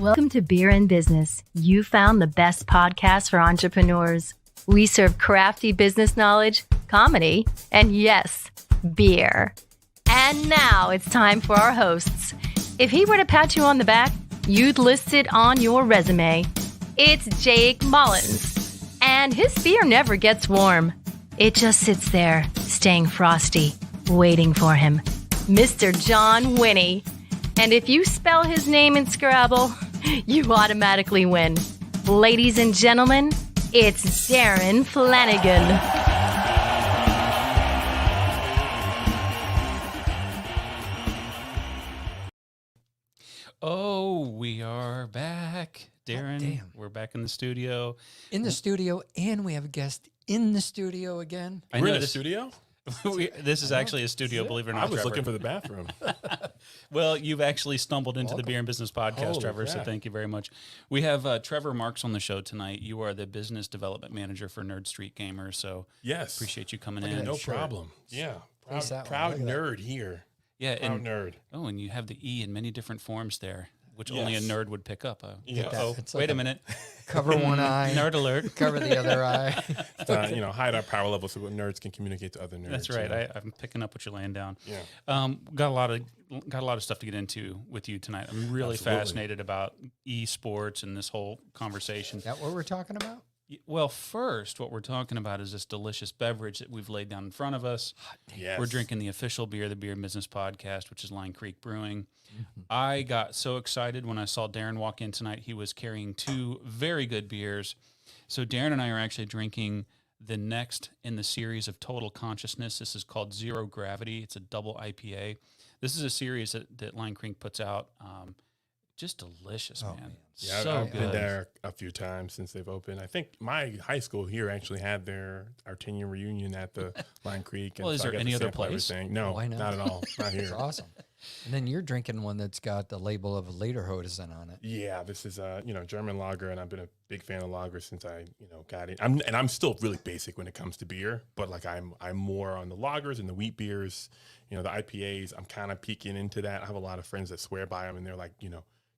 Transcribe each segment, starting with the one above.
Welcome to Beer and Business. You found the best podcast for entrepreneurs. We serve crafty business knowledge, comedy, and yes, beer. And now it's time for our hosts. If he were to pat you on the back, you'd list it on your resume. It's Jake Mullins. And his beer never gets warm. It just sits there, staying frosty, waiting for him. Mr. John Winnie. And if you spell his name in Scrabble, you automatically win. Ladies and gentlemen, it's Darren Flanagan. Oh, we are back. Darren, we're back in the studio. In the studio, and we have a guest in the studio again. We're in the studio? This is actually a studio, believe it or not. I was Trevor. looking for the bathroom. Well, you've actually stumbled into the Beer and Business podcast, Holy Trevor, crap. so thank you very much. We have Trevor Marks on the show tonight. You are the business development manager for Nerd Street Gamers, so Yes. appreciate you coming in. No problem. Yeah. Proud nerd here. Yeah, Proud nerd. Oh, and you have the E in many different forms there, which only a Yes. nerd would pick up. Yeah. Oh, It's wait like a minute. Cover one eye, Nerd alert. cover the other eye. Hide our power level so nerds can communicate to other nerds. That's right. I'm picking up what you're laying down. Yeah. Got a lot of stuff to get into with you tonight. I'm really Absolutely. fascinated about esports and this whole conversation. Is that what we're talking about? Well, first, what we're talking about is this delicious beverage that we've laid down in front of us. Yes. We're drinking the official beer, the Beer and Business Podcast, which is Line Creek Brewing. Mm-hmm. I got so excited when I saw Darren walk in tonight. He was carrying two very good beers. So Darren and I are actually drinking the next in the series of Total Consciousness. This is called Zero Gravity. It's a double IPA. This is a series that Line Creek puts out. Just delicious, man. Yeah, So I've good. been there a few times since they've opened. I think my high school here actually had our 10-year reunion at the Line Creek. And Well, is so I there got any to other sample place? everything. No, Why not? not at all. Not It's here. awesome. And then you're drinking one that's got the label of Lederhosen on it. Yeah, this is German lager, and I've been a big fan of lager since I got it. I'm still really basic when it comes to beer, but like I'm more on the lagers and the wheat beers. The IPAs. I'm kind of peeking into that. I have a lot of friends that swear by them, and they're like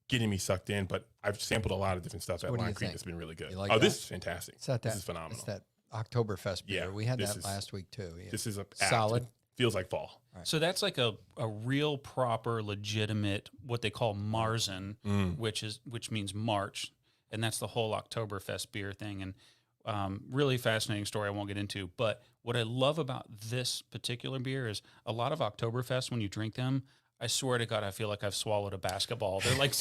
getting me sucked in. But I've sampled a lot of different stuff at what do you Line Creek. think? It's been really good. You like this that? is fantastic. It's not This that, is phenomenal. It's that Oktoberfest beer. Yeah, We had this that is- last week too. Yeah. This is Solid. It feels like fall. So that's like a real proper legitimate what they call Marzen, which means March, and that's the whole Oktoberfest beer thing. And really fascinating story I won't get into. But what I love about this particular beer is a lot of Oktoberfest when you drink them, I swear to God, I feel like I've swallowed a basketball. They're like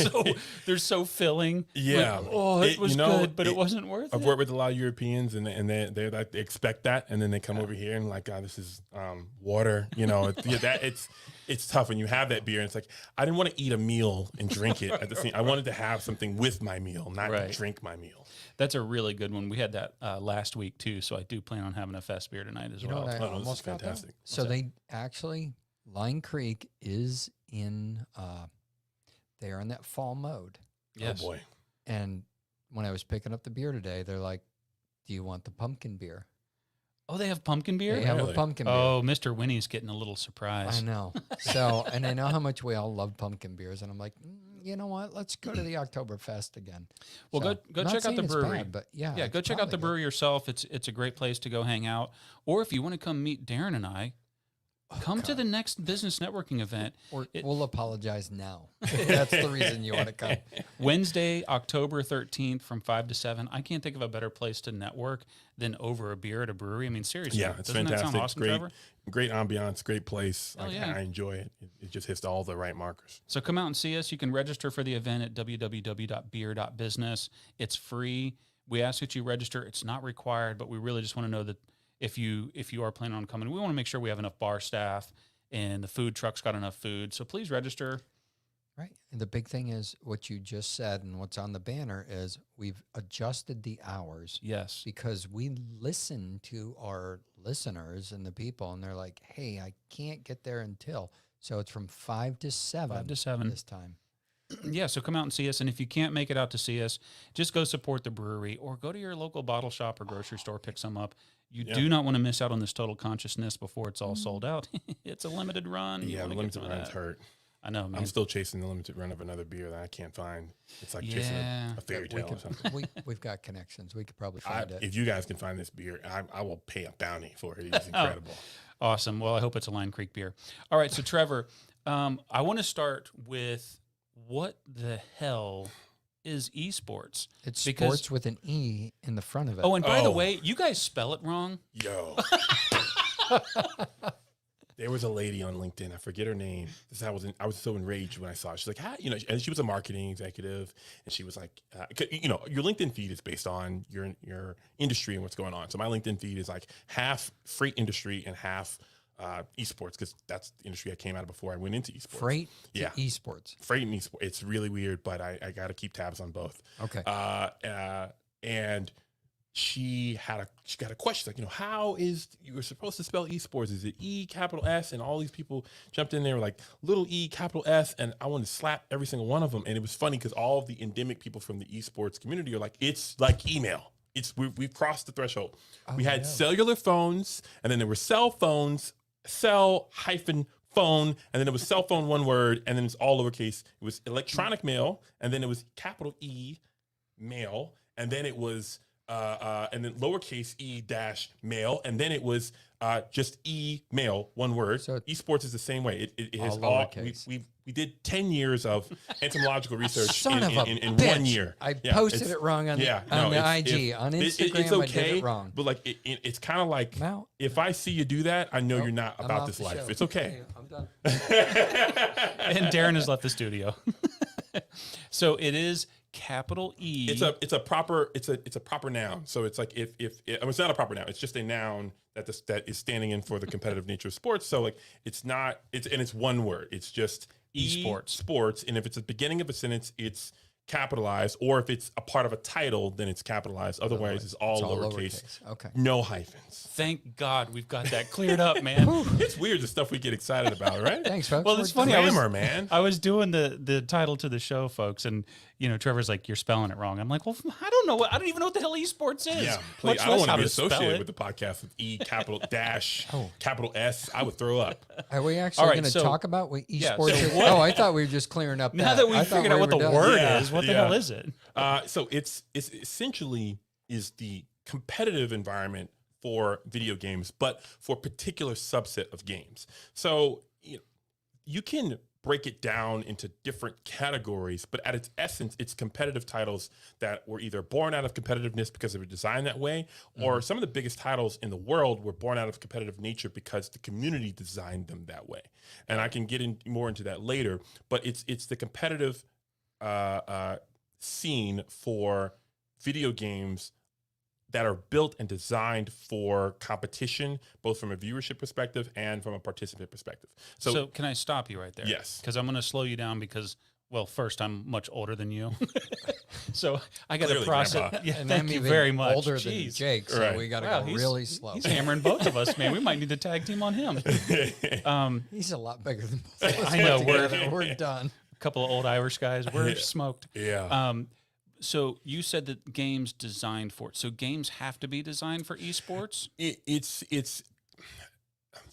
they're so filling. Yeah. Like, it was good, but it wasn't worth I've it. worked with a lot of Europeans, and they like they expect that, and then they come over here and like, this is water. It's tough when you have that beer, and it's like I didn't want to eat a meal and drink it at the same. I wanted to have something with my meal, not Right. to drink my meal. That's a really good one. We had that last week too, so I do plan on having a fest beer tonight as You know well. what I Oh, no, this almost is got there? fantastic. So they actually, Line Creek is in, they are in that fall mode. Yes. Oh boy. And when I was picking up the beer today, they're like, do you want the pumpkin beer? Oh, they have pumpkin beer? They have a Really? pumpkin beer. Oh, Mr. Winnie's getting a little I surprised. know. So, and I know how much we all love pumpkin beers. And I'm like, you know what? Let's go to the Oktoberfest again. Well, So, go not check out saying the it's brewery. bad, but yeah. Yeah, it's go check out the probably brewery yourself. It's a great place to go hang out. Or if you want to come meet Darren and I, come to the next business networking event. good. We'll apologize now. That's the reason you want to come. Wednesday, October 13th from 5 to 7. I can't think of a better place to network than over a beer at a brewery. I mean, seriously. Yeah, it's doesn't fantastic. that sound awesome, Great, Trevor? great ambiance, great place. Hell Like, yeah. I enjoy it. It just hits all the right markers. So come out and see us. You can register for the event at www.beer.business. It's free. We ask that you register. It's not required, but we really just want to know that if you are planning on coming, we want to make sure we have enough bar staff and the food truck's got enough food. So please register. Right. And the big thing is what you just said and what's on the banner is we've adjusted the hours Yes. because we listen to our listeners and the people, and they're like, hey, I can't get there until. So it's from 5 to 7. 5 to 7. This time. Yeah, so come out and see us. And if you can't make it out to see us, just go support the brewery or go to your local bottle shop or grocery store, pick some up. You do not want to miss out on this Total Consciousness before it's all sold out. It's a limited run. You Yeah, wanna the get limited some of runs that. hurt. I know, man. I'm still chasing the limited run of another beer that I can't find. It's like chasing a fairy tale or something. We've got connections. We could probably find it. If you guys can find this beer, I will pay a bounty for it. It's incredible. Awesome. Well, I hope it's a Line Creek beer. All right, so Trevor, I want to start with what the hell is esports? It's sports with an E in the front of it. Oh, and by the way, you guys spell it wrong. Yo. There was a lady on LinkedIn. I forget her name. I was so enraged when I saw it. She's like, "How?" You know, and she was a marketing executive, and she was like, you know, your LinkedIn feed is based on your industry and what's going on. So my LinkedIn feed is like half freight industry and half esports, because that's the industry I came out of before I went into esports. Freight to esports. Freight and esports. It's really weird, but I got to keep tabs on both. Okay. And she got a question, like, you know, how is you were supposed to spell esports? Is it E capital S? And all these people jumped in there like little E capital S, and I wanted to slap every single one of them. And it was funny because all of the endemic people from the esports community are like, it's like email. We've crossed the threshold. We had cellular phones, and then there were cell phones, cell-phone, and then it was cell phone, one word, and then it's all lowercase. It was electronic mail, and then it was capital E mail, and then it was and then lowercase e dash mail, and then it was just email, one word. So esports is the same way. It has all we did 10 years of entomological research in 1 year. I posted it wrong on the IG. On Instagram, it's okay, I did it wrong. But like it's kind of like, if I see you do that, I know you're not about this life. Show. It's okay. I'm done. And Darren has left the studio. So it is capital E. It's a proper noun. So it's like if it's not a proper noun. It's just a noun that is standing in for the competitive nature of sports. So like it's one word. It's just esports. Sports. And if it's the beginning of a sentence, it's capitalized, or if it's a part of a title, then it's capitalized. Otherwise, it's all lowercase. Okay. No hyphens. Thank God we've got that cleared up, man. It's weird, the stuff we get excited about, right? Thanks, folks. Well, it's funny. Man. I was doing the title to the show, folks, and you know, Trevor's like, "You're spelling it wrong." I'm like, "Well, I don't even know what the hell esports is." Yeah, please. I don't want to be associated with the podcast with E capital dash capital S. I would throw up. Are we actually going to talk about what esports is? Oh, I thought we were just clearing up. Now that we figured out what the word is, what the hell is it? So it's essentially is the competitive environment for video games, but for a particular subset of games. So you can break it down into different categories, but at its essence, it's competitive titles that were either born out of competitiveness because they were designed that way, or some of the biggest titles in the world were born out of competitive nature because the community designed them that way. And I can get more into that later, but it's the competitive scene for video games that are built and designed for competition, both from a viewership perspective and from a participant perspective. So can I stop you right there? Yes. Because I'm going to slow you down because, well, first, I'm much older than you. So I got to process. Yeah, and thank you very much. Older than Jake, so we got to go really slow. He's hammering both of us, man. We might need to tag team on him. He's a lot bigger than both of us. I know. We're done. A couple of old Irish guys. We're smoked. Yeah. So you said that games designed for it. So games have to be designed for esports? It's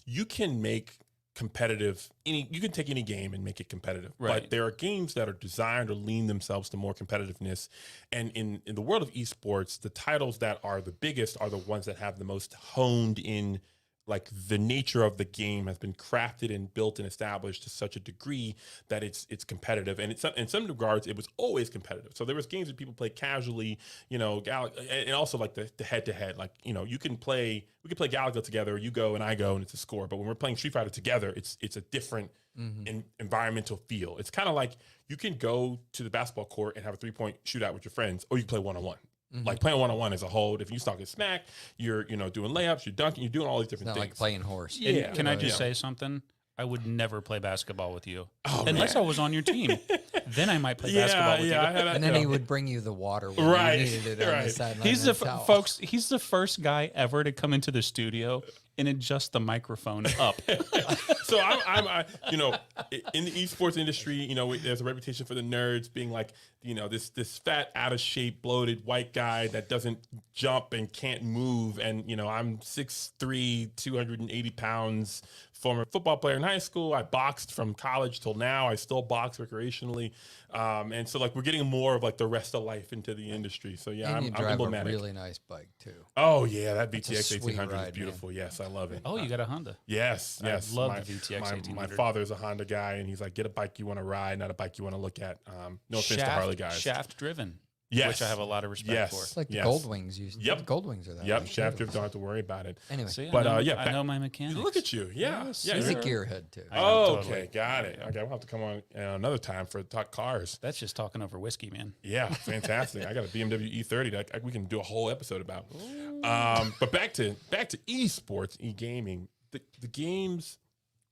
you can make competitive you can take any game and make it competitive. Right. But there are games that are designed or lean themselves to more competitiveness. And in the world of esports, the titles that are the biggest are the ones that have the most honed in, like, the nature of the game has been crafted and built and established to such a degree that it's competitive. And it's, in some regards, it was always competitive. So there was games that people play casually, and also like the head-to-head. Like, we can play Galaga together, you go and I go, and it's a score. But when we're playing Street Fighter together, it's a different environmental feel. It's kind of like you can go to the basketball court and have a 3-point shootout with your friends, or you can play one-on-one. Like playing one-on-one as a whole, if you start getting smacked, you're doing layups, you're dunking, you're doing all these different things. Like playing horse. Yeah. Can I just say something? I would never play basketball with you unless I was on your team. Then I might play basketball with you. And then he would bring you the water when you needed it on the sideline. He's the first guy ever to come into the studio and adjust the microphone up. So I'm you know, in the esports industry, you know, there's a reputation for the nerds being like, you know, this fat, out of shape, bloated white guy that doesn't jump and can't move. And, you know, I'm 6'3", 280 pounds, former football player in high school. I boxed from college till now. I still box recreationally. And so like we're getting more of like the rest of life into the industry. So yeah, And you I'm drive emblematic. a really nice bike too. Oh yeah, that That's a VTX sweet 1800 is ride, beautiful. man. Yes, I love it. Oh, you got a Honda. Yes, I yes. love my, the VTX my, 1800. My father's a Honda guy, and he's like, get a bike you want to ride, not a bike you want to look at. No offense to Harley guys. Shaft driven. Yes. Which I have a lot of respect Yes. for. It's like the Yes. Gold Wings. Yep. The Gold Wings are that. Yep, way, shaft too. drift, don't have to worry about it. Anyway, See, But, I know, yeah, I back- know my mechanics. Look at you. Yeah. Yes, yeah. he's a sir. gearhead too. I am Oh, totally. okay. Got it. Okay, we'll have to come on another time for talk cars. That's just talking over whiskey, man. Yeah, fantastic. I got a BMW E30 that we can do a whole episode about. But back to esports, e-gaming, the games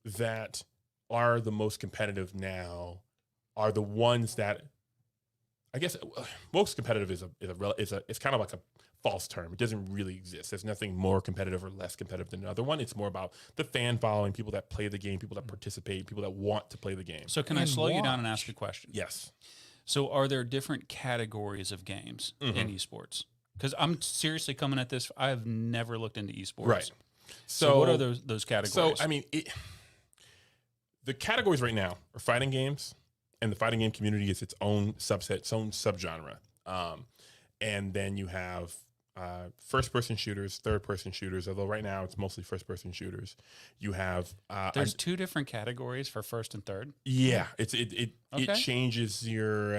that are the most competitive now are the ones that, I guess, most competitive is it's kind of like a false term. It doesn't really exist. There's nothing more competitive or less competitive than another one. It's more about the fan following, people that play the game, people that participate, people that want to play the game. So can I And slow you down and watch. ask a question? Yes. So are there different categories of games in esports? Because I'm seriously coming at this. I have never looked into esports. Right. So what are those categories? So, I mean, the categories right now are fighting games, and the fighting game community is its own subset, its own subgenre. And then you have first-person shooters, third-person shooters, although right now it's mostly first-person shooters. You have... There's two different categories for first and third. Yeah, it Okay. changes your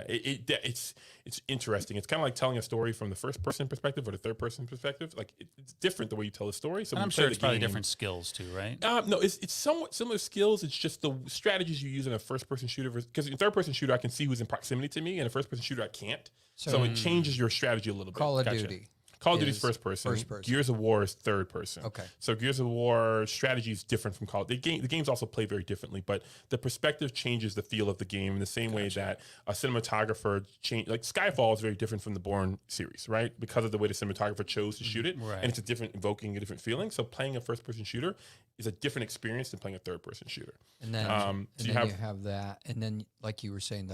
it's interesting. It's kind of like telling a story from the first person perspective or the third person perspective. Like it's different the way you tell a story. So And when I'm you play sure it's the probably game- different skills too, right? No, it's somewhat similar skills. It's just the strategies you use in a first person shooter. Because in third person shooter, I can see who's in proximity to me, and a first person shooter, I can't. So it changes your strategy a little bit. Call of Gotcha. Duty. Call of Duty is is first person. first person. Gears of War is third person. Okay. So Gears of War strategy is different from Call of Duty. The games also play very differently, but the perspective changes the feel of the game in the same way that a cinematographer like Skyfall is very different from the Bourne series, right? Because of the way the cinematographer chose to shoot it, Right. and it's a different, evoking a different feeling. So playing a first person shooter is a different experience than playing a third person shooter. And then, So you have that, and then like you were saying,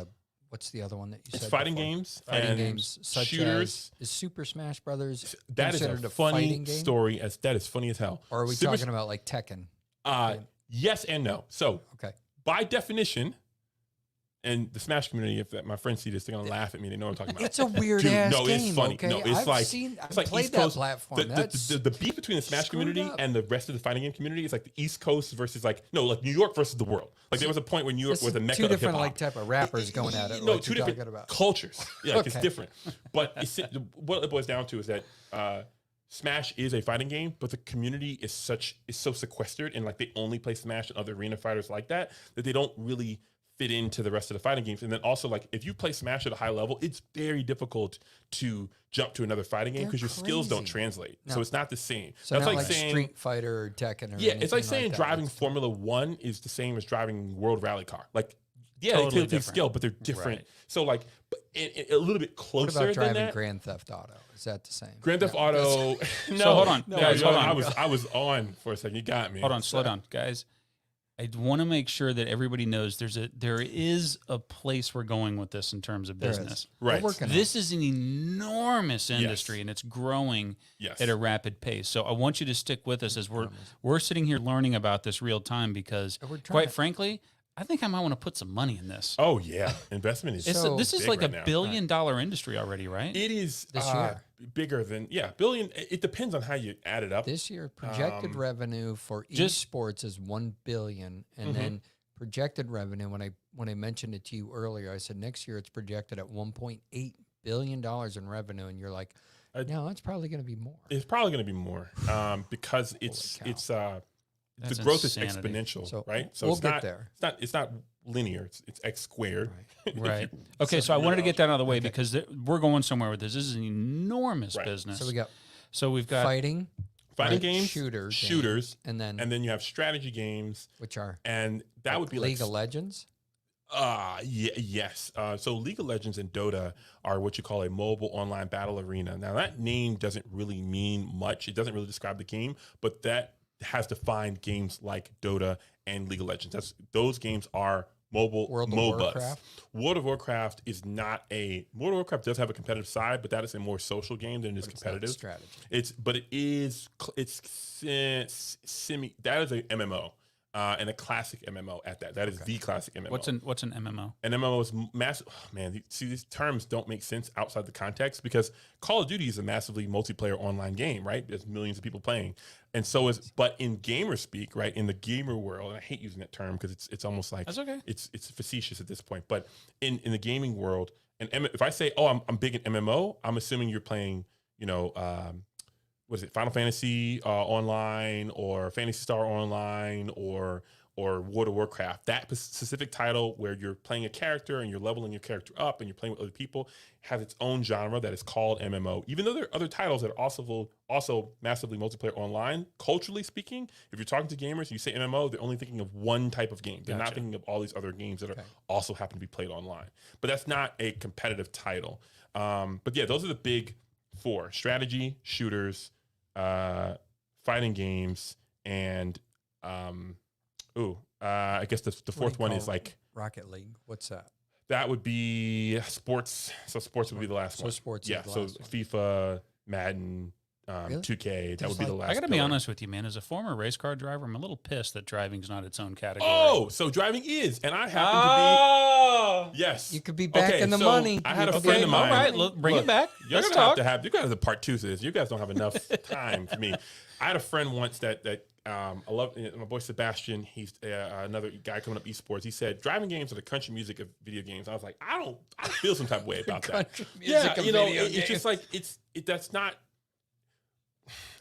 what's the other one that you said? It's fighting before? games, Fighting and games, such shooters. as is Super Smash Brothers That is considered a fighting funny game? story. That is funny as hell. Or are we Super- talking about like Tekken? Yes and no. So Okay. by definition, and the Smash community, if my friends see this, they're gonna laugh at me. They know what I'm talking about. It's a weird Dude, ass no, game. it's funny. Okay? No, it's I've like seen, I've it's like played East that Coast. platform. That's The beef between the Smash screwed community up. and the rest of the fighting game community is like the East Coast versus like New York versus the world. Like there was a point where New York This was is a mecca two of different hip-hop. like type of rappers going at it. No, what two you're different talking about. cultures. Yeah, like it's Okay. different. But what it boils down to is that Smash is a fighting game, but the community is so sequestered, and like they only play Smash and other arena fighters like that they don't really fit into the rest of the fighting games. And then also, like, if you play Smash at a high level, it's very difficult to jump to another fighting game They're because your skills don't crazy. translate. No. So it's not the same. So That's not like like saying Street Fighter or Tekken or yeah, it's like anything saying that. driving It's- Formula One is the same as driving World Rally Car. Like, yeah, Totally they take different. skill, but they're different. Right. So like, but a little bit What closer about than driving that. Grand Theft Auto? Is that the same? Grand Theft No, Auto. No, So hold on, no, guys, no, hold on. I was on for a second. You got me. Hold on, slow down, guys. I want to make sure that everybody knows there is a place we're going with this in terms of There is. business. Right. We're working on it. This is an enormous industry, and it's growing Yes. at a rapid pace. So I want you to stick with us as we're sitting here learning about this real time because, And we're trying quite to- frankly, I think I might want to put some money in this. Oh yeah, investment is. This is big like right a now. billion-dollar industry already, right? It is This year. bigger than billion. It depends on how you add it up. This year, projected revenue for just- esports is $1 billion, and then projected revenue. When I mentioned it to you earlier, I said next year it's projected at $1.8 billion in revenue, and you're like, no, it's probably going to be more. It's probably going to be more because Holy the That's growth insanity. is exponential, So right? So we'll it's get not there. It's not linear. It's x squared. Right. Okay, so I wanted to get that out of the way Okay. because we're going somewhere with this. This is an enormous Right. business. So we've got Fighting Fighting right, games, shooters, shooters, and then and then you have strategy games, which are and that would be League like of Legends. Yes. So League of Legends and Dota are what you call a mobile online battle arena. Now that name doesn't really mean much. It doesn't really describe the game, but that has defined games like Dota and League of Legends. Those games are mobile World of MOBAs. Warcraft? World of Warcraft is not a World of Warcraft does have a competitive side, but that is a more social game than it is But it's not competitive. strategy. It's semi. That is a MMO. And a classic MMO at that. That is the classic MMO. What's an MMO? An MMO is massive. Oh, man, see, these terms don't make sense outside the context because Call of Duty is a massively multiplayer online game, right? There's millions of people playing, and so is. But in gamer speak, right, in the gamer world, and I hate using that term because it's almost like That's okay. It's facetious at this point. But in the gaming world, and if I say, oh, I'm big in MMO, I'm assuming you're playing, what is it, Final Fantasy Online or Phantasy Star Online or World of Warcraft. That specific title where you're playing a character and you're leveling your character up and you're playing with other people has its own genre that is called MMO. Even though there are other titles that are also massively multiplayer online, culturally speaking, if you're talking to gamers and you say MMO, they're only thinking of one type of game. They're not thinking of all these other games that are also happen to be played online. But that's not a competitive title. But yeah, those are the big four: strategy, shooters, fighting games, and I guess the fourth one is like Rocket League. What's that? that would be sports. So sports would be the last one. So sports. Yeah. Is the So last one. FIFA, Madden, Really? 2K. That Just would be the like- last. I got to be pillar. honest with you, man. As a former race car driver, I'm a little pissed that driving's not its own category. Oh, so driving is, and I happen to be. Yes. You could be back Okay, in the so money. I had a You friend could of be- mine. All right, look, bring it back. You're Let's gonna talk. have to have the part two to this. You guys don't have enough time for me. I had a friend once that I love my boy Sebastian. He's another guy coming up esports. He said driving games are the country music of video games. I was like, I feel some type of way about that. Country music of video it's just games. like that's not.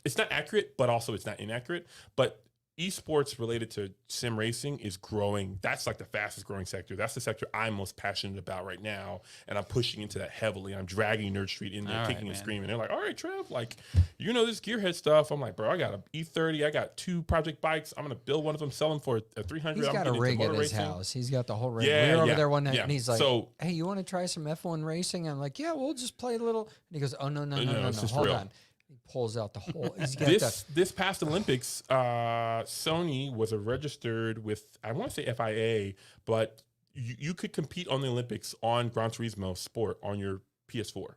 It's not accurate, but also it's not inaccurate. But esports related to sim racing is growing. That's like the fastest growing sector. That's the sector I'm most passionate about right now. And I'm pushing into that heavily. I'm dragging Nerd Street in there, All right, kicking and man. screaming. They're like, all right, Trev, like, you know this gearhead stuff. I'm like, bro, I got an E30. I got 2 project bikes. I'm going to build one of them, sell them for a 300. He's I'm got a getting into rig at motor his racing. house. He's got the whole rig. Yeah, we were over yeah, there one night, yeah. and he's like, So- "Hey, you want to try some F1 racing?" I'm like, "Yeah, we'll just play a little." And he goes, "Oh no, it's just hold real. on." He pulls out the whole. He's got This past Olympics, Sony was registered with, I want to say FIA, but you could compete on the Olympics on Gran Turismo Sport on your PS4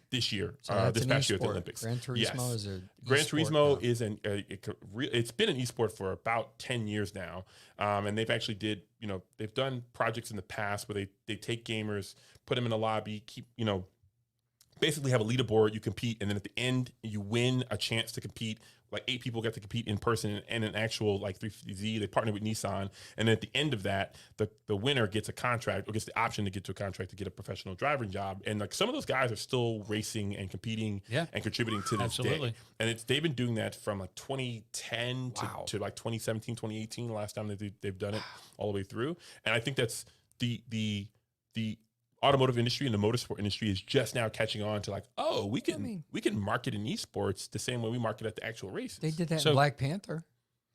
this year, So that's this an past year at the esport. Olympics. Gran Turismo Yes. is a Gran esport Turismo now. is it's been an esport for about 10 years now. And they've actually they've done projects in the past where they take gamers, put them in a lobby, basically have a leaderboard, you compete, and then at the end you win a chance to compete. Like 8 people get to compete in person and an actual like 350Z. They partner with Nissan, and then at the end of that, the winner gets a contract or gets the option to get to a contract to get a professional driving job. And like some of those guys are still racing and competing and contributing to this Absolutely. day. And they've been doing that from like 2010 Wow. to like 2017, 2018. The last time that they've done it all the way through. And I think that's the automotive industry and the motorsport industry is just now catching on to like, oh, we can market in esports the same way we market at the actual races. They did that So- in Black Panther.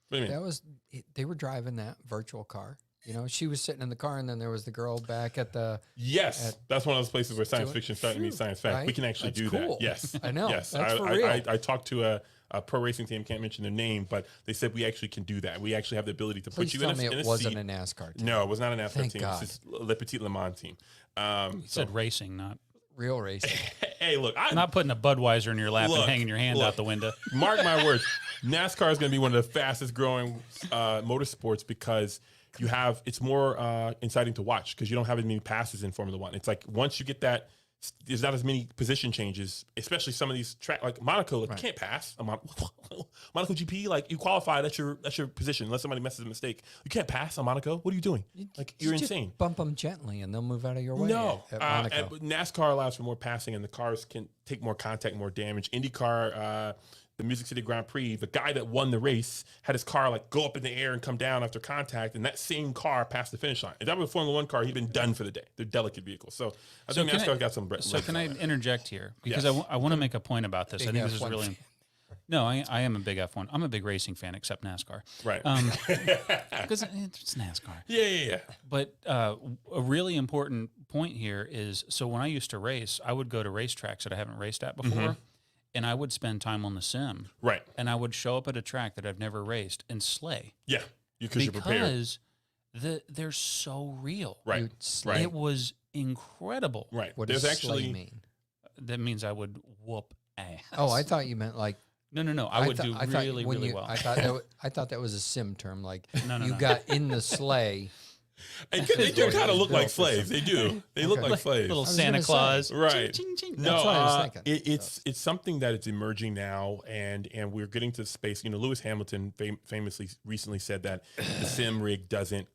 What do you mean? They were driving that virtual car. You know, she was sitting in the car, and then there was the girl back at the. Yes, that's one of those places where science doing- fiction starting to meet Shoot, science fact. right? We can actually That's do cool. that. Yes, I know. Yes, That's for real. I talked to a pro racing team. Can't mention their name, but they said we actually can do that. We actually have the ability to Please put you tell in me a it seat. wasn't a NASCAR team. No, it was not an NASCAR Thank team. God. It's just Le Petit Le Mans team. You said racing, not Real racing. Hey, look, not putting a Budweiser in your lap Look, and hanging your hand look. out the window. Mark my words, NASCAR is going to be one of the fastest growing motorsports because it's more inciting to watch because you don't have as many passes in Formula One. It's like once you get that, there's not as many position changes, especially some of these track like Monaco. Like, you can't pass Monaco GP. Like you qualify, that's your position unless somebody messes a mistake. You can't pass on Monaco. What are you doing? Like you're Just insane. Bump them gently, and they'll move out of your way. No, at Monaco. NASCAR allows for more passing, and the cars can take more contact, more damage. IndyCar, the Music City Grand Prix, the guy that won the race had his car like go up in the air and come down after contact, and that same car passed the finish line. If that was a Formula One car, he'd been done for the day. They're delicate vehicles, so I think can NASCAR's got some. So can I interject here because Yes. I want to make a point about this. I think Big this is F1 really fan. No, I am a big F1. I'm a big racing fan, except NASCAR. Right. Because it's NASCAR. Yeah. But a really important point here is, so when I used to race, I would go to racetracks that I haven't raced at before, and I would spend time on the sim. Right. And I would show up at a track that I've never raced and slay. Yeah. Because you're prepared. Because they're so real. Right. Slay. It was incredible. Right. What There's does actually slay mean? That means I would whoop ass. Oh, I thought you meant like. No. I would do really, when really well. I thought that was a sim term. Like No. got in the sleigh. And they do kind of look like Built or slaves. They do. They look like slaves. Little was Santa gonna say. Claus. Right. Ching, ching, ching. No, That's what I was thinking. it's something that is emerging now, and we're getting to the space. You know, Lewis Hamilton famously recently said that the sim rig doesn't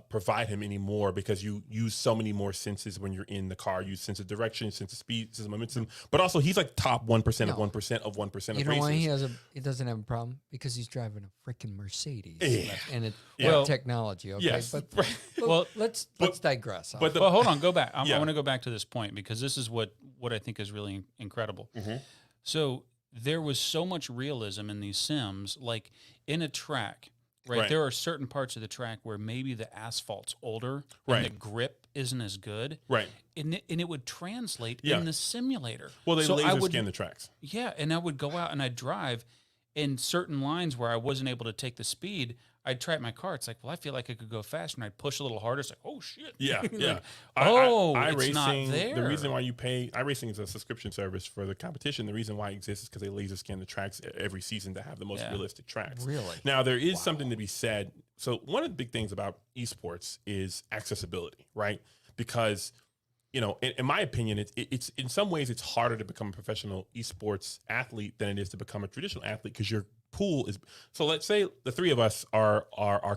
provide him anymore because you use so many more senses when you're in the car. You sense of direction, sense of speed, sense of momentum, but also he's like top 1% of 1% of 1% You of know races. why he doesn't have a problem? Because he's driving a freaking Mercedes. Yeah. And it's Well, technology, okay? yes, But right. Well, let's digress. but the- Well, hold on, go back. I Yeah. want to go back to this point because this is what I think is really incredible. Mm-hmm. So there was so much realism in these sims, like in a track, right? Right. There are certain parts of the track where maybe the asphalt's older Right. and the grip isn't as good. Right. And it would translate Yeah. in the simulator. Well, they So I laser would- scan the tracks. Yeah, and I would go out and I'd drive in certain lines where I wasn't able to take the speed. I'd try my car. It's like, well, I feel like I could go faster, and I'd push a little harder. It's like, oh shit. Yeah, Like, yeah. it's not there. The reason why you pay iRacing is a subscription service for the competition. The reason why it exists is because they laser scan the tracks every season to have the most Yeah. realistic tracks. Really? Now there is something to be said. So one of the big things about esports is accessibility, right? Because you know, in my opinion, it's in some ways it's harder to become a professional esports athlete than it is to become a traditional athlete because your pool is. So let's say the three of us are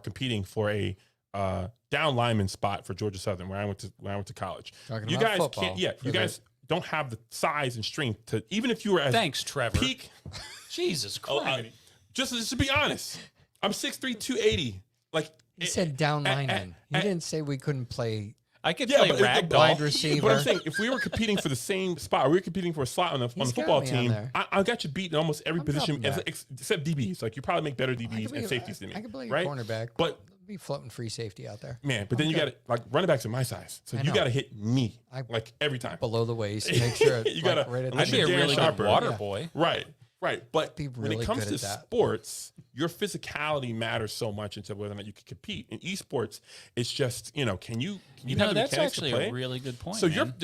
competing for a down lineman spot for Georgia Southern, where I went to college. Talking You about guys football can't. Yeah, for you the- guys don't have the size and strength to even if you were as Thanks, Trevor. peak. Jesus Oh, Christ. just to be honest, I'm 6'3", 280. Like He said down eh, lineman. He eh, didn't say we couldn't play. I could Yeah, play but the ragdoll. wide But receiver. I'm saying, if we were competing for the same spot, we were competing for a slot on the He's got football me on team. there. I got you beat in almost every I'm position dropping back. except DBs. Like you probably make better I DBs could and be- safeties than me. I could play right? cornerback. But be floating free safety out there. man, but then you got to like running backs are my size, so I you know. got to hit me I- like every time. Below the waist. Make sure it's You gotta- right at unless I'd the be a Darren really Sharper. good water Yeah. boy. Right. But Be when really it comes good to at that. sports, your physicality matters so much into whether or not you can compete. In esports, it's just can you You have know, the that's mechanics to actually play? a really good point. So man.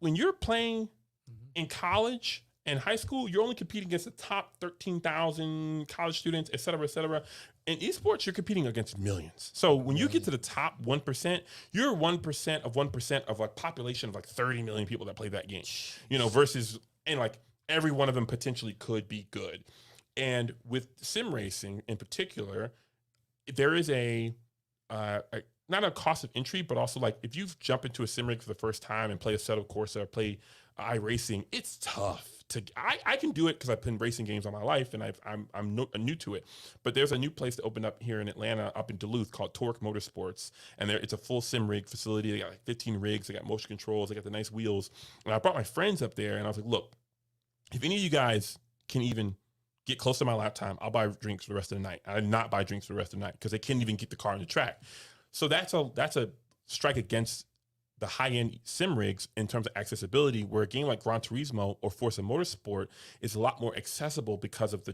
when you're playing Mm-hmm. in college and high school, you're only competing against the top 13,000 college students, et cetera, et cetera. In esports, you're competing against millions. So when you get to the top 1%, you're 1% of like population of like 30 million people that play that game. Versus and like every one of them potentially could be good. And with sim racing in particular, there is not a cost of entry, but also like if you jump into a sim rig for the first time and play Assetto Corsa or play iRacing, it's tough. I can do it because I've been racing games all my life and I'm new to it. But there's a new place that opened up here in Atlanta, up in Duluth, called Torque Motorsports, and it's a full sim rig facility. They got like 15 rigs, they got motion controls, they got the nice wheels. And I brought my friends up there, and I was like, look, if any of you guys can even get close to my lap time, I'll buy drinks for the rest of the night. I did not buy drinks for the rest of the night because they can't even get the car on the track. So that's a strike against the high-end sim rigs in terms of accessibility, where a game like Gran Turismo or Forza Motorsport is a lot more accessible because of the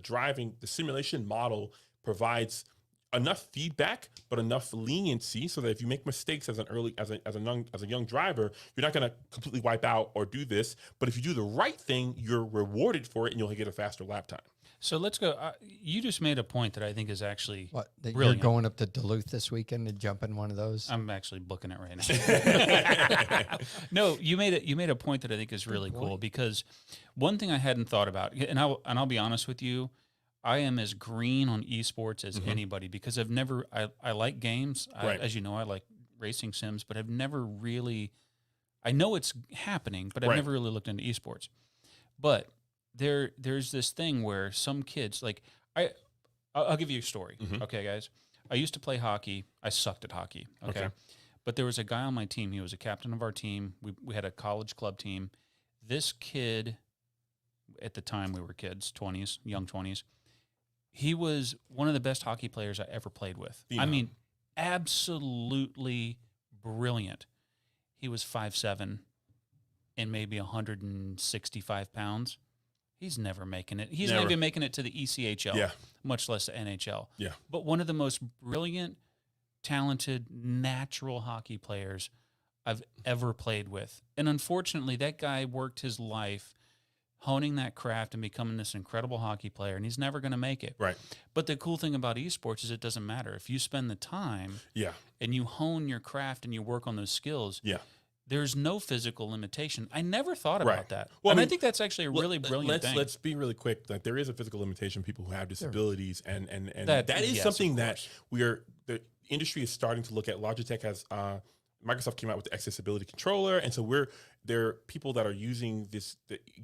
simulation model provides enough feedback, but enough leniency so that if you make mistakes as a young driver, you're not going to completely wipe out or do this. But if you do the right thing, you're rewarded for it and you'll get a faster lap time. So let's go. You just made a point that I think is actually What? That brilliant. you're going up to Duluth this weekend to jump in one of those? I'm actually booking it right now. No, you made a point that I think is really cool because one thing I hadn't thought about, and I'll be honest with you, I am as green on esports as anybody because I've never I like games. Right. As you know, I like racing sims, but I've never really. I know it's happening, but I've Right. never really looked into esports. But there's this thing where some kids like I'll give you a story. Okay, guys. I used to play hockey. I sucked at hockey. Okay. But there was a guy on my team. He was a captain of our team. We had a college club team. This kid at the time we were kids, 20s, young 20s. He was one of the best hockey players I ever played with. I mean, absolutely brilliant. He was 5'7" and maybe 165 pounds. He's never making it. He's not even making it to the ECHL, much less the NHL. Yeah. But one of the most brilliant, talented, natural hockey players I've ever played with. And unfortunately, that guy worked his life honing that craft and becoming this incredible hockey player, and he's never going to make it. Right. But the cool thing about esports is it doesn't matter. If you spend the time and you hone your craft and you work on those skills, there's no physical limitation. I never thought about that. Well, and I think that's actually a really brilliant thing. Let's be really quick. Like, there is a physical limitation, people who have disabilities, and that is something that the industry is starting to look at. Logitech has Microsoft came out with the accessibility controller, and so there are people that are using the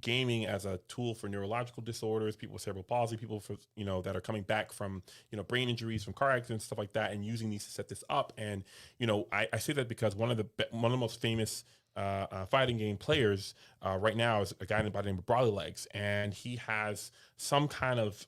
gaming as a tool for neurological disorders, people with cerebral palsy, people for that are coming back from brain injuries from car accidents, stuff like that, and using these to set this up. And I say that because one of the most famous fighting game players right now is a guy by the name of Brawley Legs, and he has some kind of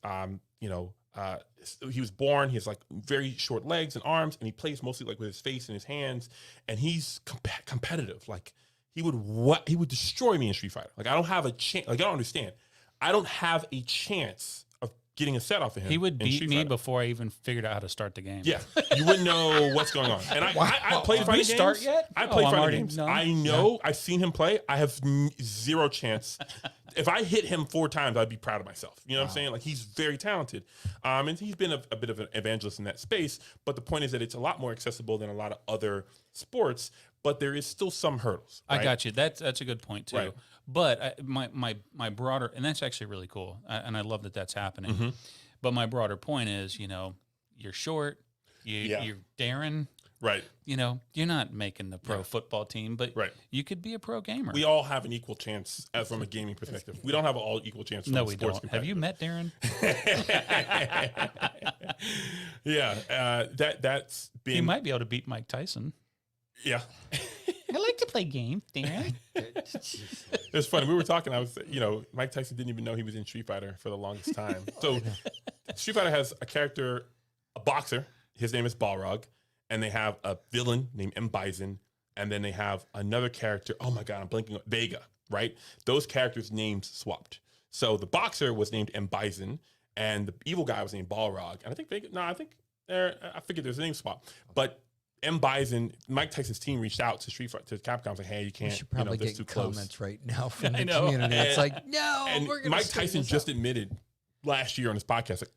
he was born, he has like very short legs and arms, and he plays mostly like with his face and his hands, and he's competitive. Like, he would destroy me in Street Fighter. Like, I don't have a chance. Like, I don't understand. I don't have a chance of getting a set off of him. He would beat me before I even figured out how to start the game. Yeah, you wouldn't know what's going on. And I played fighting games. Start yet? I played fighting games. I know. I've seen him play. I have zero chance. If I hit him 4 times, I'd be proud of myself. You know what I'm saying? Like, he's very talented. And he's been a bit of an evangelist in that space. But the point is that it's a lot more accessible than a lot of other sports, but there is still some hurdles. Right? I got you. That's a good point, too. Right. But my broader, and that's actually really cool, and I love that that's happening. Mm-hmm. But my broader point is, you're short, you're daring. Right. You're not making the pro football team, but you could be a pro gamer. We all have an equal chance from a gaming perspective. We don't have all equal chance from a sports perspective. Have you met Darren? That's been... He might be able to beat Mike Tyson. Yeah. I like to play games, Darren. It's funny. We were talking. I was, Mike Tyson didn't even know he was in Street Fighter for the longest time. So Street Fighter has a character, a boxer. His name is Balrog. And they have a villain named M. Bison. And then they have another character. Oh, my God. I'm blanking on Vega, right? Those characters' names swapped. So the boxer was named M. Bison. And the evil guy was named Balrog. And I think Vega... No, I figured there's a name swap. But M. Bison, Mike Tyson's team reached out to Capcom, like, hey, you can't, we should probably get too comments close right now from the community. It's like, no, and we're going to Mike Tyson just admitted last year on his podcast, like,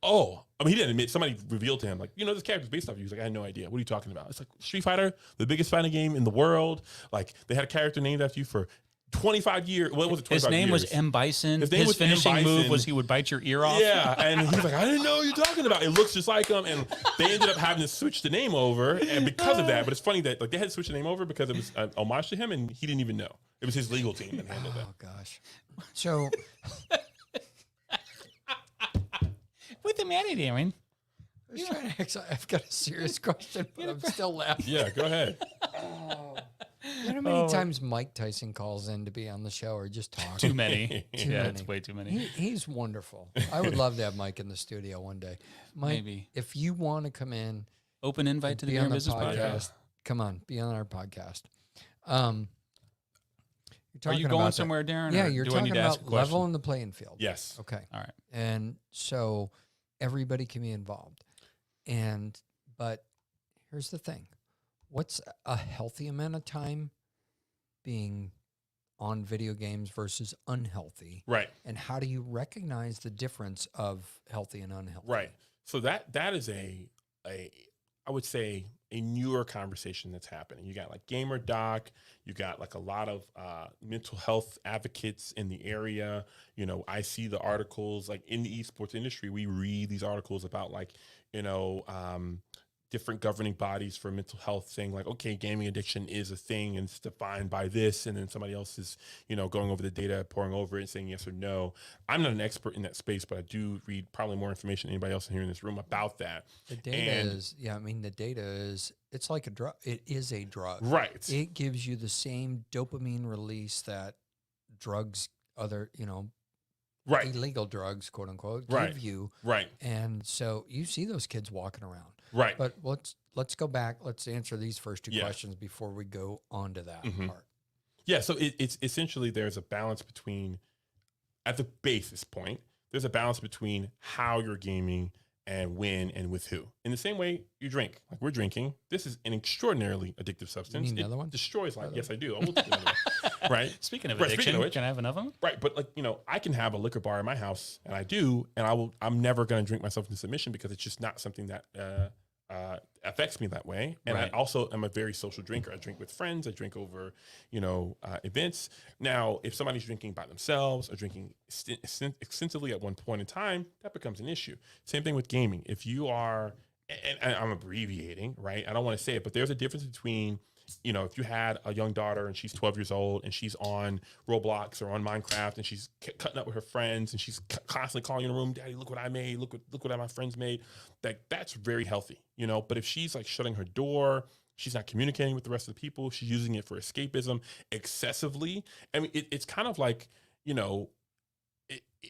he didn't admit, somebody revealed to him, like, this character's based off you. He's like, I had no idea. What are you talking about? It's like, Street Fighter, the biggest fighting game in the world. Like, they had a character named after you for 25 years. What was it? 25 His name years? was M. Bison. His finishing move was he would bite your ear off. Yeah, and he's like, I didn't know what you're talking about. It looks just like him, and they ended up having to switch the name over, and because of that, but it's funny that, like, they had to switch the name over because it was an homage to him, and he didn't even know. It was his legal team that handled that. Oh gosh. So, what's the matter, Darren? I've got a serious question, but I'm still laughing. Yeah, go ahead. You know how many times Mike Tyson calls in to be on the show or just talk? Too many. Too many. It's way too many. He's wonderful. I would love to have Mike in the studio one day. Mike, maybe if you want to come in, open invite to the Beer Business Podcast. Come on, be on our podcast. Are you going somewhere, Darren? Yeah, you're talking about leveling the playing field. Yes. Okay. All right. And so everybody can be involved. But here's the thing. What's a healthy amount of time being on video games versus unhealthy? Right. And how do you recognize the difference of healthy and unhealthy? Right. So that is I would say a newer conversation that's happening. You got like Gamer Doc, you got like a lot of mental health advocates in the area. I see the articles like in the esports industry, we read these articles about like, different governing bodies for mental health saying like, okay, gaming addiction is a thing and it's defined by this. And then somebody else is, going over the data, poring over it and saying yes or no. I'm not an expert in that space, but I do read probably more information than anybody else here in this room about that. The data is, it's like a drug. It is a drug. Right. It gives you the same dopamine release that drugs, illegal drugs, quote unquote, Right. give you. Right. And so you see those kids walking around. Right. But let's go back. Let's answer these first two Yeah. questions before we go on to that Mhm. part. Yeah, so it's essentially there's a balance between, at the basis point, there's a balance between how you're gaming and when and with who. In the same way you drink, like we're drinking. This is an extraordinarily addictive substance. need another one? Destroys life. Yes, I do. I will take another one. Right. Speaking of Right, addiction, speaking of which- can I have another one? Right, but like I can have a liquor bar in my house, and I do, and I'm never going to drink myself into submission because it's just not something that affects me that way. And Right. I also am a very social drinker. I drink with friends. I drink over, events. Now, if somebody's drinking by themselves or drinking extensively at one point in time, that becomes an issue. Same thing with gaming. If you are, and I'm abbreviating, right? I don't want to say it, but there's a difference between, if you had a young daughter and she's 12 years old and she's on Roblox or on Minecraft and she's cutting up with her friends and she's constantly calling in the room, Daddy, look what I made, look what my friends made. That's very healthy, But if she's like shutting her door, she's not communicating with the rest of the people, she's using it for escapism excessively. I mean, it's kind of like,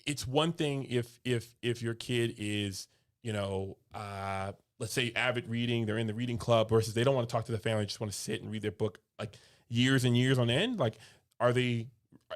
it's one thing if your kid is, let's say avid reading, they're in the reading club versus they don't want to talk to the family, just want to sit and read their book like years and years on end. Like, are they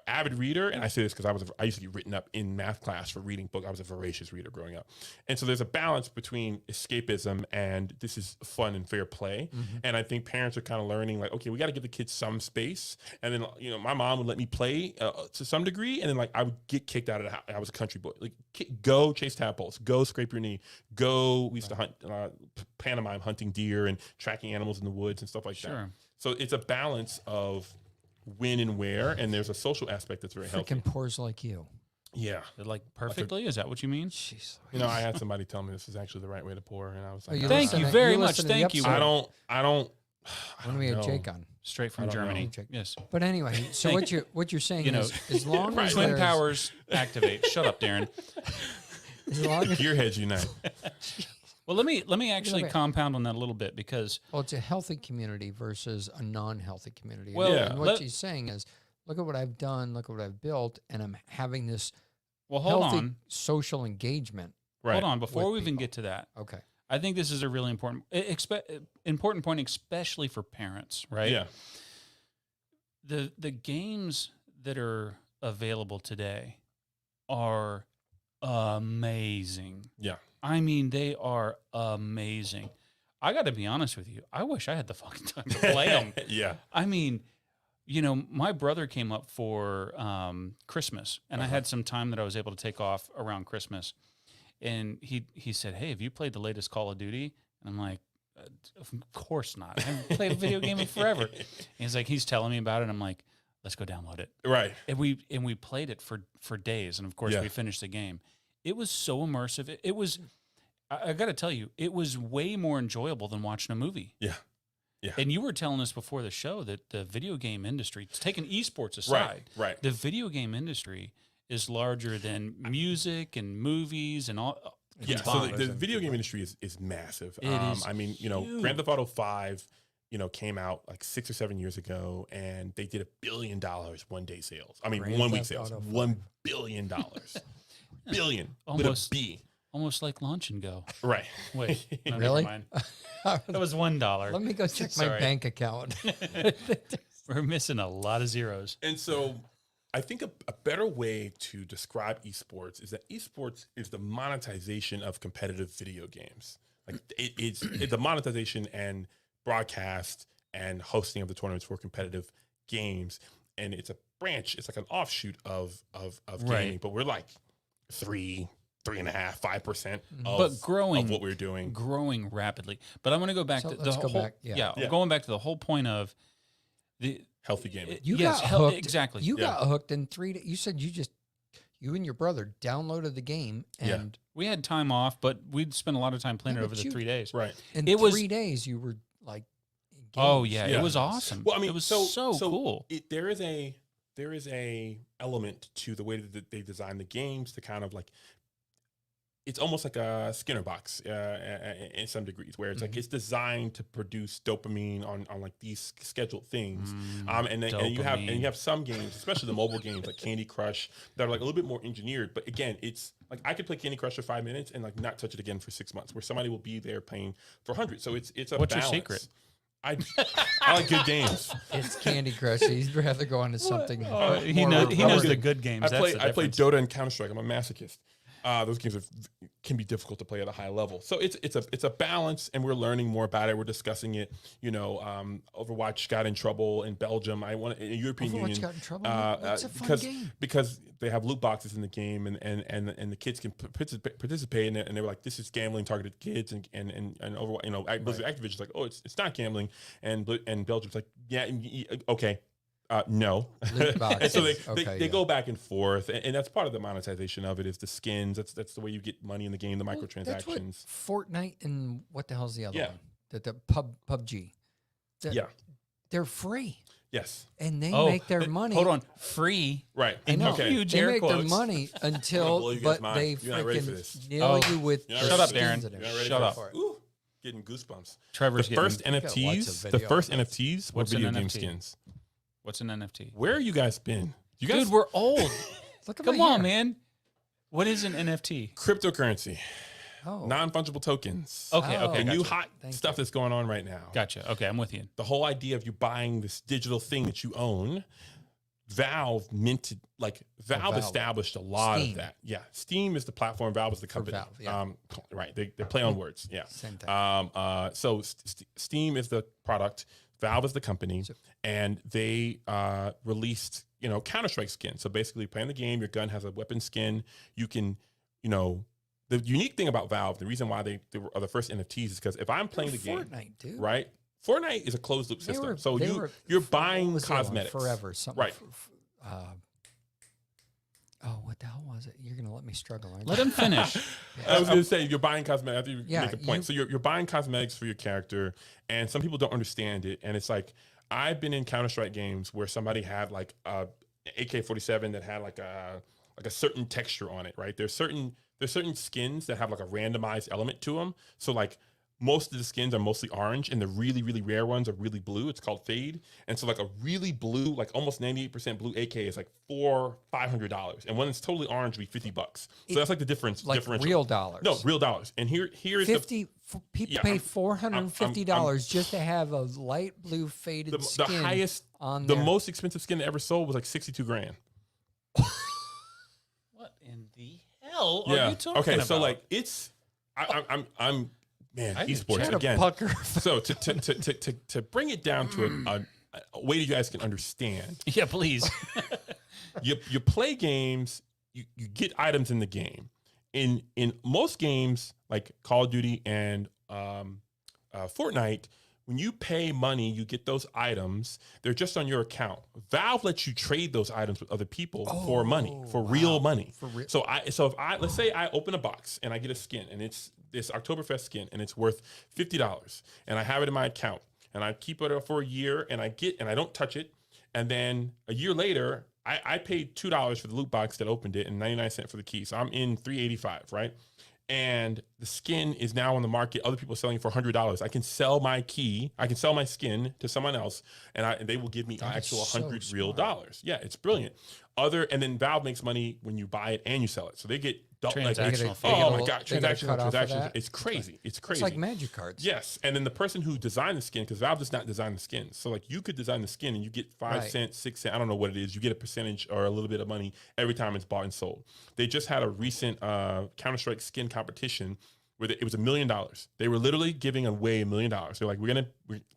avid reader? And I say this because I used to get written up in math class for reading book. I was a voracious reader growing up. And so there's a balance between escapism and this is fun and fair play. Mm-hmm. And I think parents are kind of learning like, okay, we got to give the kids some space. And then, my mom would let me play to some degree. And then like I would get kicked out of the house. I was a country boy. Like go chase tadpoles, go scrape your knee, go. We used to hunt, pantomime hunting deer and tracking animals in the woods and stuff like that. So it's a balance of when and where, and there's a social aspect that's very healthy. Freaking pours like you. Yeah. Like perfectly? Is that what you mean? Jeez. I had somebody tell me this is actually the right way to pour, and I was like, Thank you very much. Thank you. I don't. When we had Jake on. Straight from Germany. Yes. But anyway, so what you're saying is, as long as twin there's- powers activate. Shut up, Darren. as long as Gearheads unite. Well, let me actually compound on that a little bit because it's a healthy community versus a non-healthy community. Well, and what she's saying is, look at what I've done, look at what I've built, and I'm having this hold healthy on. social engagement. Right. Hold on, before with we even people. get to that. Okay. I think this is a really important point, especially for parents, right? Yeah. The games that are available today are amazing. Yeah. I mean, they are amazing. I got to be honest with you. I wish I had the fucking time to play them. Yeah. I mean, my brother came up for Christmas, and I had some time that I was able to take off around Christmas. And he said, "Hey, have you played the latest Call of Duty?" And I'm like, "Of course not. I haven't played a video game in forever." And he's telling me about it. And I'm like, "Let's go download it." Right. And we played it for days. And of course, we finished the game. It was so immersive. It was, I got to tell you, it was way more enjoyable than watching a movie. Yeah. Yeah. And you were telling us before the show that the video game industry, taking esports aside, Right. the video game industry is larger than music and movies and all. Yeah. So combined. the video game industry is massive. It is I mean, huge. Grand Theft Auto 5, came out like 6 or 7 years ago, and they did $1 billion one day sales. I mean, Grand 1 week Theft sales. Auto 5. $1 billion. Billion. Almost. With a B. Almost like Launch and Go. Right. Wait, no, Really? never mind. That was $1. Let me go check my Sorry. bank account. We're missing a lot of zeros. And so I think a better way to describe esports is that esports is the monetization of competitive video games. Like it's the monetization and broadcast and hosting of the tournaments for competitive games. And it's a branch, it's like an offshoot of gaming, Right. but we're like 3.5%, 5% But growing of what we're doing. growing rapidly. But I'm going to go back So to the let's go whole, back, yeah. Yeah. going back to the whole point of the Healthy gaming. You yes, got hooked. exactly. You Yeah. got hooked in 3 days. You said you and your brother downloaded the game, Yeah. and We had time off, but we'd spent a lot of time playing Yeah, it over but the you- 3 days. Right. in It was- 3 days you were like, Oh engaged. yeah, Yeah. it was awesome. Well, I mean, it was so cool. There is a element to the way that they design the games to kind of like it's almost like a Skinner box in some degrees, where it's like it's designed to produce dopamine on like these scheduled things. And you have some games, especially the mobile games like Candy Crush, that are like a little bit more engineered. But again, it's like I could play Candy Crush for 5 minutes and like not touch it again for 6 months, where somebody will be there paying for 100. So it's a What's balance. your secret? I like good games. It's Candy Crush. He'd rather go on to something. He knows the good games. I play Dota and Counter-Strike. I'm a masochist. Those games can be difficult to play at a high level. So it's a balance, and we're learning more about it. We're discussing it. Overwatch got in trouble in Belgium. In the European Union got in trouble. It's a fun game. because they have loot boxes in the game, and the kids can participate in it. And they were like, "This is gambling targeted kids," and Overwatch. Blizzard Activision's like, "Oh, it's not gambling," and Belgium's like, "Yeah, okay." No. And so they go back and forth, and that's part of the monetization of it is the skins. That's the way you get money in the game, the microtransactions. That's what Fortnite and what the hell's the other Yeah. one? The PUBG. They're free. Yes. And they make their money. Hold on, free. Right. I know. Okay. Huge They air make their quotes. money until, blow you guys' but mind. they You're not ready for this. freaking nail you with You're their not ready. Shut up, skins Darren. and You're not everything. ready Shut for up. Ooh, getting goosebumps. Trevor's The first getting. Lots of NFTs were What's an video game NFT? skins. What's an NFT? Where you guys been? You guys, Dude, we're old. Look at Come my on, hair. man. What is an NFT? cryptocurrency, Oh. non-fungible tokens. Okay, Oh. okay, The gotcha. new hot Thank stuff that's going on right now. Gotcha. Okay, I'm with you. The whole idea of you buying this digital thing that you own, Valve Valve. established a lot Steam. of that. Yeah, Steam is the platform. Valve is the company. Valve, yeah. Right, they play on words. Yeah, Same thing. So Steam is the product, Valve is the company, and they released Counter-Strike skin. So basically, playing the game, your gun has a weapon skin. You can, the unique thing about Valve, the reason why they are the first NFTs is because if I'm playing the game, Fortnite, dude. right? Fortnite is a closed loop They system. were- So they you're were- buying what was the other one? cosmetics. Forever. Something. Right. What the hell was it? You're going to let me struggle, aren't Let you? him finish. I was going to say you're buying cosmetics. After you Yeah, make a point. So you're buying cosmetics for your character, and some people don't understand it. And it's like I've been in Counter-Strike games where somebody had like a AK-47 that had like a certain texture on it. Right? There's certain skins that have like a randomized element to them. So like most of the skins are mostly orange, and the really, really rare ones are really blue. It's called fade. And so like a really blue, like almost 98% blue AK is like $500. And when it's totally orange, it'd be $50. So that's like the difference. Like differential. real dollars. No, real dollars. And here's People Yeah, pay I'm- $450 just to have a light blue faded the skin highest, on the there. most expensive skin I ever sold was like $62,000. What in the hell are you talking Okay, about? so like it's, I'm man, I need to esports check. Had a again. pucker. So to bring it down to a way you guys can understand, Yeah, please. you play games, you get items in the game. In most games like Call of Duty and Fortnite, when you pay money, you get those items. They're just on your account. Valve lets you trade those items with other people for money, for real money. For real. So let's say I open a box and I get a skin, and it's this Oktoberfest skin, and it's worth $50, and I have it in my account, and I keep it up for a year, and I don't touch it, and then a year later, I paid $2 for the loot box that opened it and 99 cents for the key. So I'm in $385, right? And the skin is now on the market. Other people are selling for $100. I can sell my key. I can sell my skin to someone else, and they will give me That actual is so 100 real smart. dollars. Yeah, it's brilliant. And then Valve makes money when you buy it and you sell it. So they get Transactional fee. oh my They god, get a cut off of transactions. that. It's crazy. It's crazy. It's like magic cards. Yes, and then the person who designed the skin, because Valve does not design the skins, so like you could design the skin and you get 5 Right. cents, 6 cents, I don't know what it is. You get a percentage or a little bit of money every time it's bought and sold. They just had a recent Counter-Strike skin competition where it was $1 million. They were literally giving away $1 million. They're like, we're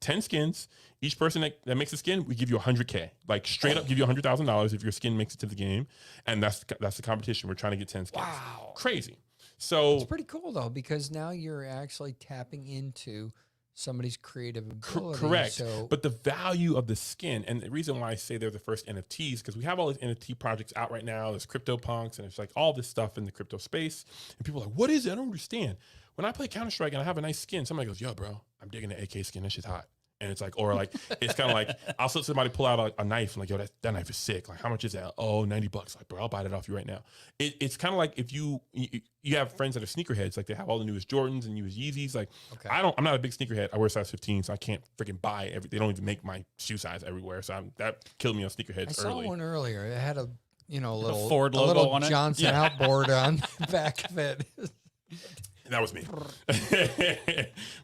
10 skins. Each person that makes a skin, we give you $100K. Like straight up, give you $100,000 if your skin makes it to the game, and that's the competition. We're trying to get 10 skins. Wow. Crazy. So It's pretty cool though, because now you're actually tapping into somebody's creative ability. correct. So But the value of the skin, and the reason why I say they're the first NFTs, because we have all these NFT projects out right now. There's CryptoPunks, and it's like all this stuff in the crypto space. And people are like, what is it? I don't understand. When I play Counter-Strike and I have a nice skin, somebody goes, yo, bro, I'm digging the AK skin. That shit's hot. And it's like, or like, it's kind of like, I'll let somebody pull out a knife and like, yo, that knife is sick. Like, how much is that? Oh, $90. Like, bro, I'll buy that off you right now. It's kind of like if you have friends that are sneakerheads, like they have all the newest Jordans and newest Yeezys. Like, I'm not a big sneakerhead. I wear size 15, so I can't freaking buy they don't even make my shoe size everywhere. So that killed me on sneakerheads I saw one earlier. It had a little Ford logo on it. Johnson outboard on the back of it. That was me.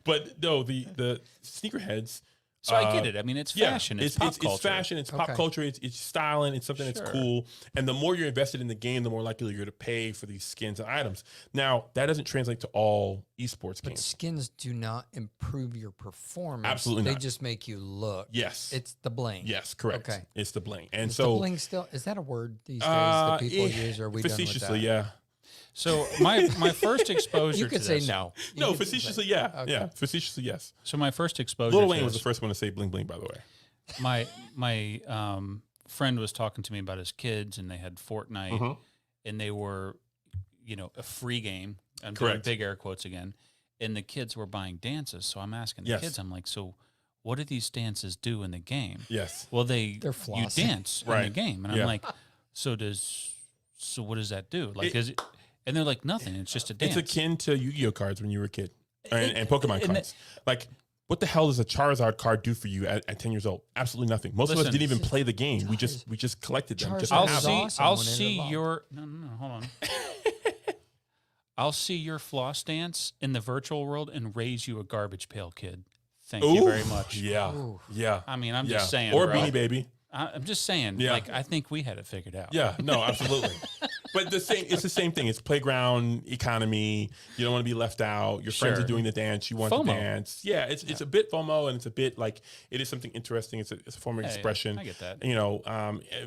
But no, the sneakerheads. So I get it. I mean, it's fashion. It's pop culture. It's fashion. It's pop culture. It's styling. It's something that's cool. And the more you're invested in the game, the more likely you're to pay for these skins and items. Now, that doesn't translate to all esports games. But skins do not improve your performance. Absolutely not. They just make you look. Yes. It's the bling. Yes, correct. Okay. It's the bling. And is so the bling still, is that a word these days that people use? Or are we done with that? Facetiously, yeah. So my first exposure you could to say this, no. No, facetiously, yeah. Okay. Yeah, facetiously, yes. So my first exposure Lil Wayne was the first one to say bling bling, by the way. My friend was talking to me about his kids, and they had Fortnite, and they were, a free game. I'm doing big air quotes again. And the kids were buying dances. So I'm asking the kids, I'm like, so what do these dances do in the game? Yes. Well, they're you flossing. dance in the game. And I'm like, so what does that do? Like, is it... And they're like, nothing. It's just a dance. It's akin to Yu-Gi-Oh cards when you were a kid, and Pokemon cards. Like, what the hell does a Charizard card do for you at 10 years old? Absolutely nothing. Most of us didn't even play the game. We just collected them. I'll see your hold on. I'll see your floss dance in the virtual world and raise you a garbage pail, kid. Thank you very much. Yeah, yeah. I mean, I'm just saying, or bro. Beanie Baby. I'm just saying, like, I think we had it figured out. Yeah, no, absolutely. But it's the same thing. It's playground economy. You don't want to be left out. Your friends are doing the dance. You want to dance. Yeah, it's a bit FOMO, and it's a bit like it is something interesting. It's a form of expression. I get that.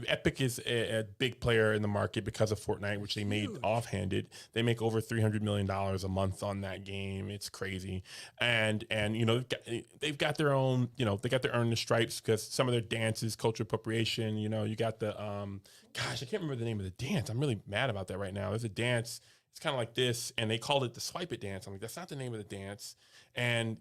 Epic is a big player in the market because of Fortnite, which they made offhanded. They make over $300 million a month on that game. It's crazy, and they've got their own. They got their earn the stripes because some of their dances, cultural appropriation. You got the gosh, I can't remember the name of the dance. I'm really mad about that right now. There's a dance. It's kind of like this, and they called it the Swipe It dance. I'm like, that's not the name of the dance. And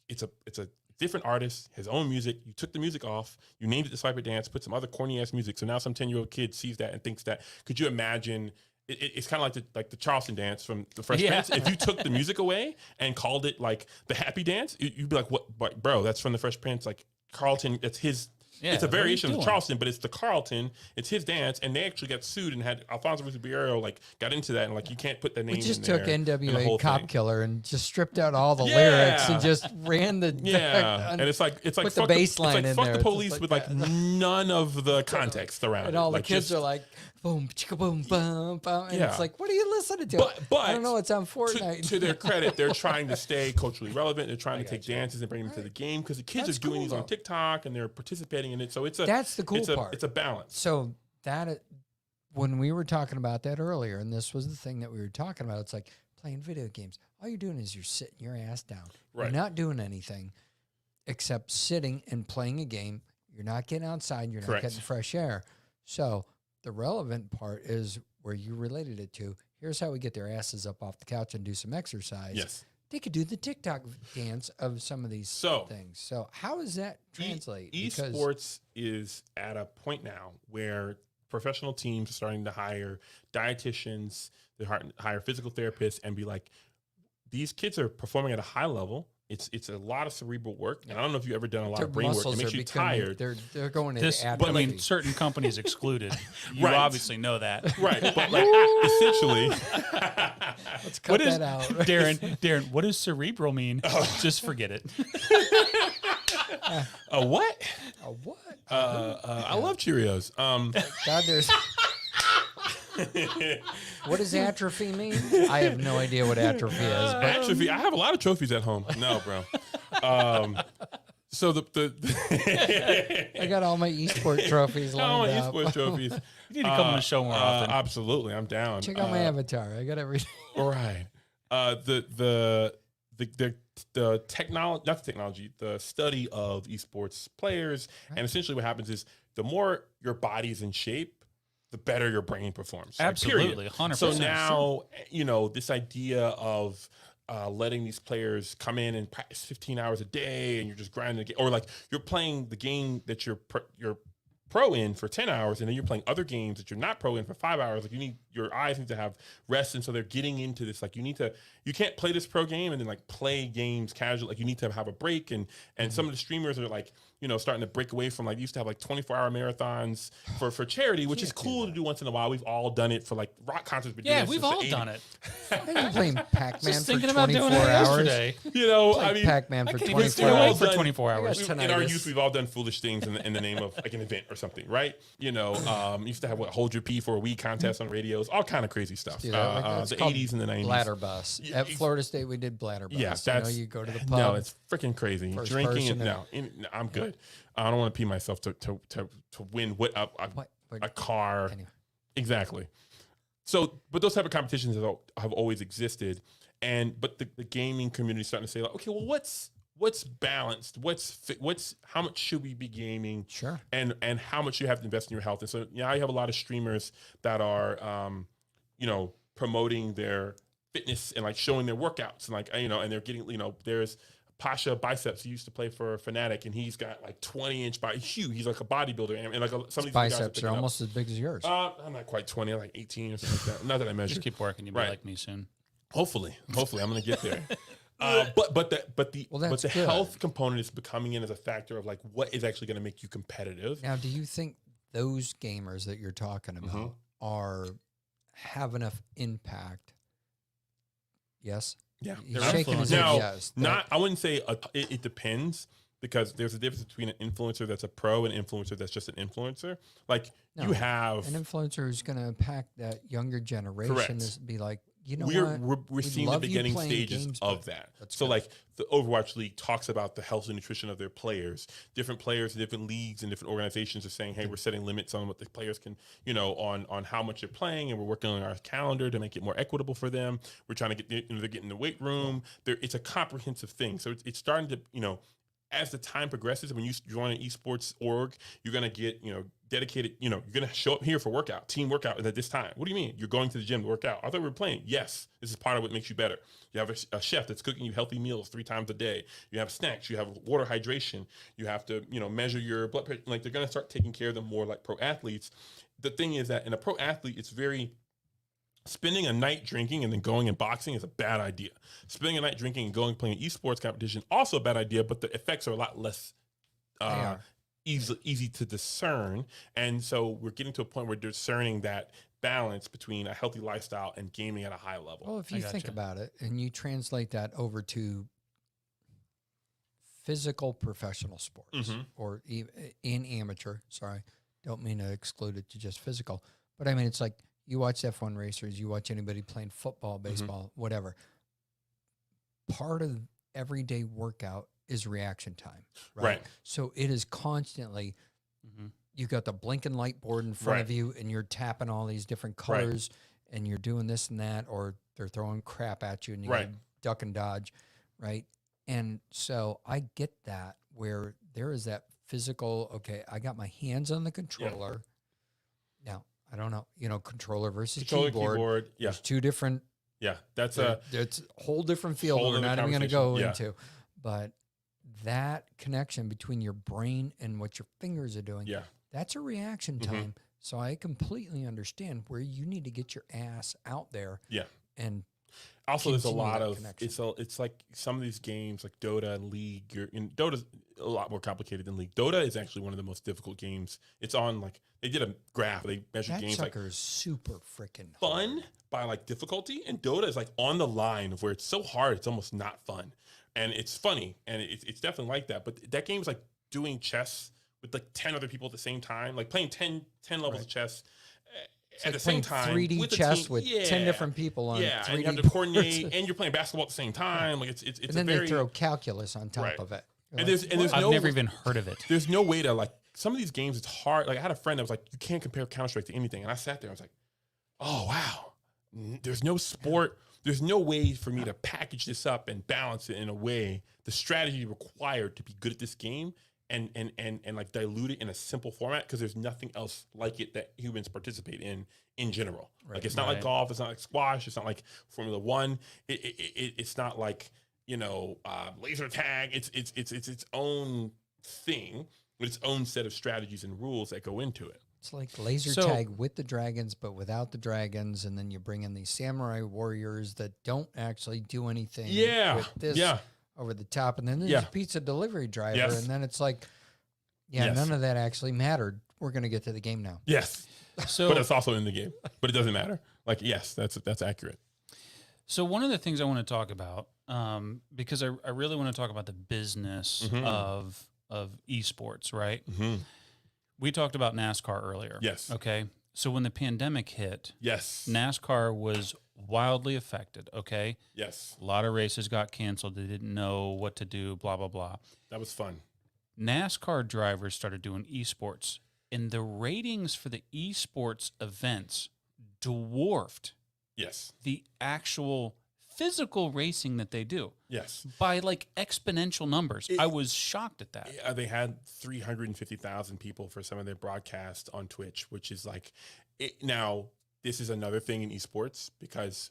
it's a different artist, his own music. You took the music off. You named it the Swipe It dance. Put some other corny ass music. So now some 10-year-old kid sees that and thinks that. Could you imagine? It's kind of like the Charleston dance from the Fresh Prince. If you took the music away and called it like the Happy Dance, you'd be like, what? But bro, that's from the Fresh Prince. Like Carlton, it's his. Yeah, it's a variation of Charleston, but it's the Carlton. It's his dance, and they actually got sued and had Alfonso Ribeiro got into that, and like you can't put the name. We just in took there NWA Cop Killer and just stripped out all the lyrics and just ran the and it's like put the bass line in fuck there. The police with like none of the context around it. And all the kids are like boom, chicka boom, boom, boom, and it's like, what are you listening to? But I don't know. It's on Fortnite. To their credit, they're trying to stay culturally relevant. They're trying to take dances and bring them to the game because the kids are doing these on TikTok and they're participating in it. So that's the cool part. It's a balance. So when we were talking about that earlier, and this was the thing that we were talking about, it's like playing video games. All you're doing is you're sitting your ass down. Right. You're not doing anything except sitting and playing a game. You're not getting outside. You're not getting fresh air. So the relevant part is where you related it to. Here's how we get their asses up off the couch and do some exercise. Yes. They could do the TikTok dance of some of these things. So how does that translate? Esports is at a point now where professional teams are starting to hire dietitians, they hire physical therapists, and be like, these kids are performing at a high level. It's a lot of cerebral work, and I don't know if you've ever done a lot of brain work. It makes you tired. They're going into atrophy. But I mean, certain companies excluded. You obviously know that, right? But like essentially, let's cut that out. Darren, what does cerebral mean? Just forget it. A what? A what? I love Cheerios. God, there's. What does atrophy mean? I have no idea what atrophy is. But atrophy. I have a lot of trophies at home. No, bro. So I got all my esports trophies lined up. Esports trophies. You need to come on the show more often. Absolutely, I'm down. Check out my avatar. I got everything. All right. The technology, not the technology, the study of esports players, and essentially what happens is the more your body's in shape, the better your brain performs. Absolutely, 100%. So now, this idea of letting these players come in and practice 15 hours a day, and you're just grinding the game, or like you're playing the game that you're pro in for 10 hours, and then you're playing other games that you're not pro in for 5 hours. Like your eyes need to have rest, and so they're getting into this. Like you can't play this pro game and then like play games casual. Like you need to have a break, and some of the streamers are like, starting to break away from like, used to have like 24-hour marathons for charity, which is cool to do once in a while. We've all done it for like rock concerts. Yeah, we've all done it. I'm playing Pac-Man for 24 about doing that hours. yesterday. I mean, Pac-Man for I can't 24 even hours. stay awake for 24 hours. In our youth, we've all done foolish things in the name of like an event or something, right? Used to have hold your pee for a weed contest on radios, all kind of crazy stuff. The The 80s and the 90s. Bladder bus. At Florida State, we did bladder bus. Yeah, that's you go to the pub. No, it's freaking crazy. First Drinking, person I'm good. I don't want to pee myself to win a car. Anyway. Exactly. So, but those type of competitions have always existed, but the gaming community is starting to say like, okay, well, what's balanced? What's how much should we be gaming? Sure. And how much you have to invest in your health. And so now you have a lot of streamers that are, promoting their fitness and like showing their workouts and like, and they're getting, there's Pasha Biceps. He used to play for Fnatic, and he's got like 20-inch body. Huge. He's like a bodybuilder, and like some of these biceps are almost as big as yours. I'm not quite 20. I'm like 18 or something like that. Not that I measure. Just keep working. You'll be like me soon. Hopefully, I'm gonna get there. But the good. health component is becoming in as a factor of like what is actually going to make you competitive. Now, do you think those gamers that you're talking about have enough impact? Yes. Yeah, He's shaking his head. Yes. I wouldn't say it depends, because there's a difference between an influencer that's a pro and an influencer that's just an influencer. Like you have an influencer who's going to impact that younger generation. Correct. Is be like, we're seeing the beginning stages of that. So like the Overwatch League talks about the health and nutrition of their players. Different players in different leagues and different organizations are saying, hey, we're setting limits on what the players can, on how much they're playing, and we're working on our calendar to make it more equitable for them. We're trying to get, they're getting in the weight room. It's a comprehensive thing. So it's starting to, as the time progresses, when you join an esports org, you're going to get, dedicated, you're going to show up here for workout, team workout at this time. What do you mean? You're going to the gym to work out. I thought we were playing. Yes, this is part of what makes you better. You have a chef that's cooking you healthy meals 3 times a day. You have snacks. You have water hydration. You have to, measure your blood pressure. Like, they're going to start taking care of them more like pro athletes. The thing is that in a pro athlete, it's very... Spending a night drinking and then going and boxing is a bad idea. Spending a night drinking and going playing an esports competition, also a bad idea, but the effects are a lot less easy to discern. And so we're getting to a point where discerning that balance between a healthy lifestyle and gaming at a high level. Well, if you think about it and you translate that over to physical professional sports or in amateur, sorry, don't mean to exclude it to just physical, but I mean, it's like, you watch F1 racers, you watch anybody playing football, baseball, whatever. Part of everyday workout is reaction time, right? So it is constantly, you got the blinking light board in front of you, and you're tapping all these different colors, and you're doing this and that, or they're throwing crap at you, and you gotta duck and dodge, right? And so I get that, where there is that physical, okay, I got my hands on the controller. Now, I don't know, controller versus keyboard. Yeah. There's 2 different. Yeah. That's it's a whole different field we're not even going to go into. But that connection between your brain and what your fingers are doing, that's a reaction time. So I completely understand where you need to get your ass out there. Yeah. And also, there's a lot of it's like some of these games like Dota and League. Dota's a lot more complicated than League. Dota is actually one of the most difficult games. It's on like they did a graph. They measured games like is super freaking fun by like difficulty, and Dota is like on the line of where it's so hard it's almost not fun, and it's funny, and it's definitely like that. But that game is like doing chess with like 10 other people at the same time, like playing 10 levels of chess. At the same time, 3D chess with 10 different people on 3D and you have to coordinate, and you're playing basketball at the same time. Like it's and then they throw calculus on top of it. And there's I've never even heard of it. There's no way to like some of these games. It's hard. Like I had a friend that was like, you can't compare Counter-Strike to anything, and I sat there. I was like, oh wow, there's no sport. There's no way for me to package this up and balance it in a way. The strategy required to be good at this game and like dilute it in a simple format, because there's nothing else like it that humans participate in general. Right. Like, it's not like golf, it's not like squash, it's not like Formula One, it's not like, laser tag. It's its own thing with its own set of strategies and rules that go into it. It's like laser tag with the dragons, but without the dragons, and then you bring in these samurai warriors that don't actually do anything. With this over the top, and then there's a pizza delivery driver, and then it's like, none of that actually mattered. We're going to get to the game now. Yes. So, but it's also in the game, but it doesn't matter. Like, yes, that's accurate. So one of the things I want to talk about, because I really want to talk about the business of esports, right? Mm-hmm. We talked about NASCAR earlier. Yes. Okay. So when the pandemic hit, yes, NASCAR was wildly affected. Okay. Yes. A lot of races got canceled. They didn't know what to do, blah, blah, blah. That was fun. NASCAR drivers started doing esports, and the ratings for the esports events dwarfed the actual physical racing that they do. Yes. By like exponential numbers. I was shocked at that. They had 350,000 people for some of their broadcasts on Twitch, which is like, now this is another thing in esports, because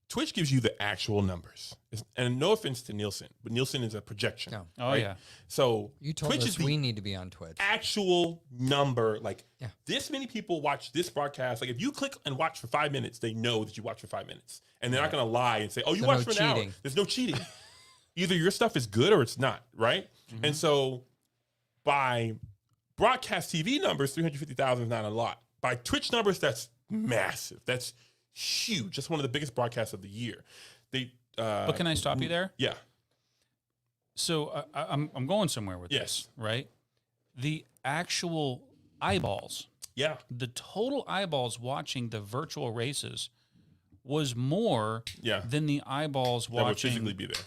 Twitch gives you the actual numbers. And no offense to Nielsen, but Nielsen is a projection. No. Oh, right? yeah. So you told Twitch us is the we need to be on Twitch. Actual number, like this many people watch this broadcast. Like, if you click and watch for 5 minutes, they know that you watch for 5 minutes. And they're not going to lie and say, oh, you watched for an hour. There's no cheating. Either your stuff is good or it's not, right? Mm-hmm. And so by broadcast TV numbers, 350,000 is not a lot. By Twitch numbers, that's massive. That's huge. That's one of the biggest broadcasts of the year. But can I stop you there? Yeah. So I'm going somewhere with this, right? The actual eyeballs. Yeah. The total eyeballs watching the virtual races was more than the eyeballs watching. That would physically be there.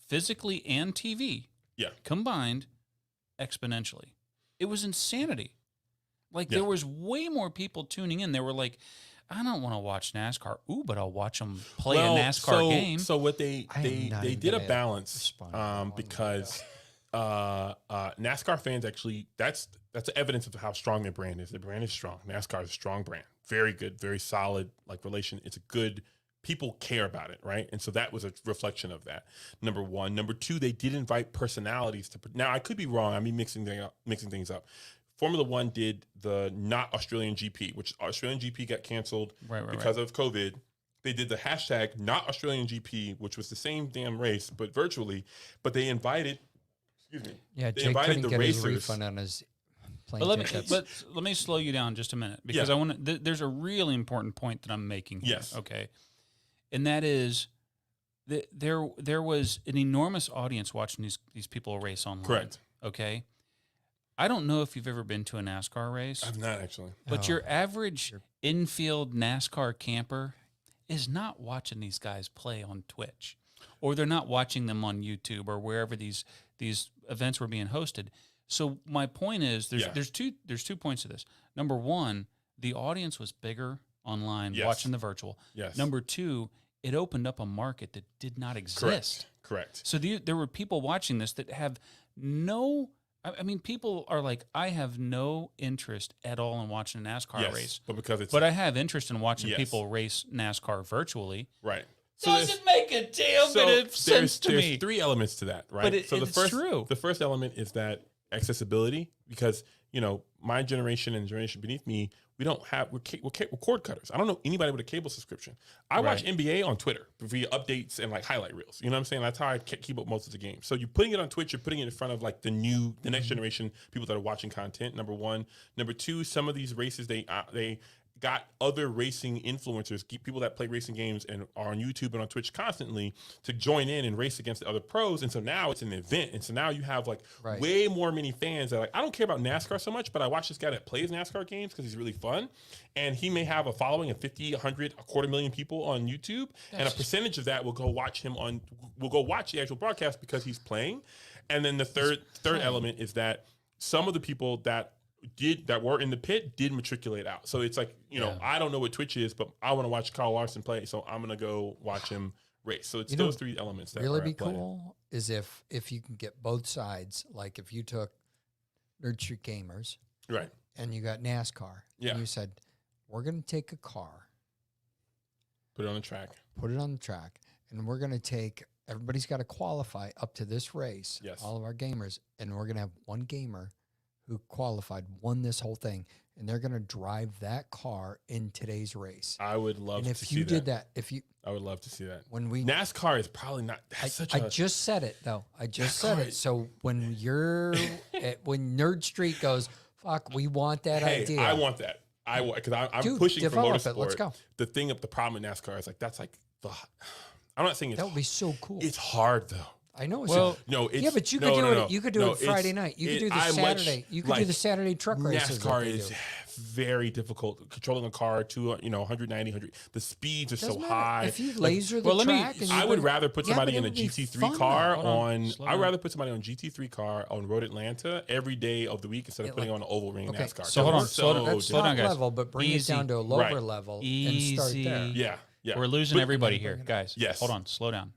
Physically and TV. Yeah. Combined exponentially. It was insanity. Like, there was way more people tuning in. They were like, I don't want to watch NASCAR. Ooh, but I'll watch them play a NASCAR game. So what they did a balance because NASCAR fans actually, that's evidence of how strong their brand is. Their brand is strong. NASCAR is a strong brand. Very good, very solid relation. It's a good, people care about it, right? And so that was a reflection of that. Number one. Number two, they did invite personalities to. Now, I could be wrong. I mean, mixing things up. Formula One did the not Australian GP, which Australian GP got canceled because of COVID. They did the hashtag not Australian GP, which was the same damn race, but virtually. But they invited, Yeah, they Jake invited the couldn't get his racers. refund on his plane tickets. But let me slow you down just a minute, because I want to. There's a really important point that I'm making here. Yes. Okay, and that is that there was an enormous audience watching these people race online. Correct. Okay. I don't know if you've ever been to a NASCAR race. I've not actually. But your average infield NASCAR camper is not watching these guys play on Twitch, or they're not watching them on YouTube or wherever these events were being hosted. So my point is, there's two points to this. Number one, the audience was bigger online watching the virtual. Yes. Number two, it opened up a market that did not exist. Correct. So there were people watching this that have no. I mean, people are like, I have no interest at all in watching a NASCAR race, but I have interest in watching people race NASCAR virtually. Right. So doesn't make a damn bit of sense to me. There's three elements to that, right? But it's true. The first element is that accessibility, because my generation and generation beneath me, we're cord cutters. I don't know anybody with a cable subscription. I watch NBA on Twitter via updates and highlight reels. You know what I'm saying? That's how I keep up most of the games. So you're putting it on Twitch, you're putting it in front of the next generation people that are watching content. Number one. Number two, some of these races they got other racing influencers, people that play racing games and are on YouTube and on Twitch constantly to join in and race against the other pros. And so now it's an event. And so now you have way more many fans that I don't care about NASCAR so much, but I watch this guy that plays NASCAR games because he's really fun. And he may have a following of 50, 100, 250,000 people on YouTube. And a percentage of that will go watch the actual broadcast because he's playing. And then the third element is that some of the people that were in the pit did matriculate out. So it's I don't know what Twitch is, but I want to watch Kyle Larson play, so I'm gonna go watch him race. So it's those three elements that really be cool is if you can get both sides. Like if you took Nerd Street Gamers, Right. and you got NASCAR. Yeah. And you said, we're going to take a car, Put it on the track. put it on the track, and we're going to take, everybody's got to qualify up to this race, Yes. all of our gamers, and we're going to have one gamer who qualified, won this whole thing, and they're going to drive that car in today's race. I would love And to if see you that. did that, I would love to see that. when we NASCAR is probably not. I just said it though. I just said NASCAR it. is- So when you're when Nerd Street goes, fuck, we want that Hey, idea. I want that. Because I'm Dude, pushing for develop motorsport. it. Let's go. The thing of the problem with NASCAR is like that's like the. I'm not saying it's. That would be so cool. It's hard though. I know it's Well, No, it's yeah, but you no, could do no, it. no. You could do No, it Friday it's- night. You could do the I'm much Saturday. You could do like the Saturday truck races. that NASCAR they is do. very difficult. Controlling a car to 190, 100. The speeds are so Doesn't matter. high. If you Like, laser the well, let me- track, and you I would bring- rather put Yeah, somebody but in it a would be GT3 fun, car though. Hold on, on. slow I'd down. rather put somebody on GT3 car on Road Atlanta every day of the week instead of Yeah, putting like- on an oval ring okay, NASCAR. so hold on, It's slow down. so That's Slow top down, guys. level, but bring Easy. it down to a lower Right. level and start Easy. there. Yeah. We're losing But- everybody bring here, it up. guys. Yes. Hold on, slow down.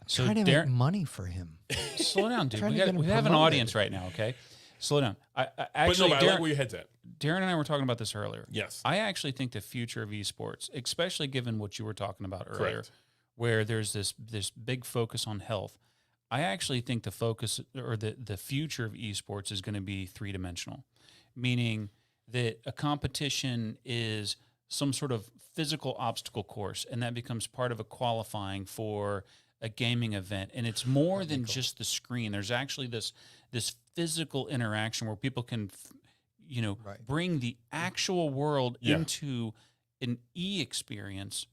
I'm So trying to Darren- make money for him. Slow down, dude. Trying We, to get him we have an promoted. audience right now, okay? Slow down. I But actually, no, but I like Darren, where your head's at. Darren and I were talking about this earlier. Yes. I actually think the future of esports, especially given what you were talking about earlier, Correct. where there's this big focus on health, I actually think the focus or the future of esports is going to be three-dimensional, meaning that a competition is some sort of physical obstacle course, and that becomes part of a qualifying for a gaming event. And it's more than just the screen. There's actually this physical interaction where people can Right. bring the actual world Yeah. into an experience.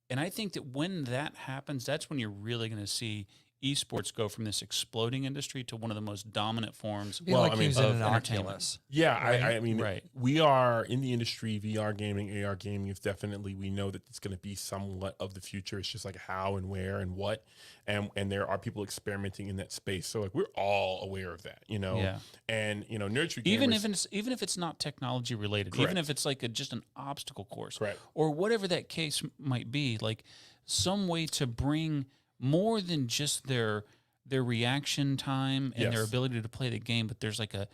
And I think that when that happens, that's when you're really going to see esports go from this exploding industry to one of the most dominant forms. Be Well, like I mean, using of an entertainment. Oculus. Yeah, Right? I mean, Right. we are in the industry. VR gaming, AR gaming is definitely. We know that it's going to be somewhat of the future. It's just like how and where and what, and there are people experimenting in that space. So like we're all aware of that, Yeah. And nurture Even gamers, even if it's not technology related, even Correct. if it's like just an obstacle course, Correct. or whatever that case might be, like some way to bring more than just their reaction time and their Yes. ability to play the game, but there's like a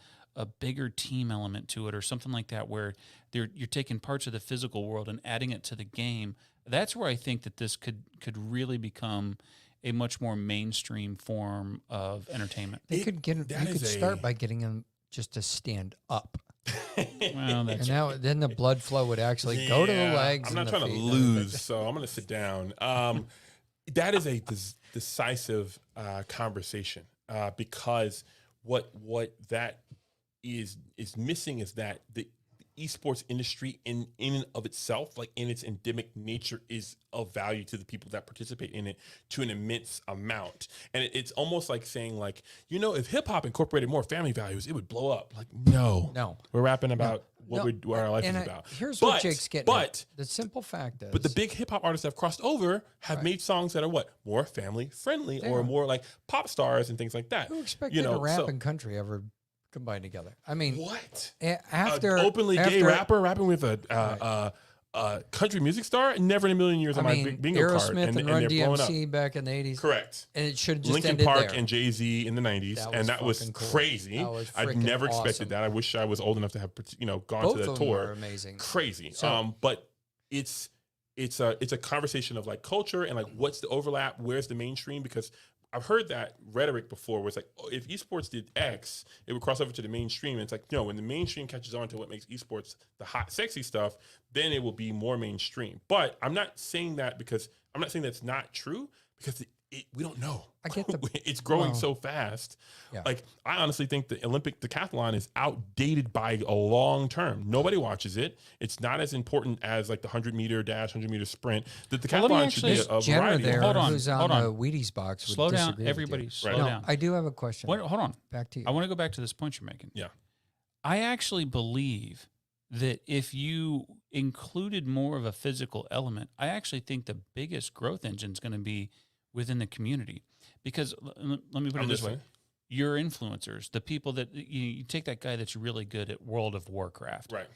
bigger team element to it or something like that where you're taking parts of the physical world and adding it to the game. That's where I think that this could really become a much more mainstream form of entertainment. They could get. You that could is start a- by getting them just to stand up, Well, and that's now then the blood flow would actually go to the Yeah, legs. I'm not and the trying to feet. lose, so I'm going to sit down. That is a decisive conversation because what that is missing is that the esports industry in and of itself, like in its endemic nature, is of value to the people that participate in it to an immense amount. And it's almost like saying, like, if hip hop incorporated more family values, it would blow up. Like, no, we're rapping about what our life is about. Here's what Jake's getting. But at. The simple fact is, but the big hip hop artists that have crossed over have made songs that are more family friendly or more like pop stars and things like that. who expected a rap and country ever combined together? I mean, what? After An openly gay after- rapper rapping with a country music star? Never in a million years on my bingo card. Aerosmith and Run they're blowing up. DMC back in the 80s. Correct. And it should have just Linkin ended Park there. and Jay-Z in the 90s, and that was fucking cool. crazy. That was I'd freaking never expected awesome. that. I wish I was old enough to have gone Both to the of them tour. were amazing. Crazy. So- But it's a conversation of like culture and like what's the overlap, where's the mainstream, because I've heard that rhetoric before where it's like, oh, if esports did X, it would cross over to the mainstream. And it's like, when the mainstream catches on to what makes esports the hot, sexy stuff, then it will be more mainstream. But I'm not saying that because I'm not saying that's not true, because we don't know. I get the- it's growing well, so fast. yeah. Like, I honestly think the Olympic decathlon is outdated by a long term. Nobody watches it. It's not as important as like the 100-meter dash, 100-meter sprint. The Well, let me decathlon should be actually- a Jenner variety. there, Hold on, who's hold on on. the Wheaties box, would slow down, disagree with everybody. you. Slow Right. No, down. I do have a question. Hold on. Back to you. I want to go back to this point you're making. Yeah. I actually believe that if you included more of a physical element, I actually think the biggest growth engine is going to be within the community. Because let me put it this way. Your influencers, the people that you take that guy that's really good at World of Warcraft. Right.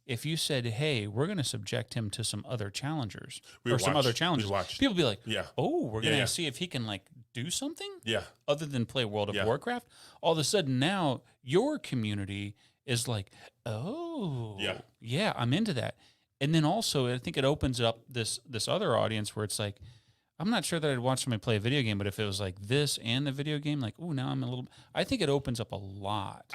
If you said, hey, we're going to subject him to some other challengers We or would some watch. other We'd challenges, watch. people be like, Yeah. oh, we're going to yeah. see if he can like do something other than play World of Warcraft, all of a sudden now your community is like, oh, yeah, I'm into that. And then also, I think it opens up this other audience where it's like, I'm not sure that I'd watch somebody play a video game, but if it was like this and the video game, like, oh, now I'm a little. I think it opens up a lot.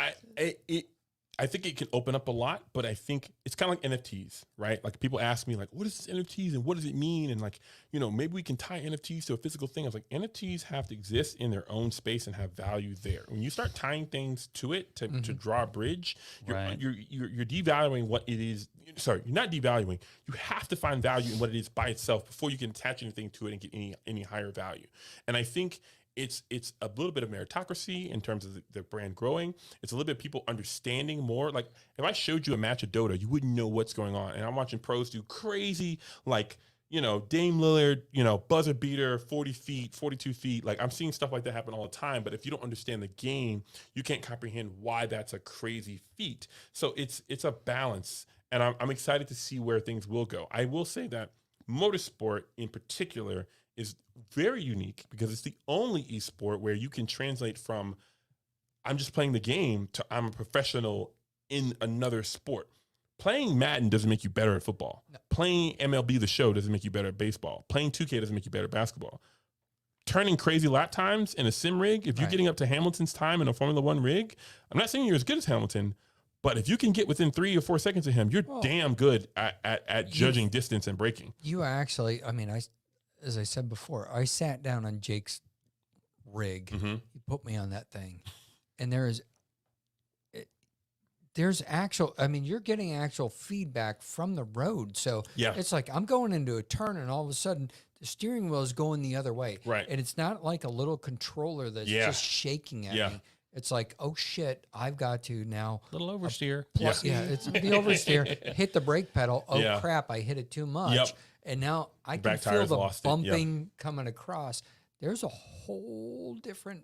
I think it can open up a lot, but I think it's kind of like NFTs, right? Like people ask me like, what is this NFTs and what does it mean? And like, maybe we can tie NFTs to a physical thing. I was like, NFTs have to exist in their own space and have value there. When you start tying things to it to draw a bridge, you're devaluing what it is. Sorry, you're not devaluing. You have to find value in what it is by itself before you can attach anything to it and get any higher value. And I think it's a little bit of meritocracy in terms of the brand growing. It's a little bit of people understanding more. Like if I showed you a match of Dota, you wouldn't know what's going on. And I'm watching pros do crazy, like, Dame Lillard, buzzer beater, 40 feet, 42 feet. Like I'm seeing stuff like that happen all the time. But if you don't understand the game, you can't comprehend why that's a crazy feat. So it's a balance. And I'm excited to see where things will go. I will say that motorsport in particular is very unique because it's the only esport where you can translate from I'm just playing the game to I'm a professional in another sport. Playing Madden doesn't make you better at football. No. Playing MLB The Show doesn't make you better at baseball. Playing 2K doesn't make you better at basketball. Turning crazy lap times in a sim rig, if you're getting up to Hamilton's time in a Formula One rig, I'm not saying you're as good as Hamilton, but if you can get within 3 or 4 seconds of him, you're damn good at judging distance and braking. You actually, as I said before, I sat down on Jake's rig. He put me on that thing. And there's actual, you're getting actual feedback from the road. So it's like I'm going into a turn and all of a sudden the steering wheel is going the other way. Right. And it's not like a little controller that's just shaking at me. It's like, oh shit, I've got to now. Little oversteer. It's the oversteer. Hit the brake pedal. Oh crap, I hit it too much. And now I can feel the bumping coming across. There's a whole different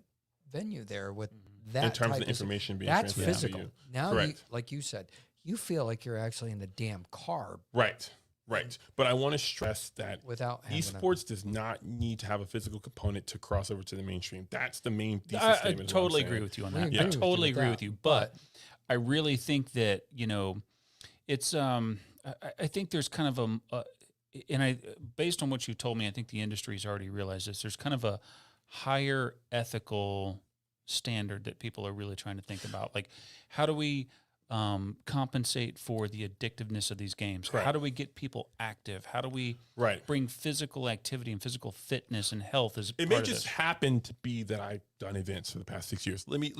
venue there with that in terms type of information being that's transferred physical. to you. Now, like you said, you feel like you're actually in the damn car. Right. But I want to stress that without esports does not need to have a physical component to cross over to the mainstream. That's the main thesis I totally agree with you on that. I totally agree with you. But I really think that, it's, I think there's kind of based on what you told me, I think the industry's already realized this. There's kind of a higher ethical standard that people are really trying to think about. Like, how do we compensate for the addictiveness of these games? Correct. How do we get people active? How do we bring physical activity and physical fitness and health as it part may of just this? happen to be that I've done events for the past 6 years. Let me.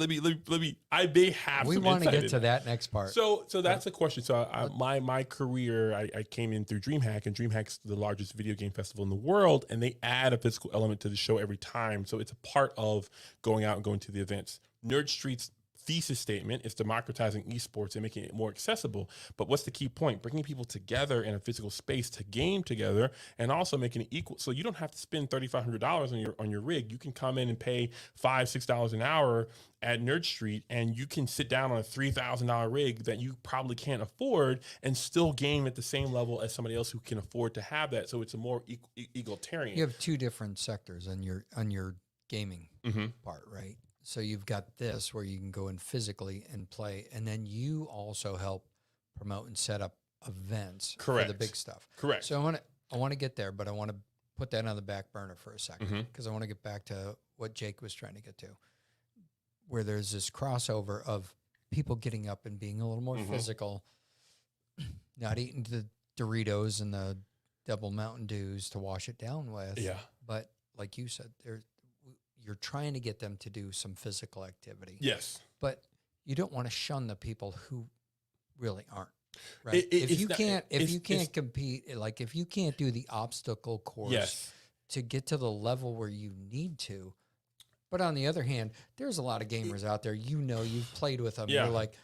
I may have. We want to get to that next part. So that's the question. So my career, I came in through DreamHack, and DreamHack's the largest video game festival in the world, and they add a physical element to the show every time. So it's a part of going out and going to the events. Nerd Street's thesis statement is democratizing esports and making it more accessible. But what's the key point? Bringing people together in a physical space to game together, and also making it equal. So you don't have to spend $3,500 on your rig. You can come in and pay $5-6 an hour at Nerd Street, and you can sit down on a $3,000 rig that you probably can't afford and still game at the same level as somebody else who can afford to have that. So it's a more egalitarian. You have two different sectors on your gaming part, right? So you've got this where you can go in physically and play, and then you also help promote and set up events for the big stuff. Correct. So I want to get there, but I want to put that on the back burner for a second because I want to get back to what Jake was trying to get to, where there's this crossover of people getting up and being a little more physical, not eating the Doritos and the double Mountain Dews to wash it down with. Yeah. But like you said, you're trying to get them to do some physical activity. Yes. But you don't want to shun the people who really aren't. Right. If you can't compete, like if you can't do the obstacle course to get to the level where you need to. But on the other hand, there's a lot of gamers out there, you've played with them. You're like,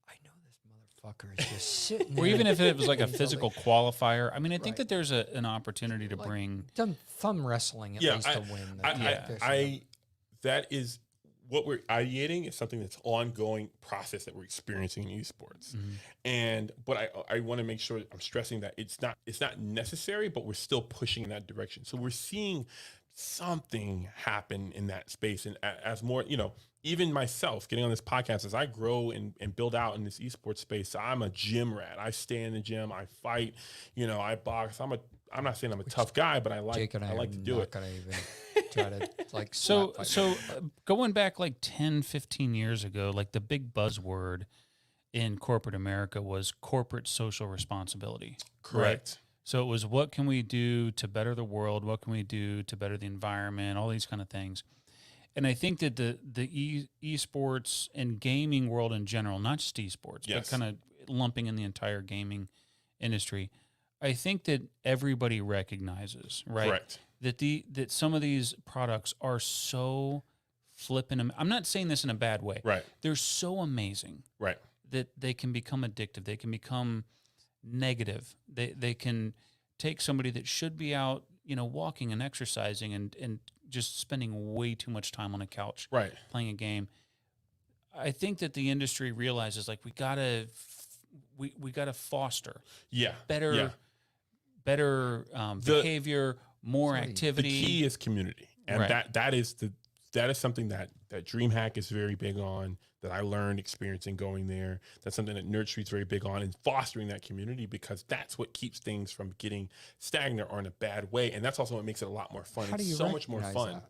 I know this motherfucker is just sitting there. Or even if it was like a physical qualifier. I mean, I think that there's an opportunity to bring done thumb wrestling at least to win. That is what we're ideating is something that's ongoing process that we're experiencing in esports. But I want to make sure I'm stressing that it's not necessary, but we're still pushing in that direction. So we're seeing something happen in that space. And as more, even myself getting on this podcast, as I grow and build out in this esports space, I'm a gym rat. I stay in the gym, I fight, I box. I'm not saying I'm a tough guy, but I like to do it. Gonna even try to like So going back like 10, 15 years ago, like the big buzzword in corporate America was corporate social responsibility. Correct. Right? So it was, what can we do to better the world? What can we do to better the environment? All these kind of things. And I think that the esports and gaming world in general, not just esports, but kind of lumping in the entire gaming industry, I think that everybody recognizes, right? Correct. That some of these products are so flipping. I'm not saying this in a bad way. Right. They're so amazing. Right. That they can become addictive. They can become negative. They can take somebody that should be out, walking and exercising and just spending way too much time on a couch, right, playing a game. I think that the industry realizes like we gotta foster better behavior, more activity. The key is community, and that is something that DreamHack is very big on, that I learned experiencing going there. That's something that Nerd Street's very big on, and fostering that community, because that's what keeps things from getting stagnant or in a bad way. And that's also what makes it a lot more fun. It's so much more fun.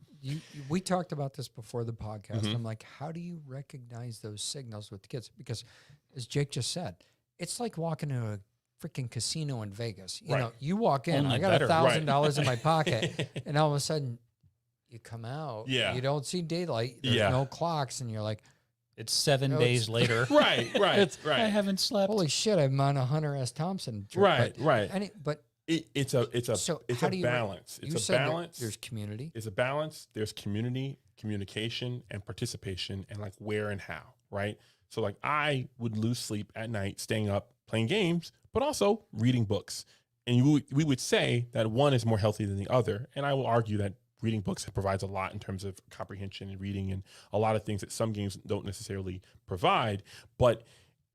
We talked about this before the podcast. Mm-hmm. I'm like, how do you recognize those signals with the kids? Because as Jake just said, it's like walking to a freaking casino in Vegas. You know, you walk in, I got $1,000 in my pocket, and all of a sudden you come out, you don't see daylight, there's no clocks, and you're like, it's 7 days later. Right. I haven't slept. Holy shit, I'm on a Hunter S. Thompson trip. Right. But it's a balance. It's a balance. There's community. It's a balance. There's community, communication, and participation, and like where and how, right? So like I would lose sleep at night staying up playing games, but also reading books. And we would say that one is more healthy than the other. And I will argue that reading books provides a lot in terms of comprehension and reading, and a lot of things that some games don't necessarily provide. But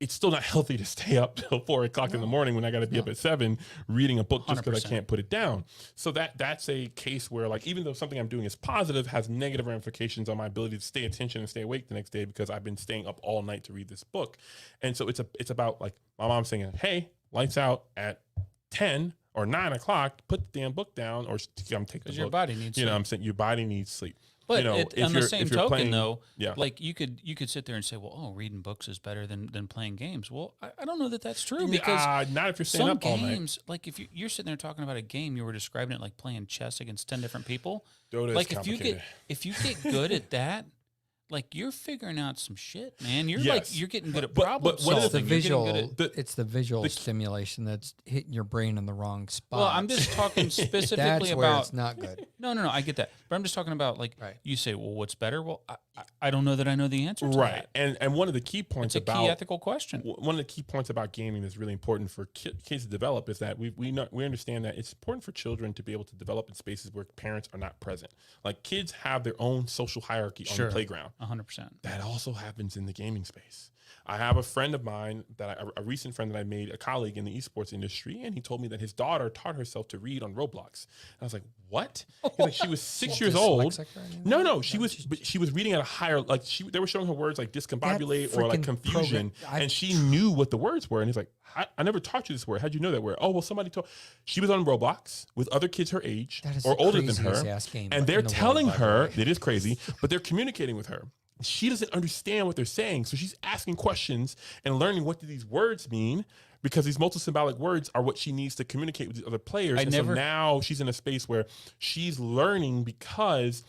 it's still not healthy to stay up till 4 o'clock in the morning when I got to be up at 7 reading a book just because I can't put it down. So that's a case where, like, even though something I'm doing is positive, has negative ramifications on my ability to stay attention and stay awake the next day because I've been staying up all night to read this book. And so it's about, like, my mom saying, hey, lights out at 10 or 9 o'clock, put the damn book down, or take the book. Because your body needs sleep. I'm saying your body needs sleep. But on the same token, though, like you could sit there and say, well, reading books is better than playing games. Well, I don't know that that's true, because not if you're staying up all night. Some games, like if you're sitting there talking about a game, you were describing it like playing chess against 10 different people. Like if you get good at that, like you're figuring out some shit, man. You're getting good at problem solving. It's the visual stimulation that's hitting your brain in the wrong spot. Well, I'm just talking specifically that's about where it's not good. No, I get that, but I'm just talking about you say, well, what's better? Well, I don't know that I know the answer to that. And one of the key points it's a key ethical question. One of the key points about gaming that's really important for kids to develop is that we understand that it's important for children to be able to develop in spaces where parents are not present. Like, kids have their own social hierarchy on the playground. 100%. That also happens in the gaming space. I have a friend of mine a recent friend that I made, a colleague in the esports industry, and he told me that his daughter taught herself to read on Roblox. And I was like, what? He's like, she was 6 years old. No, she was reading at a higher, like they were showing her words like discombobulate or like confusion, and she knew what the words were. And he's like, I never taught you this word. How'd you know that word? Oh, well, somebody told. She was on Roblox with other kids her age or older than her, and they're telling her, it is crazy, but they're communicating with her. She doesn't understand what they're saying, so she's asking questions and learning what do these words mean, because these multisymbolic words are what she needs to communicate with the other players. So now she's in a space where she's learning, because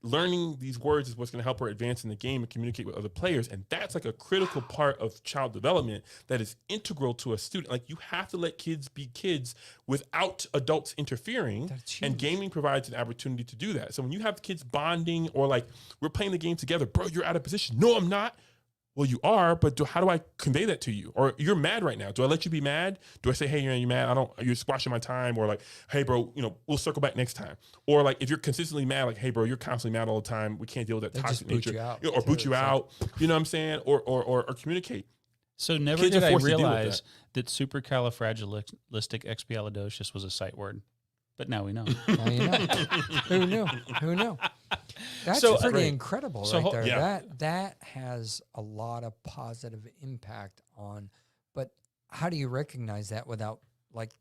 learning these words is what's going to help her advance in the game and communicate with other players. And that's like a critical part of child development that is integral to a student. Like, you have to let kids be kids without adults interfering. And gaming provides an opportunity to do that. So when you have kids bonding, or like, we're playing the game together, bro, you're out of position. No, I'm not. Well, you are, but how do I convey that to you? Or you're mad right now. Do I let you be mad? Do I say, hey, you're mad? You're squashing my time. Or like, hey, bro, we'll circle back next time. Or like, if you're consistently mad, like, hey, bro, you're constantly mad all the time. We can't deal with that toxic nature. Or boot you out. You know what I'm saying? Or communicate. So never did I realize that supercalifragilisticexpialidocious was a sight word. But now we know. Now you know. Who knew? Who knew? That's So, pretty great. incredible So, right there. yeah. That has a lot of positive impact on. But how do you recognize that without, like,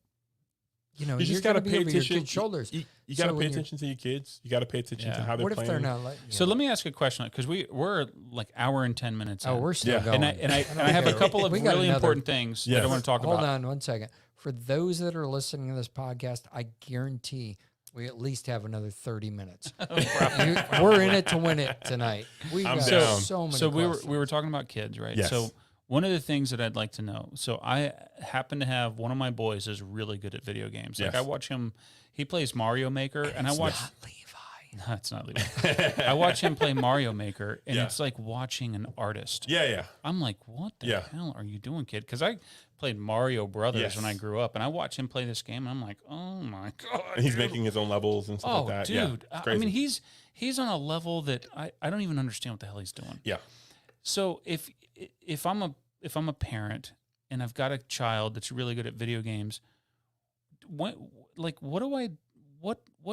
you know, You you're just got to gonna be pay over your attention. kids' shoulders. You got to So pay when you're- attention to your kids. You got to pay attention to Yeah. how they're What if playing. they're not letting you? So let me ask you a question, because we're like hour and 10 minutes Oh, in. we're still Yeah. going. and I have a couple of We got really another- important things that I Yes. want to talk Hold about. on 1 second. For those that are listening to this podcast, I guarantee we at least have another 30 minutes. We're in it to win it tonight. We've I'm got down. so many So we questions. were talking about kids, right? Yes. So one of the things that I'd like to know. So I happen to have one of my boys is really good at video games. Like Yes. I watch him. He plays Mario Maker, and I watch. Not Levi. No, it's not Levi. I watch him play Mario Maker, and Yeah. it's like watching an artist. Yeah. I'm like, what the Yeah. hell are you doing, kid? Because I played Mario Brothers Yes. when I grew up, and I watch him play this game, and I'm like, oh my god, And he's dude. making his own levels and stuff Oh, like that. dude! Yeah, it's I crazy. mean, he's on a level that I don't even understand what the hell he's doing. yeah. So if I'm a parent and I've got a child that's really good at video games, what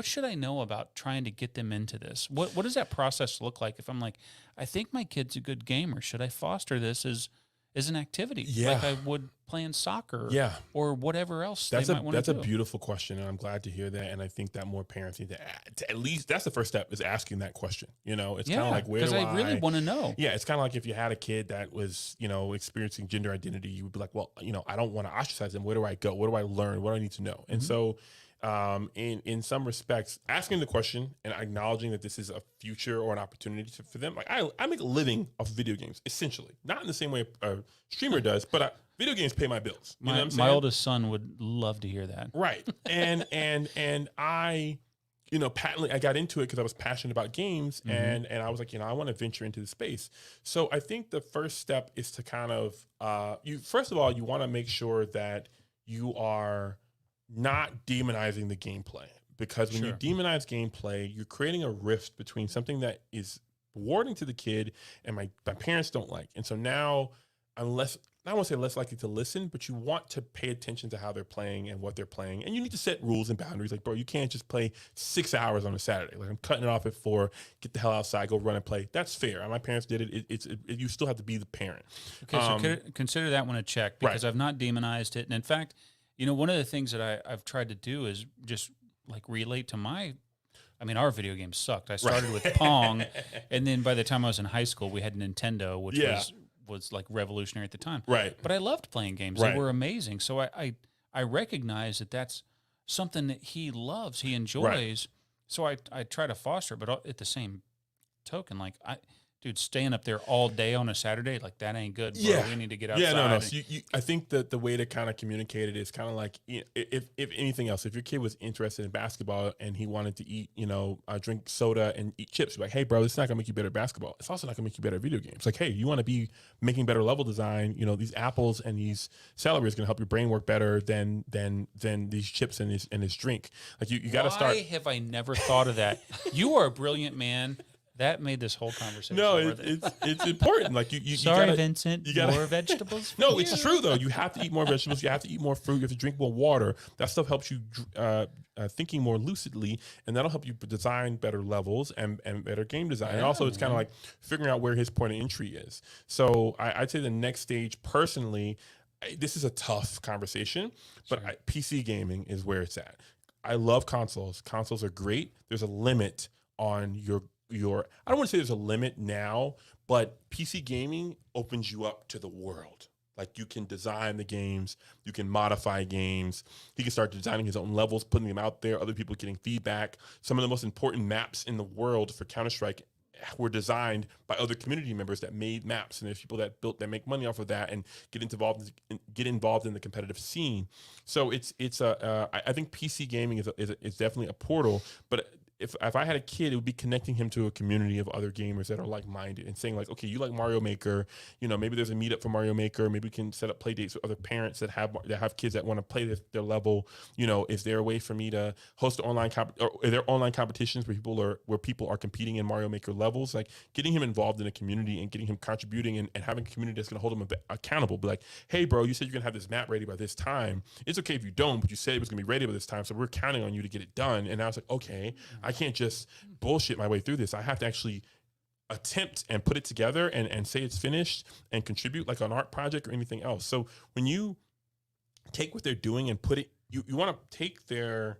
should I know about trying to get them into this? What does that process look like? If I'm like, I think my kid's a good gamer, should I foster this as an activity, Yeah. like I would playing soccer, Yeah. or whatever else That's they might want to do? a beautiful question, and I'm glad to hear that. And I think that more parents need to at least that's the first step, is asking that question. You know, it's kind of like, where do I really want to know. Yeah, it's kind of like if you had a kid that was, you know, experiencing gender identity, you would be like, well, you know, I don't want to ostracize them. Where do I go? What do I learn? What do I need to know? And so, in some respects, asking the question and acknowledging that this is a future or an opportunity for them. Like I make a living off video games, essentially, not in the same way a streamer does, but video games pay my bills. You know what I'm saying? My oldest son would love to hear that. Right. And I, you know, patently, I got into it because I was passionate about games, and I was like, you know, I want to venture into the space. So I think the first step is to kind of, first of all, you want to make sure that you are not demonizing the gameplay, because when you demonize gameplay, you're creating a rift between something that is rewarding to the kid and my parents don't like. And so now I'm less, I don't want to say less likely to listen, but you want to pay attention to how they're playing and what they're playing. And you need to set rules and boundaries. Like, bro, you can't just play 6 hours on a Saturday. Like, I'm cutting it off at 4, get the hell outside, go run and play. That's fair. My parents did it. You still have to be the parent. Okay, so consider that one a check, because I've not demonized it. And in fact, you know, one of the things that I've tried to do is just like relate to our video games sucked. I started with Pong, and then by the time I was in high school, we had Nintendo, which was like revolutionary at the time. Right. But I loved playing games. Right. They were amazing. So I recognize that that's something that he loves, he enjoys. Right. So I try to foster it, but at the same token, like dude, staying up there all day on a Saturday, like that ain't good, bro. Yeah. We need to get outside. Yeah, no. and- So I think that the way to kind of communicate it is kind of like, if anything else, if your kid was interested in basketball and he wanted to eat, you know, drink soda and eat chips, you're like, hey, bro, this is not gonna make you better at basketball. It's also not gonna make you better at video games. Like, hey, you want to be making better level design, you know, these apples and these celery is gonna help your brain work better than these chips and this drink. Like, you got to start. Why have I never thought of that? You are a brilliant man. That made this whole conversation No, worth it. it's important. Like you Sorry, gotta, Vincent. you gotta- More vegetables? for No, you? it's true though. You have to eat more vegetables. You have to eat more fruit. You have to drink more water. That stuff helps you thinking more lucidly, and that'll help you design better levels and better game design. And also, it's kind of like figuring out where his point of entry is. So I'd say the next stage, personally, this is a tough conversation, but PC gaming is where it's at. I love consoles. Consoles are great. There's a limit on your I don't want to say there's a limit now, but PC gaming opens you up to the world. Like, you can design the games, you can modify games. He can start designing his own levels, putting them out there, other people getting feedback. Some of the most important maps in the world for Counter-Strike were designed by other community members that made maps, and there's people that make money off of that and get involved in the competitive scene. So I think PC gaming is definitely a portal, but if I had a kid, it would be connecting him to a community of other gamers that are like-minded and saying like, okay, you like Mario Maker, maybe there's a meetup for Mario Maker. Maybe we can set up play dates with other parents that have kids that want to play their level. Is there a way for me to host online or are there online competitions where people are competing in Mario Maker levels? Like getting him involved in a community and getting him contributing and having a community that's going to hold him accountable. Be like, hey, bro, you said you're going to have this map ready by this time. It's okay if you don't, but you said it was going to be ready by this time, so we're counting on you to get it done. And I was like, okay, I can't just bullshit my way through this. I have to actually attempt and put it together and say it's finished and contribute like an art project or anything else. So when you take what they're doing and put it, you want to take their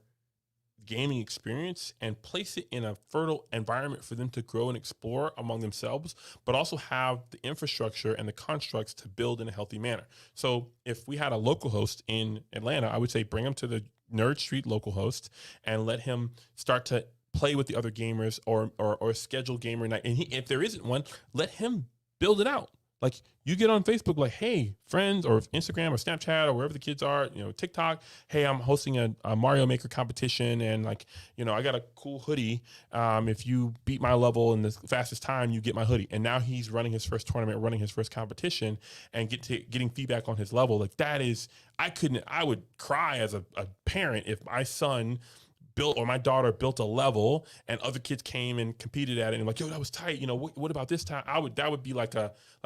gaming experience and place it in a fertile environment for them to grow and explore among themselves, but also have the infrastructure and the constructs to build in a healthy manner. So if we had a local host in Atlanta, I would say bring him to the Nerd Street local host and let him start to play with the other gamers or schedule gamer night. And if there isn't one, let him build it out. Like you get on Facebook, like, hey, friends, or Instagram or Snapchat or wherever the kids are, TikTok. Hey, I'm hosting a Mario Maker competition, and like, I got a cool hoodie. If you beat my level in the fastest time, you get my hoodie. And now he's running his first tournament, running his first competition, and getting feedback on his level. Like that is, I would cry as a parent if my son built or my daughter built a level and other kids came and competed at it and like, yo, that was tight. What about this time? That would be like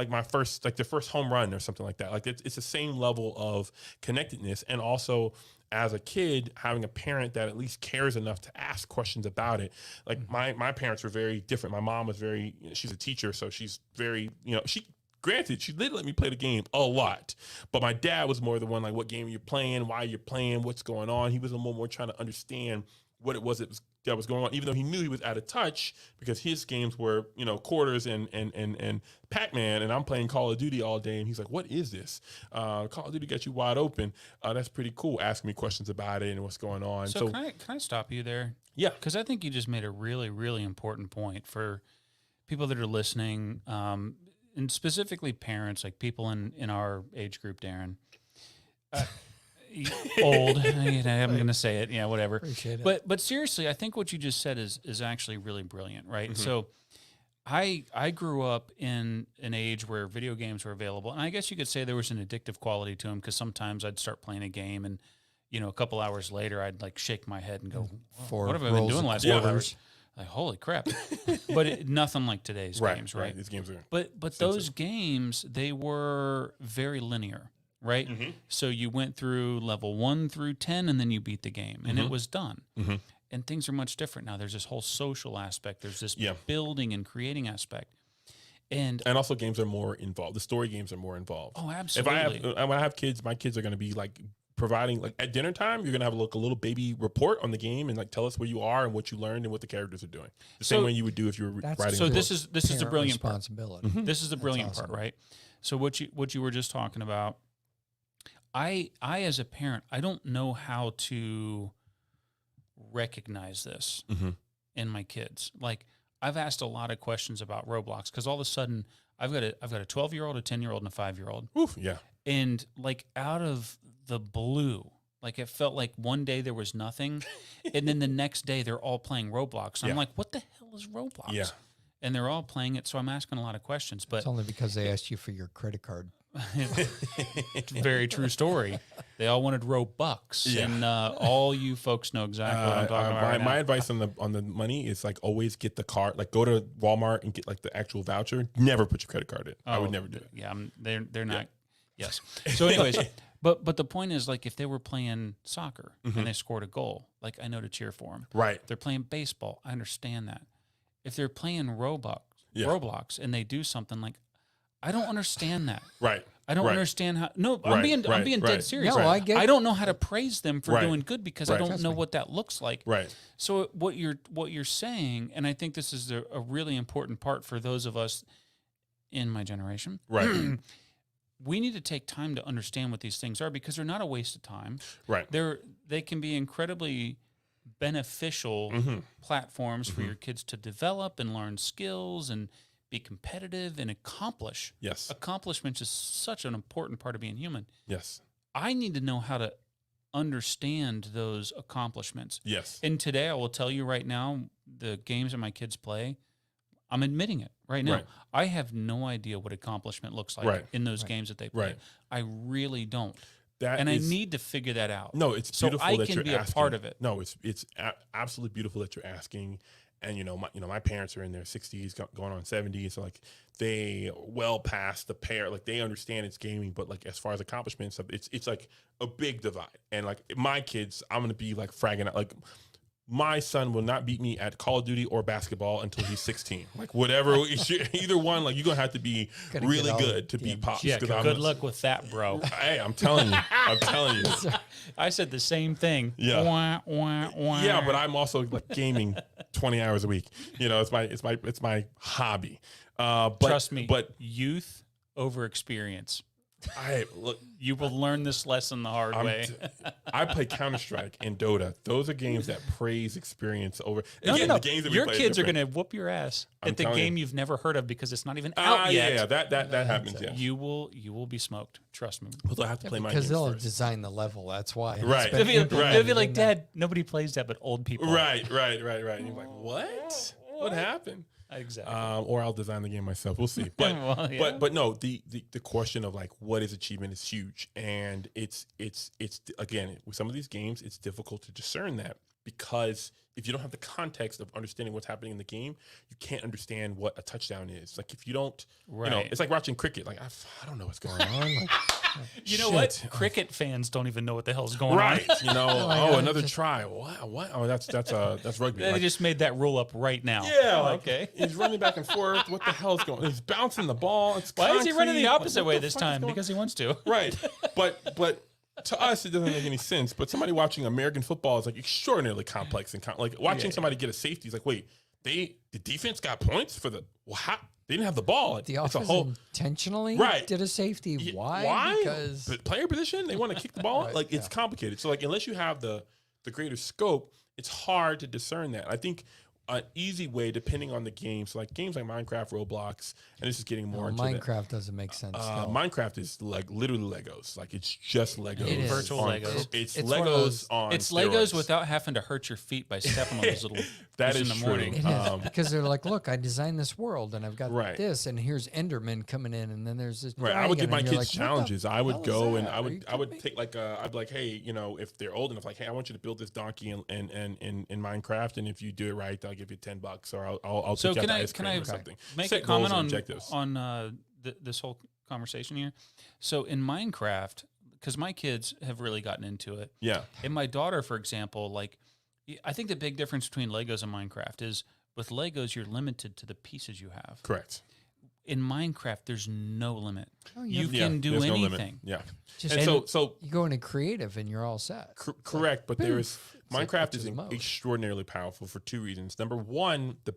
my first, like the first home run or something like that. Like it's the same level of connectedness. And also as a kid, having a parent that at least cares enough to ask questions about it. Like my parents were very different. My mom was she's a teacher. So she's very, granted, she did let me play the game a lot, but my dad was more the one like, what game you're playing, why you're playing, what's going on. He was a little more trying to understand what it was that was going on, even though he knew he was out of touch because his games were, quarters and Pac-Man, and I'm playing Call of Duty all day. And he's like, what is this? Call of Duty got you wide open. That's pretty cool. Asking me questions about it and what's going on. So can I stop you there? Yeah. Because I think you just made a really, really important point for people that are listening, and specifically parents, like people in our age group, Darren. Old, I'm going to say it. Yeah, whatever. Appreciate it. But seriously, I think what you just said is actually really brilliant, right? Mm-hmm. So I grew up in an age where video games were available, and I guess you could say there was an addictive quality to them because sometimes I'd start playing a game and, a couple hours later I'd like shake my head and go, what have I been doing last 4 hours? Like, holy crap. But nothing like today's games, right? These games are But those games, they were very linear. Right? Mm-hmm. So you went through level 1 through 10 and then you beat the game and it was done. Mm-hmm. And things are much different now. There's this whole social aspect. There's this building and creating aspect. And also games are more involved. The story games are more involved. Oh, absolutely. When I have kids, my kids are going to be like providing, like at dinner time, you're going to have a little baby report on the game and like tell us where you are and what you learned and what the characters are doing. The same way you would do if you were writing. So this is the brilliant responsibility. Part. Mm-hmm. This is the brilliant part, right? So what you were just talking about, I as a parent, I don't know how to recognize this in my kids. Like I've asked a lot of questions about Roblox because all of a sudden I've got a 12-year-old, a 10-year-old, and a 5-year-old. Oof, yeah. And like out of the blue, like it felt like one day there was nothing, and then the next day they're all playing Roblox. And I'm like, what the hell is Roblox? Yeah. And they're all playing it, so I'm asking a lot of questions. But it's only because they asked you for your credit card. Very true story. They all wanted Robux, and all you folks know exactly what I'm talking about. My advice on the money is like always get the card. Like go to Walmart and get like the actual voucher. Never put your credit card in. I would never do it. Yeah, they're not. Yes. So, anyways, but the point is like if they were playing soccer and they scored a goal, like I know to cheer for them. Right. If they're playing baseball, I understand that. If they're playing Roblox and they do something like, I don't understand that. Right. I don't understand how. No, I'm being dead serious. No, I don't know how to praise them for doing good because I don't Trust know me. what that looks like. Right. So what you're saying, and I think this is a really important part for those of us in my generation. Right. We need to take time to understand what these things are because they're not a waste of time. Right. They can be incredibly beneficial platforms for your kids to develop and learn skills and be competitive and accomplish. Yes. Accomplishment is such an important part of being human. Yes. I need to know how to understand those accomplishments. Yes. And today, I will tell you right now, the games that my kids play, I'm admitting it right now. Right. I have no idea what accomplishment looks like Right. in those games that they play. Right. I really don't. That And is- I need to figure that out. No, it's so beautiful I that can you're be asking. a part of it. No, it's absolutely beautiful that you're asking. And my parents are in their 60s, going on 70s, so like they well past the pair. Like they understand it's gaming, but like as far as accomplishments, it's like a big divide. And like my kids, I'm gonna be like fragging out. Like my son will not beat me at Call of Duty or basketball until he's 16. Like whatever, either one. Like you're gonna have to be Gotta really get all good the to beat Pops. Yeah, 'cause good luck with that, bro. Hey, I'm telling you. I'm telling you. I said the same thing. Yeah. Wah, wah, wah. Yeah, but I'm also like gaming 20 hours a week. It's my hobby. But Trust me, But youth over experience. look, You will learn this lesson the hard way. I play Counter-Strike and Dota. Those are games that praise experience over. No, Again, no, no. the games that we Your play kids are different. going to whoop your ass I'm at the telling game you. you've never heard of because it's not even out yet. Yeah, that happens. Yeah, You will be smoked. Trust me. so I have to play my Because games they'll first. design the level. That's why. It's Right. been They'll be implemented like, in that. Dad, nobody plays that but old people. Right. And you're like, what happened? Exactly. Or I'll design the game myself. We'll see. But Well, yeah. but no, the question of like what is achievement is huge, and it's again with some of these games it's difficult to discern that because if you don't have the context of understanding what's happening in the game, you can't understand what a touchdown is. Like if you don't, Right. it's like watching cricket. Like I don't know what's going on. Like, You know what? shit. Cricket fans don't even know what the hell's going Right. on. Another try. What? Oh, that's rugby. They Like, just made that rule up right now. yeah, like, okay. He's running back and forth. What the hell's going on? He's bouncing the ball. It's Why is he running the concrete. opposite What way the this fuck is time? going- Because he wants to. Right. But to us, it doesn't make any sense. But somebody watching American football is like extraordinarily complex and like watching somebody get a safety is like, wait, the defense got points for the how they didn't have the ball. The it's a offense whole intentionally Right. did a safety. Yeah, Why? Because the player position they want to kick the ball. Right, Like it's complicated. So like unless you have the greater scope, it's hard to discern that. I think an easy way, depending on the games, like games like Minecraft, Roblox, and this is getting more into that. Minecraft doesn't make sense. still. Minecraft is like literally Legos. Like it's just Legos. It is. Virtual on- Legos. It's It's one of Legos those- on It's steroids. Legos without having to hurt your feet by stepping on those little That things is in the true. morning. It is because they're like, look, I designed this world and I've got Right. this, and here's Enderman coming in, and then there's this. Right, I would give dragon, my and kids you're like, what the challenges. I would hell is go and that? I Are you would kidding me? take like I'd be like, hey, if they're old enough, like, hey, I want you to build this donkey in Minecraft, and if you do it right, I'll give you $10, or I'll So take you out can to I ice cream or something. make Set a comment goals and objectives. on this whole conversation here? So in Minecraft, because my kids have really gotten into it, Yeah, and my daughter, for example, like I think the big difference between Legos and Minecraft is with Legos you're limited to the pieces you have. correct. In Minecraft, there's no limit. Oh, You yeah. can do there's no limit. anything. Yeah, Just- and so You go into creative and you're all set. correct, but there is like Minecraft which is is mode. extraordinarily powerful for two reasons. Number one, the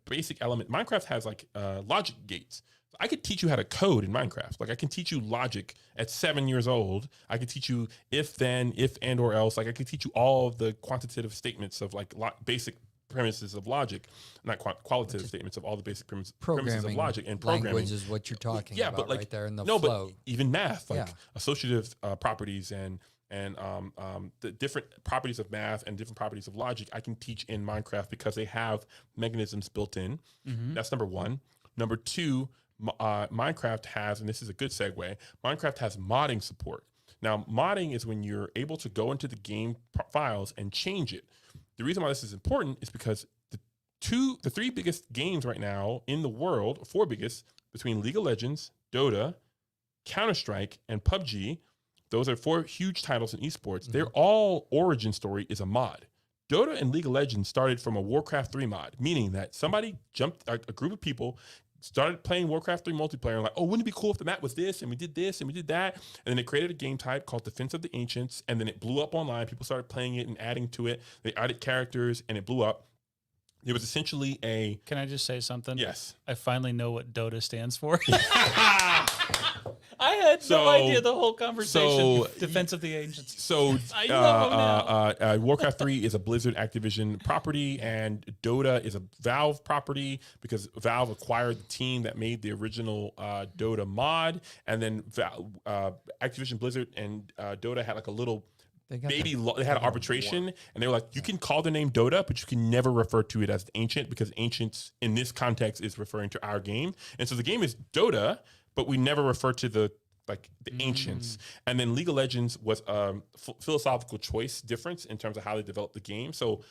basic element. Minecraft has like logic gates. I could teach you how to code in Minecraft. Like I can teach you logic at 7 years old. I could teach you if, then, if, and, or else. Like I could teach you all of the quantitative statements of like basic premises of logic, not qualitative statements of all the basic premises of Programming logic and programming. language is what you're talking Yeah, about but like right there in the no, flow. but even math, like Yeah. associative properties and the different properties of math and different properties of logic, I can teach in Minecraft because they have mechanisms built in. That's number one. Number two, Minecraft has, and this is a good segue, Minecraft has modding support. Now, modding is when you're able to go into the game files and change it. The reason why this is important is because the three biggest games right now in the world, four biggest, between League of Legends, Dota, Counter-Strike, and PUBG, those are four huge titles in esports. Their all origin story is a mod. Dota and League of Legends started from a Warcraft 3 mod, meaning that somebody a group of people started playing Warcraft 3 multiplayer and like, oh, wouldn't it be cool if the map was this and we did this and we did that? And then they created a game type called Defense of the Ancients, and then it blew up online. People started playing it and adding to it. They added characters and it blew up. It was essentially a... Can I just say something? Yes. I finally know what Dota stands for. I had no idea the whole conversation. Defense of the Ancients. So I know now. Warcraft 3 is a Blizzard Activision property, and Dota is a Valve property because Valve acquired the team that made the original Dota mod, and then Activision Blizzard and Dota had like a little They got They their- had got their arbitration, war. and they were like, you can call the name Dota, but you can never refer to it as ancient because ancients in this context is referring to our game. And so the game is Dota, but we never refer to the ancients. And then League of Legends was a philosophical choice difference in terms of how they developed the game. So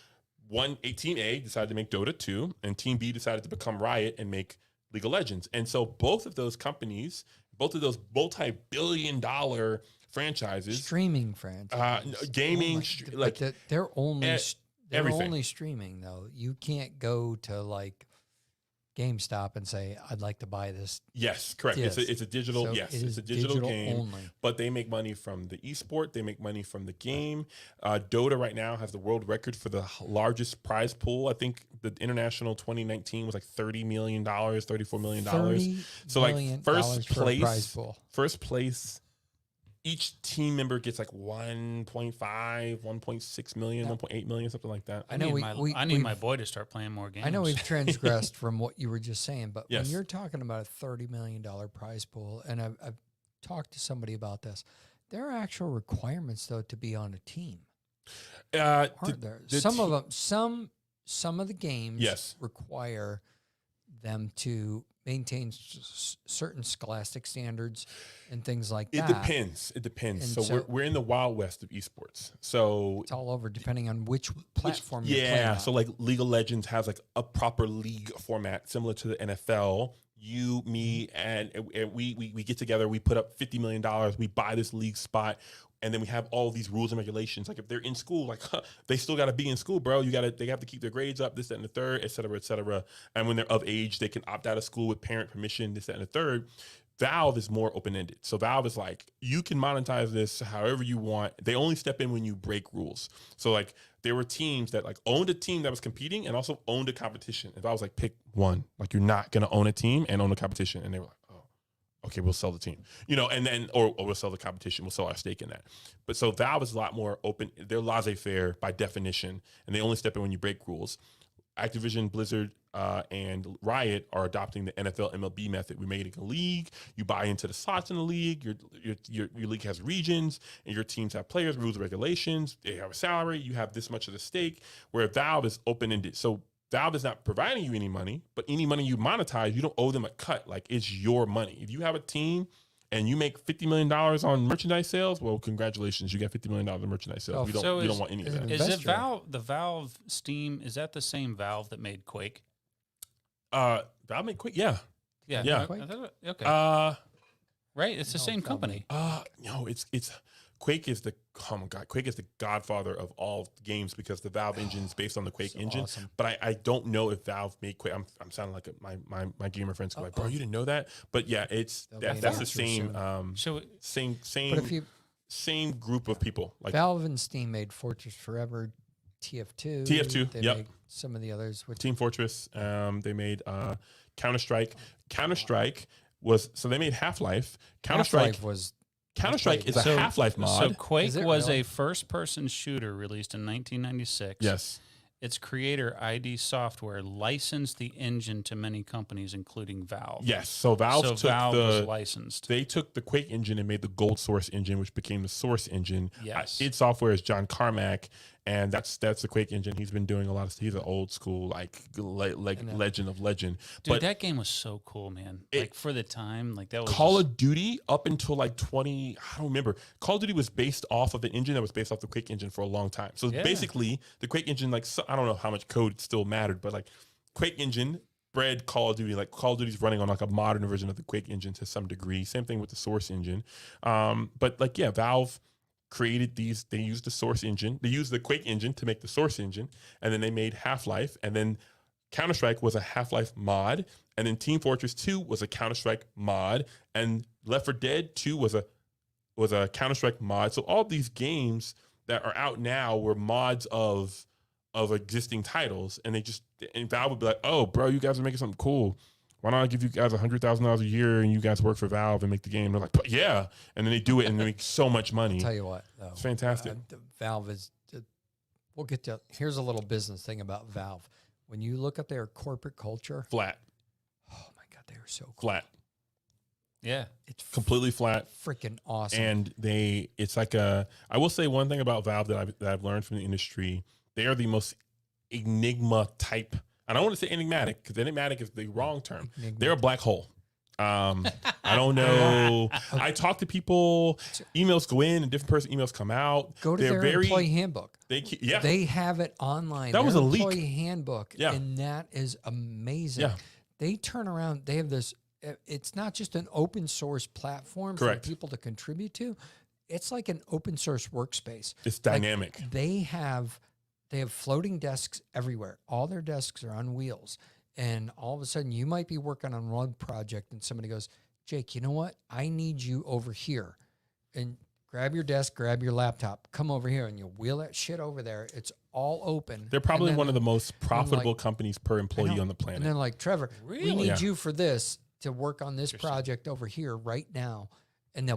Team A decided to make Dota 2, and Team B decided to become Riot and make League of Legends. And so both of those companies, both of those multi-billion-dollar franchises, Streaming franchises, gaming, they're only they're everything. only streaming though. You can't go to like GameStop and say, "I'd like to buy this." Yes, correct. Disc. It's a digital. So Yes, it it's is a digital game. only. But they make money from the esport. They make money from the game. Dota right now has the world record for the largest prize pool. I think the international 2019 was like $30 million, $34 million. So like first place. Each team member gets like 1.5, 1.6 million, 1.8 million, something like that. I know I need my boy to start playing more games. I know we've transgressed from what you were just saying, but Yes. when you're talking about a $30 million prize pool, and I've talked to somebody about this, there are actual requirements though to be on a team. Aren't there? Some of the games Yes. require them to maintain certain scholastic standards and things like that. It depends. And So, so- we're in the wild west of esports. So It's all over depending on which platform you're playing yeah, on. so like League of Legends has like a proper league format similar to the NFL. You, me, and we get together. We put up $50 million. We buy this league spot, and then we have all these rules and regulations. Like if they're in school, like they still got to be in school, bro. They have to keep their grades up, this, that, and the third, et cetera, et cetera. And when they're of age, they can opt out of school with parent permission, this, that, and the third. Valve is more open-ended. So Valve is like, you can monetize this however you want. They only step in when you break rules. So like there were teams that like owned a team that was competing and also owned a competition. If I was like, pick one, like you're not going to own a team and own a competition. And they were like, oh, okay, we'll sell the team, and then, or we'll sell the competition. We'll sell our stake in that. But so Valve is a lot more open. They're laissez-faire by definition, and they only step in when you break rules. Activision, Blizzard, and Riot are adopting the NFL MLB method. We're making a league. You buy into the slots in the league. Your league has regions, and your teams have players, rules, and regulations. They have a salary. You have this much of the stake. Where Valve is open-ended. So Valve is not providing you any money, but any money you monetize, you don't owe them a cut. Like it's your money. If you have a team and you make $50 million on merchandise sales, well, congratulations, you got $50 million in merchandise sales. You don't want any of that. Is it the Valve Steam? Is that the same Valve that made Quake? Valve made Quake, yeah. Okay. Right, it's the same company. No, it's Quake is the Quake is the godfather of all games because the Valve engine is based on the Quake engine. Awesome. But I don't know if Valve made Quake. I'm sounding like my gamer friends go like, bro, you didn't know that? But yeah, that's the same same group of people. Like Valve and Steam made Fortress Forever, TF2. They yep. made some of the others. Team Fortress. They made Counter-Strike. Counter-Strike was so they made Half-Life. Counter-Strike is a Half-Life mod. So Quake was really? a first-person shooter released in 1996. Yes. Its creator, ID Software, licensed the engine to many companies, including Valve. Yes. So Valve was licensed. They took the Quake engine and made the Gold Source engine, which became the Source engine. Yes. id Software is John Carmack, and that's the Quake engine. He's been doing a lot of stuff. He's an old school legend of legend. Dude, but that game was so cool, man. Like for the time, like that was Call of Duty up until like I don't remember. Call of Duty was based off of an engine that was based off the Quake engine for a long time. So basically, the Quake engine, I don't know how much code still mattered, but like Quake engine bred Call of Duty. Like Call of Duty's running on like a modern version of the Quake engine to some degree. Same thing with the Source engine. But like Valve created these. They used the Source engine. They used the Quake engine to make the Source engine, and then they made Half-Life, and then Counter-Strike was a Half-Life mod, and then Team Fortress 2 was a Counter-Strike mod, and Left 4 Dead 2 was a Counter-Strike mod. So all these games that are out now were mods of existing titles, and Valve would be like, "Oh, bro, you guys are making something cool. Why don't I give you guys $100,000 a year and you guys work for Valve and make the game?" And they're like, "But yeah," and then they do it and they make so much money. I'll tell you what, though, it's fantastic. Valve is. We'll get to. Here's a little business thing about Valve. When you look at their corporate culture, Flat. oh my God, they are so cool. Flat. Yeah. It's completely flat. freaking awesome. And it's like I will say one thing about Valve that I've learned from the industry. They are the most enigma type. I don't want to say enigmatic because enigmatic is the wrong term. They're a black hole. I don't know. I talk to people. Emails go in, and different person emails come out. Go to their employee handbook. They have it online. That was a leak. Employee handbook, and that is amazing. Yeah. They turn around. They have this. It's not just an open source platform Correct. for people to contribute to. It's like an open source workspace. It's dynamic. Like they have floating desks everywhere. All their desks are on wheels. And all of a sudden, you might be working on one project, and somebody goes, Jake, you know what? I need you over here. And grab your desk, grab your laptop, come over here, and you wheel that shit over there. It's all open. They're probably one of the most profitable companies per employee on the planet. And then like, Trevor, we need you for this to work on this project over here right now. And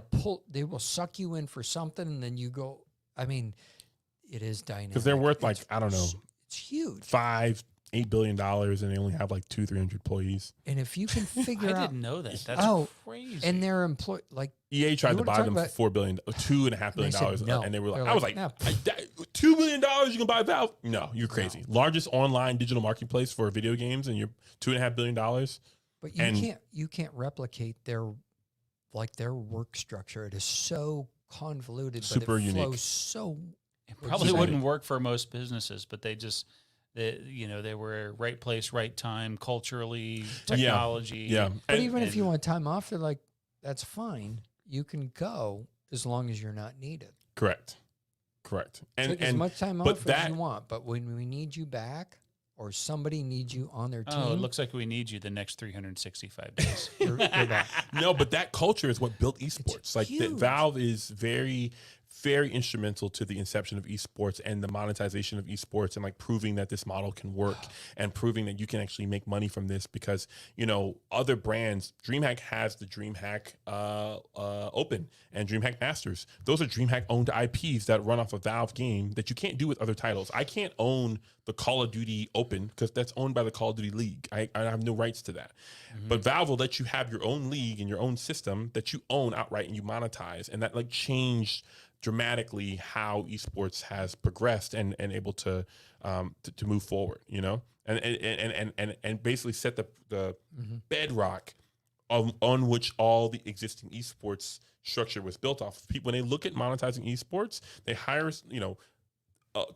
they will suck you in for something, and then you go, I mean, it is dynamic. Because they're worth I don't know. It's huge. $8 billion, and they only have like 200-300 employees. And if you can figure out, I didn't know that. That's crazy. And they're EA tried to buy them for $2.5 billion, no. and they were like, I was like, no. $2 million you can buy Valve? No, you're crazy. Largest online digital marketplace for video games, and you're $2.5 billion. But you can't replicate their work structure. It is so convoluted, super but it unique. Flows so. It probably wouldn't work for most businesses, but they were right place, right time, culturally, technology. Yeah. But even if you want time off, they're like, that's fine. You can go as long as you're not needed. Correct. Take as much time off as you want, but when we need you back or somebody needs you on their team. Oh, it looks like we need you the next 365 days. you're back. No, but that culture is what built esports. Valve is very, very instrumental to the inception of esports and the monetization of esports, and like proving that this model can work and proving that you can actually make money from this, because other brands, DreamHack has the DreamHack Open and DreamHack Masters. Those are DreamHack owned IPs that run off a Valve game that you can't do with other titles. I can't own the Call of Duty Open because that's owned by the Call of Duty League. I have no rights to that. Mm-hmm. But Valve will let you have your own league and your own system that you own outright and you monetize, and that changed dramatically how esports has progressed and able to move forward, and basically set the bedrock on which all the existing esports structure was built off. People, when they look at monetizing esports, they hire,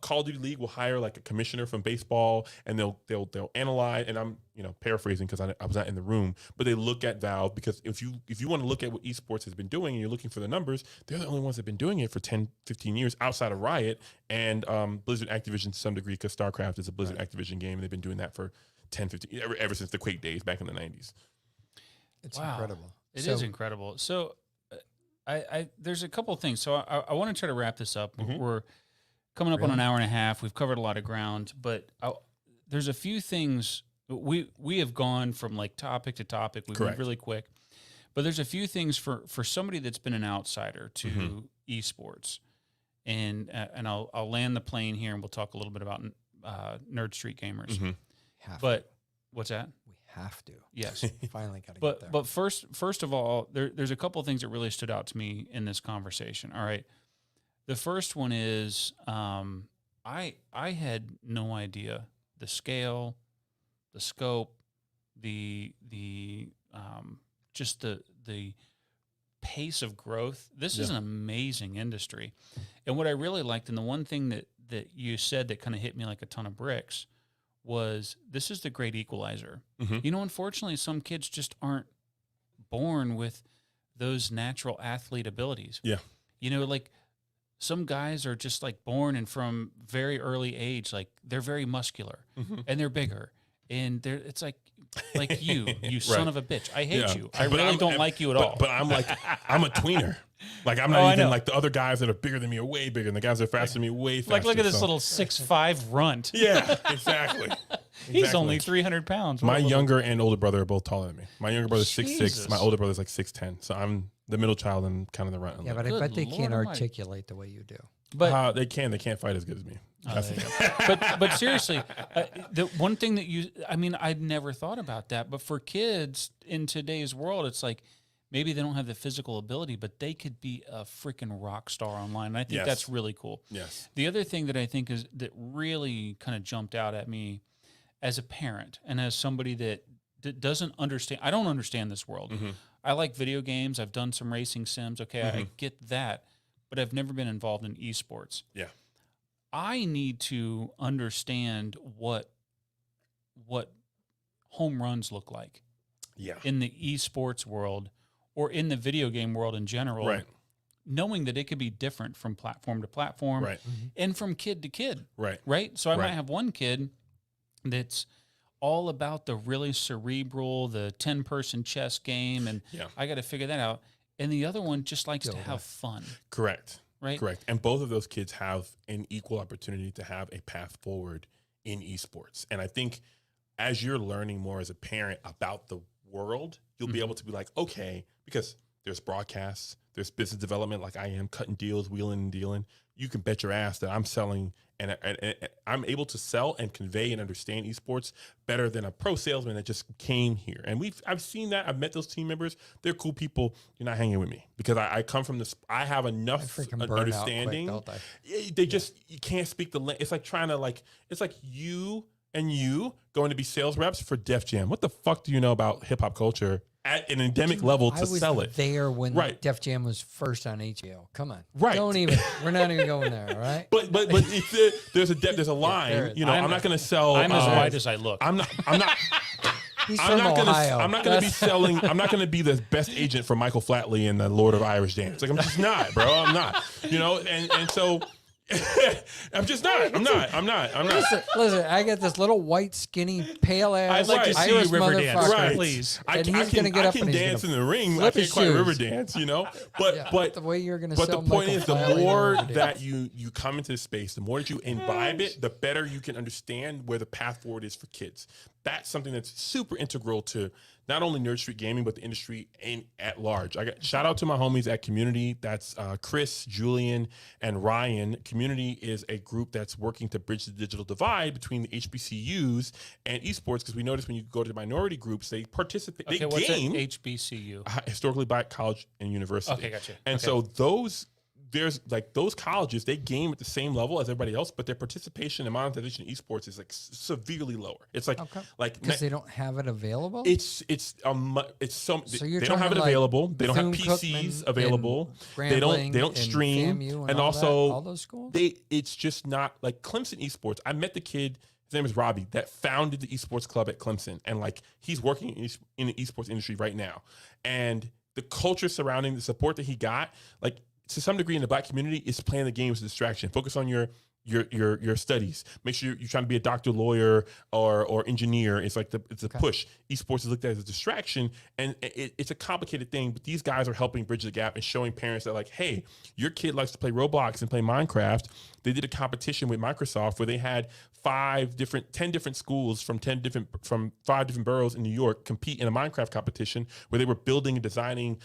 Call of Duty League will hire like a commissioner from baseball, and they'll analyze. And I'm paraphrasing because I was not in the room, but they look at Valve because if you want to look at what esports has been doing and you're looking for the numbers, they're the only ones that've been doing it for 10, 15 years outside of Riot and Blizzard Activision to some degree, because StarCraft is a Blizzard Activision game, and they've been doing that for 10, 15 ever since the Quake days back in the 90s. It's incredible. It is incredible. So I there's a couple of things. So I want to try to wrap this up. Mm-hmm. We're coming up on an hour and a half. We've covered a lot of ground, but there's a few things. We have gone from topic to topic. We've been really quick, but there's a few things for somebody that's been an outsider to esports, and I'll land the plane here, and we'll talk a little bit about Nerd Street Gamers. Mm-hmm. But what's that? We have to. Yes, finally got to get there. But first of all, there's a couple of things that really stood out to me in this conversation. All right. The first one is I had no idea the scale, the scope, the just the pace of growth. This is an amazing industry. And what I really liked, and the one thing that you said that kind of hit me like a ton of bricks, was this is the great equalizer. Mm-hmm. Unfortunately, some kids just aren't born with those natural athlete abilities. Yeah. Some guys are just born, and from very early age, they're very muscular and they're bigger, and it's like you son of a bitch. I hate you. I really don't like you at all. But I'm I'm a tweener. I'm not even the other guys that are bigger than me are way bigger, and the guys that are faster than me are way faster. Look at this little 6'5" runt. Yeah, exactly. He's only 300 pounds. My younger and older brother are both taller than me. My younger brother's 6'6". My older brother's 6'10". So I'm the middle child and kind of the runt. Yeah, but I bet they can't articulate the way you do. But they can't fight as good as me. But seriously, the one thing that I'd never thought about that. But for kids in today's world, it's maybe they don't have the physical ability, but they could be a freaking rock star online. And I think that's really cool. Yes. The other thing that I think is that really kind of jumped out at me as a parent and as somebody that doesn't understand, I don't understand this world. I like video games. I've done some racing sims. Okay, I get that, but I've never been involved in esports. Yeah. I need to understand what home runs look like. Yeah. In the esports world or in the video game world in general. Right. Knowing that it could be different from platform to platform, right. and from kid to kid. Right. Right. So I might have one kid that's all about the really cerebral, the 10-person chess game, and I got to figure that out. And the other one just likes to have fun. Correct. Right. Correct. And both of those kids have an equal opportunity to have a path forward in esports. And I think as you're learning more as a parent about the world, you'll be able to be like, okay, because there's broadcasts, there's business development, like I am cutting deals, wheeling and dealing. You can bet your ass that I'm selling and I'm able to sell and convey and understand esports better than a pro salesman that just came here. And I've seen that. I've met those team members. They're cool people. You're not hanging with me because I come from this. I have enough understanding. They just, you can't speak the language. It's like trying to it's like you going to be sales reps for Def Jam. What the fuck do you know about hip hop culture at an endemic level to sell it? I was there when Def Jam was first on HBO. Come on. Right. Don't even, we're not even going there, all right? But there's a line, I'm not going to sell. I'm as white as I look. I'm not. He's from Ohio. I'm not going to be selling. I'm not going to be the best agent for Michael Flatley in the Lord of Irish Dance. Like I'm just not, bro. I'm not. And so I'm just not. I'm not. Listen, I got this little white, skinny, pale ass. I'd like to see you river dance, please. I can dance in the ring. I can't quite river dance, But the way you're going to But sell the point Michael is, the Flatley more that you come into the space, the more that you imbibe it, the better you can understand where the path forward is for kids. That's something that's super integral to not only Nerd Street Gaming, but the industry at large. Shout out to my homies at Community. That's Chris, Julian, and Ryan. Community is a group that's working to bridge the digital divide between the HBCUs and esports, because we notice when you go to minority groups, they participate. Okay, what's an HBCU? Historically Black College and University. Okay, gotcha. And so there's those colleges, they game at the same level as everybody else, but their participation and monetization in esports is severely lower. It's because they don't have it available. They don't have it available. They don't have PCs available. They don't stream, and also all those schools. It's just not like Clemson esports. I met the kid. His name is Robbie, that founded the esports club at Clemson, and he's working in the esports industry right now. And the culture surrounding the support that he got, to some degree in the Black community, is playing the game as a distraction. Focus on your studies. Make sure you're trying to be a doctor, lawyer, or engineer. It's it's a push. Esports is looked at as a distraction, and it's a complicated thing. But these guys are helping bridge the gap and showing parents that hey, your kid likes to play Roblox and play Minecraft. They did a competition with Microsoft where they had 10 different schools from 5 different boroughs in New York compete in a Minecraft competition where they were building and designing,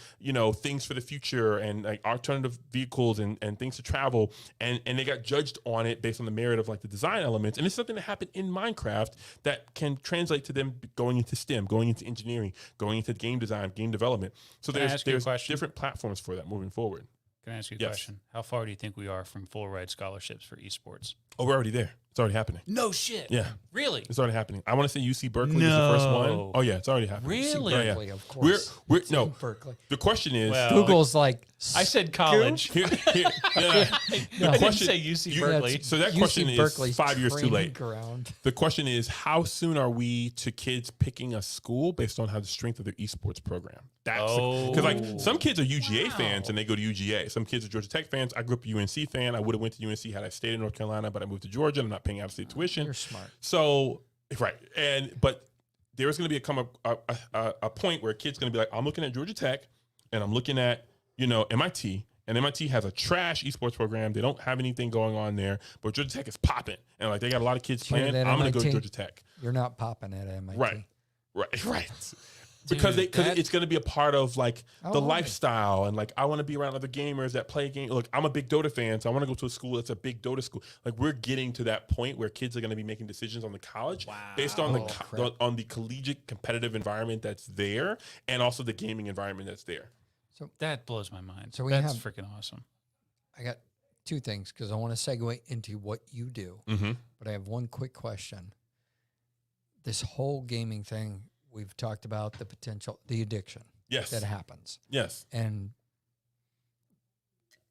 things for the future and alternative vehicles and things to travel. And they got judged on it based on the merit of the design elements. And it's something that happened in Minecraft that can translate to them going into STEM, going into engineering, going into game design, game development. So there's different platforms for that moving forward. Can I ask you a question? How far do you think we are from full ride scholarships for esports? Oh, we're already there. It's already happening. No shit. Yeah. Really? It's already happening. I want to say UC Berkeley is the first one. Oh, yeah. It's already happening. Really? UC Berkeley, of course. Berkeley. The question is... Google's I said college. The question, I didn't say UC Berkeley. So that question is 5 years too late. Ground. The question is, how soon are we to kids picking a school based on how the strength of their esports program? Because some kids are UGA fans and they go to UGA. Some kids are Georgia Tech fans. I grew up a UNC fan. I would have went to UNC had I stayed in North Carolina, but I moved to Georgia. I'm not paying out-of-state tuition. You're smart. So, right. But there's going to be a point where a kid's going to be like, I'm looking at Georgia Tech and I'm looking at, MIT. And MIT has a trash esports program. They don't have anything going on there, but Georgia Tech is popping. And they got a lot of kids playing. I'm going to go to Georgia Tech. You're not popping at MIT. Right. Because it's going to be a part of the lifestyle and I want to be around other gamers that play games. Look, I'm a big Dota fan, so I want to go to a school that's a big Dota school. We're getting to that point where kids are going to be making decisions on the college based on the collegiate competitive environment that's there and also the gaming environment that's there. So That blows my mind. So That's freaking awesome. I got two things because I want to segue into what you do. Mm-hmm. But I have one quick question. This whole gaming thing, we've talked about the potential, the addiction Yes. that happens. Yes. And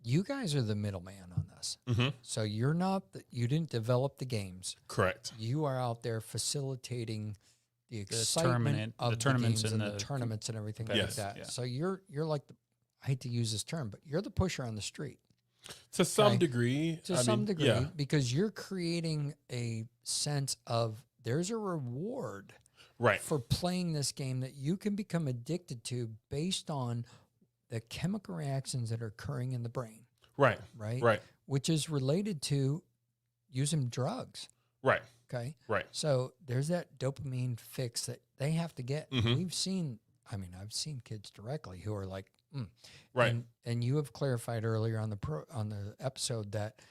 you guys are the middleman on this. Mm-hmm. So you're not, you didn't develop the games. Correct. You are out there facilitating the excitement of the tournaments games and and the tournaments and everything Yes. like that. Yeah. So you're like, I hate to use this term, but you're the pusher on the street. To some Okay. degree. To some degree, because you're creating a sense of there's a reward Right. for playing this game that you can become addicted to based on the chemical reactions that are occurring in the brain, Right. right? Right. Which is related to using drugs, Right. okay? Right. So there's that dopamine fix that they have to get. Mhm. We've seen, I've seen kids directly who are like, Right. And you have clarified earlier on the episode that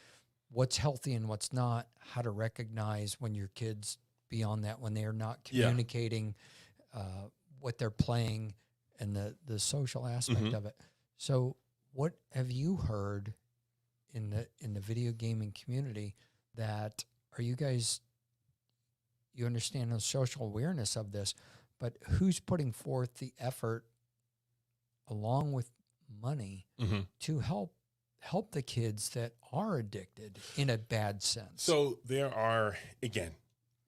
what's healthy and what's not, how to recognize when your kids beyond that, when they're not communicating what they're playing and the social aspect of it. So what have you heard in the video gaming community that are you guys, you understand the social awareness of this, but who's putting forth the effort along with money to help the kids that are addicted in a bad sense? So there are, again,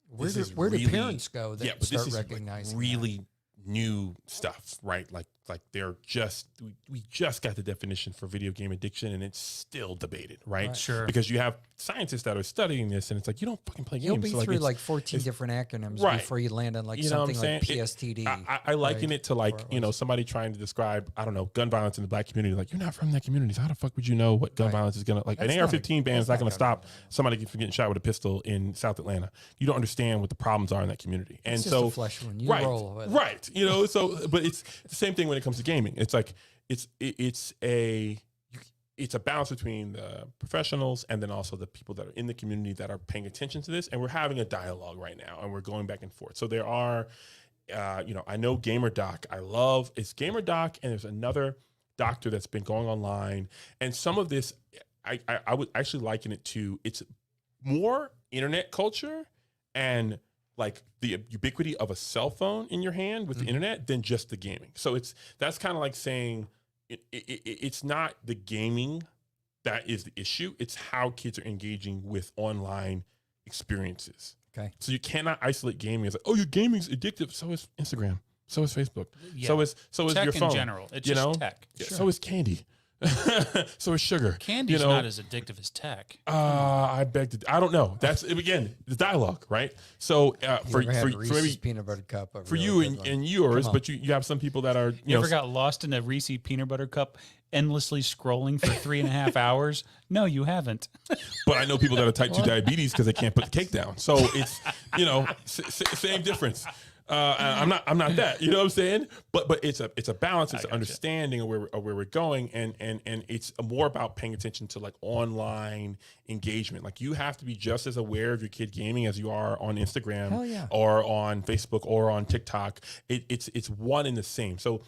where this is do really- parents go that but start this is recognizing like really new stuff, right? Like they're just, we just got the definition for video game addiction and it's still debated, right? Right. Sure. Because you have scientists that are studying this and it's like, you don't fucking play You'll games. be So, through it's- like 14 it's- different acronyms Right. before you land on like You know what something I'm like saying? PSTD. I liken right? it to like, Or it you know, was- somebody trying to describe, I don't know, gun violence in the black community. Like, you're not from that community. So how the fuck would you know what gun Right. violence is going to, like, That's an not AR-15 ban is not that's going not to stop gun violence. somebody from getting shot with a pistol in South Atlanta. You don't understand what the problems are in that community. And It's just so, a flesh wound. You right, roll with it. right. You know, so, but it's the same thing when it comes to gaming. It's like, it's a balance between the professionals and then also the people that are in the community that are paying attention to this. And we're having a dialogue right now and we're going back and forth. So there are, I know GamerDoc. It's GamerDoc and there's another doctor that's been going online. And some of this, I would actually liken it to, it's more internet culture and like the ubiquity of a cell phone in your hand with the internet than just the gaming. So that's kind of like saying it's not the gaming that is the issue. It's how kids are engaging with online experiences. Okay. So you cannot isolate gaming as like, oh, your gaming's addictive. So is Instagram. So is Facebook. Yeah. So is Tech your phone. in general. It's you just know? tech. Yeah, Sure. So is candy. So is sugar. Candy's you know? not as addictive as tech. I beg to. I don't know. That's again the dialogue, right? So for You ever had for Reese's maybe peanut butter cup, a for really you good one? and yours, Come on. but you have some people that are you You know ever got lost in a Reese peanut butter cup, endlessly scrolling for 3.5 hours? No, you haven't. but I know people that are type 2 diabetes because they can't put the cake down. So it's same difference. I'm not that, you know what I'm saying? But it's a balance, it's an understanding of where we're going, and it's more about paying attention to like online engagement. Like you have to be just as aware of your kid gaming as you are on Instagram Hell yeah. or on Facebook or on TikTok. It's one and the same. So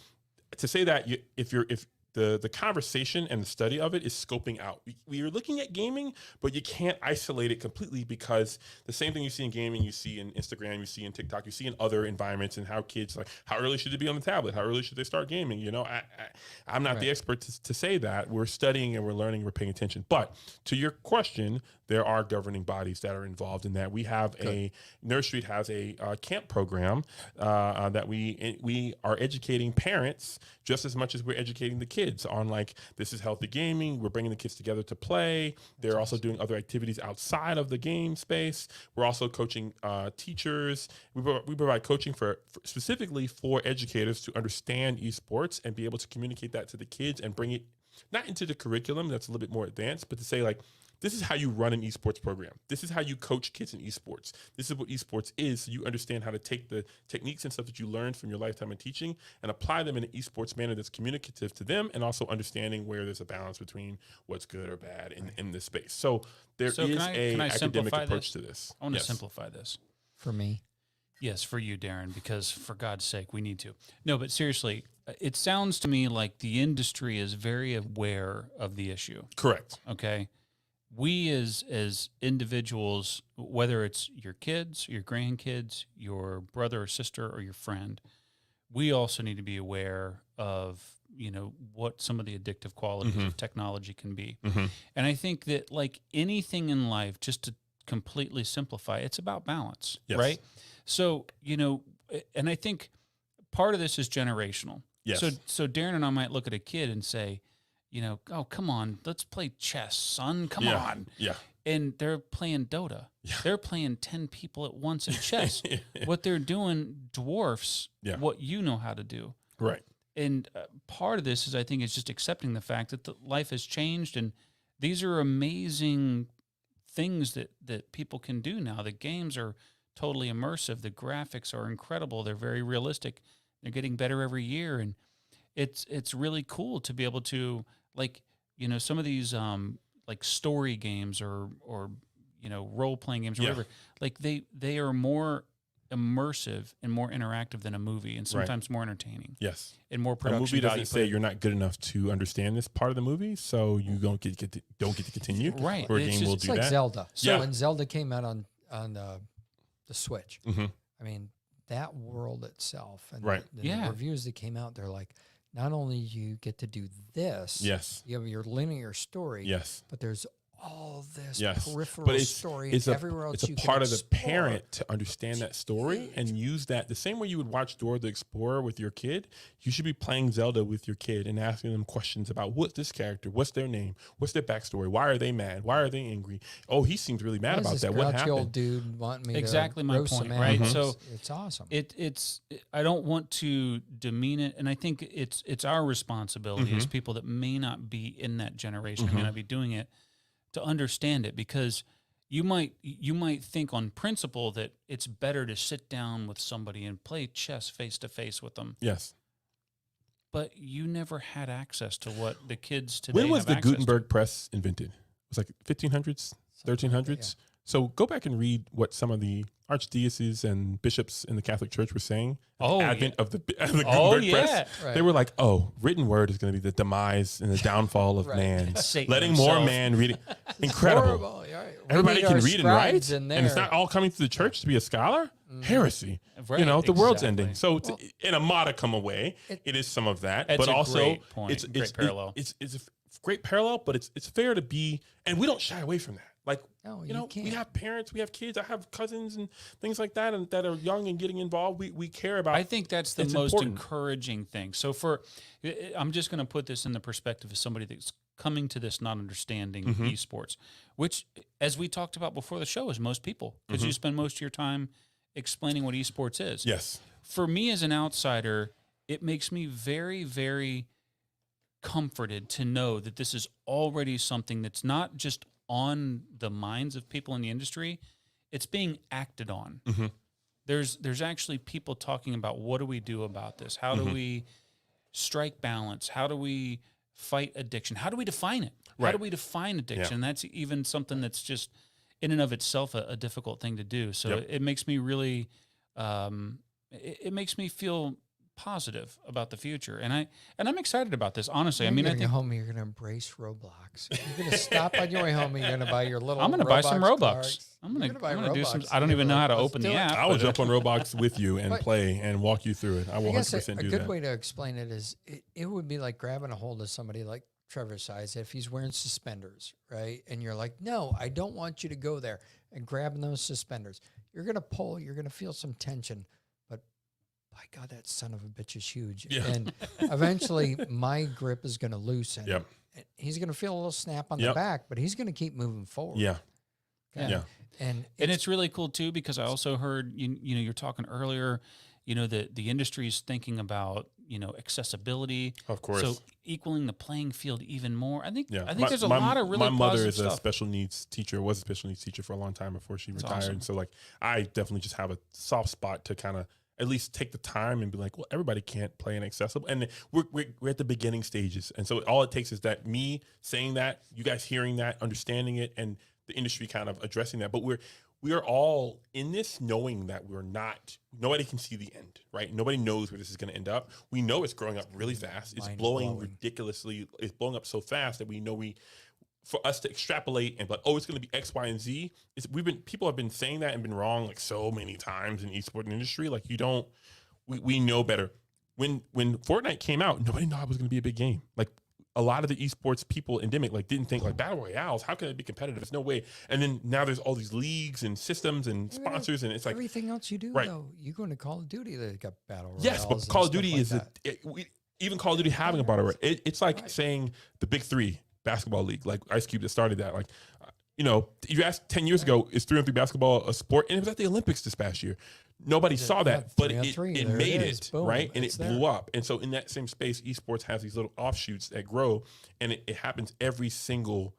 to say that if the conversation and the study of it is scoping out. We are looking at gaming, but you can't isolate it completely because the same thing you see in gaming, you see in Instagram, you see in TikTok, you see in other environments, and how kids, like, how early should they be on the tablet? How early should they start gaming? You know, I'm not the expert to say that. We're studying and we're learning, we're paying attention. But to your question, there are governing bodies that are involved in that. We have Nurse Street has a camp program that we are educating parents just as much as we're educating the kids on, like, this is healthy gaming. We're bringing the kids together to play. They're also doing other activities outside of the game space. We're also coaching teachers. We provide coaching for specifically for educators to understand esports and be able to communicate that to the kids and bring it not into the curriculum that's a little bit more advanced, but to say, like, this is how you run an esports program. This is how you coach kids in esports. This is what esports is, so you understand how to take the techniques and stuff that you learned from your lifetime in teaching and apply them in an esports manner that's communicative to them, and also understanding where there's a balance between what's good or bad in this space. So there is can I academic simplify approach this? to this. I want to Yes. simplify this. For me, Yes, for you, Darren, because for God's sake, we need to. No, but seriously, it sounds to me like the industry is very aware of the issue. Correct. Okay. We as individuals, whether it's your kids, your grandkids, your brother or sister, or your friend, we also need to be aware of, what some of the addictive qualities of technology can be. And I think that, like anything in life, just to completely simplify, it's about balance, right? So, and I think part of this is generational. Yes. So Darren and I might look at a kid and say, oh, come on, let's play chess, son. Come on. Yeah. And they're playing Dota. Yeah. They're playing 10 people at once in chess. What they're doing dwarfs what you know how to do. Right. And part of this is, I think, is just accepting the fact that life has changed, and these are amazing things that people can do now. The games are totally immersive. The graphics are incredible. They're very realistic. They're getting better every year, and it's really cool to be able to, like, some of these like story games or role playing games or whatever. Like they are more immersive and more interactive than a movie, and sometimes more entertaining. Yes. And more A production movie value. doesn't say you're not good enough to understand this part of the movie, so you don't get to continue. Right. Or a It's game will It's do like that. Zelda. So Yeah. when Zelda came out on the Switch, Mhm. I mean, that world itself and Right. the reviews that came out, they're like, not only you get to do this, Yes. you have your linear story, Yes. but there's all this Yes. peripheral But story it's everywhere else it's a you part can of the explore. parent to understand that story and use that the same way you would watch Dora the Explorer with your kid. You should be playing Zelda with your kid and asking them questions about what's this character, what's their name, what's their backstory, why are they mad, why are they angry? Oh, he seems really mad Why is about this that. What grouchy old happened? dude wanting me Exactly to my roast point, some right? animals? So it's awesome. It's I don't want to demean it, and I think it's our responsibility as people that may not be in that generation, may not be doing it, to understand it, because you might think on principle that it's better to sit down with somebody and play chess face to face with them, Yes. but you never had access to what the kids today When was have the access to. Gutenberg press invented? It was like 1500s, 1300s. So go back and read what some of the archdioceses and bishops in the Catholic Church were saying. At the advent of the Gutenberg press. Right. They were like, "Oh, written word is going to be the demise and the downfall of man. Satan Letting more himself. man reading. Incredible. Horrible. Yeah, right. We Everybody need can our read and write, scribes in and it's there. not all coming to the church to be a scholar. Heresy. Right, You know, the world's exactly. ending. So, in a modicum of way, it is some of that, That's but a also great point. it's Great parallel. It's a great parallel, but it's fair to be, and we don't shy away from that. Like, No, you you know, can't. we have parents, we have kids, I have cousins and things like that, and that are young and getting involved. We care about. I think that's the It's most important. encouraging thing. So I'm just going to put this in the perspective of somebody that's coming to this not understanding esports, which, as we talked about before the show, is most people, because you spend most of your time explaining what esports is. Yes. For me as an outsider, it makes me very, very comforted to know that this is already something that's not just on the minds of people in the industry, it's being acted on. There's actually people talking about, what do we do about this? How do we strike balance? How do we fight addiction? How do we define it? How do we define addiction? That's even something that's just in and of itself a difficult thing to do. So it makes me really, it makes me feel positive about the future, and I'm excited about this. Honestly, You're I mean, I gonna think go home. You're gonna embrace Roblox. You're gonna stop on your way home. And you're gonna buy your little. I'm gonna buy some Robux. cards. I'm You're gonna buy do some. Robux. I don't even know how to Let's open do the it. app. I will but, jump on Roblox with you and But- play and walk you through it. I will I guess 100% a do good that. way to explain it is it would be like grabbing a hold of somebody like Trevor's size if he's wearing suspenders, right? And you're like, no, I don't want you to go there, and grabbing those suspenders. You're gonna pull. You're gonna feel some tension, but by God, that son of a bitch is huge. Yeah. And eventually, my grip is gonna loosen. Yep. And he's gonna feel a little snap on the Yep. back, but he's gonna keep moving forward. Yeah. Okay? Yeah. And and it's really cool too, because I also heard you know, you're talking earlier, you know, the industry is thinking about, you know, accessibility. Of course. So equaling the playing field even more. I think Yeah, there's a lot of really my mother positive is a stuff. special needs teacher. Was a special needs teacher for a long time before she retired. awesome. So like, I definitely just have a soft spot to kind of at least take the time and be like, well, everybody can't play inaccessible, and we're at the beginning stages, and so all it takes is that me saying that, you guys hearing that, understanding it, and the industry kind of addressing that. But we're we are all in this knowing that nobody can see the end, right? Nobody knows where this is going to end up. We know it's growing up really fast. It's blowing ridiculously. It's blowing up so fast that we know for us to extrapolate and be like, oh, it's going to be X, Y, and Z. People have been saying that and been wrong like so many times in the esports industry. Like we know better. When Fortnite came out, nobody knew it was going to be a big game. Like a lot of the esports people endemic didn't think like battle royales. How can it be competitive? There's no way. And then now there's all these leagues and systems and sponsors, and it's like everything else you do. Right. Though you go into Call of Duty, they've got battle royales. Yes, but Call of Duty like is even Call of Duty having a battle royale. It's like saying the big three basketball league, like Ice Cube that started that. Like, you asked 10 years ago, is 3-on-3 basketball a sport? And it was at the Olympics this past year. Nobody saw that, but it made it, boom, right? And it blew up. And so in that same space, esports has these little offshoots that grow, and it happens every single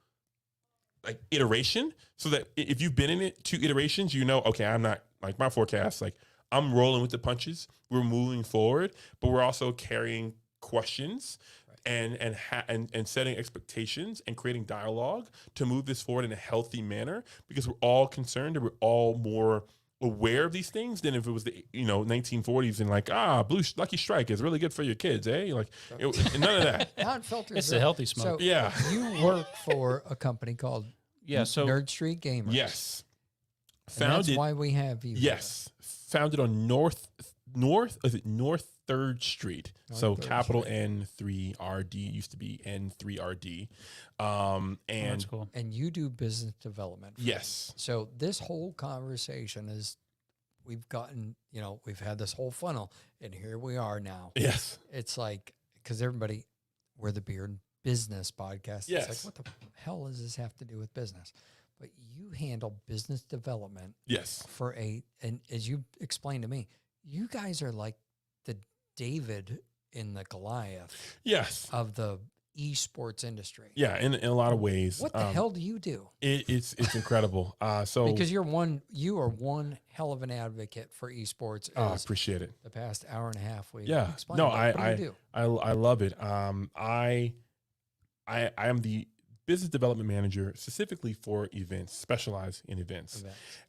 iteration. So that if you've been in it 2 iterations, okay, I'm not like my forecast, I'm rolling with the punches. We're moving forward, but we're also carrying questions and setting expectations and creating dialogue to move this forward in a healthy manner, because we're all concerned and we're all more aware of these things than if it was the 1940s and blue Lucky Strike is really good for your kids, eh? None of that. Non-filtered. It's a healthy smoke. So Yeah. You work for a company called Nerd Street Gamers. Yes. That's why we have you. Yes. Founded on North 3rd Street. So capital N3RD used to be N3RD. And that's cool. And you do business development. Yes. So this whole conversation is, we've had this whole funnel, and here we are now. Yes. It's like, because we're the Beer and Business podcast. Yes. It's like, what the hell does this have to do with business? But you handle business development. Yes. And as you explained to me, you guys are like the David in the Goliath. Yes. Of the esports industry. Yeah, in a lot of ways. What the hell do you do? It's incredible. Because you are one hell of an advocate for esports. I appreciate it. The past hour and a half we explained. No, what do you do? I love it. I am the business development manager specifically for events, specialized in events.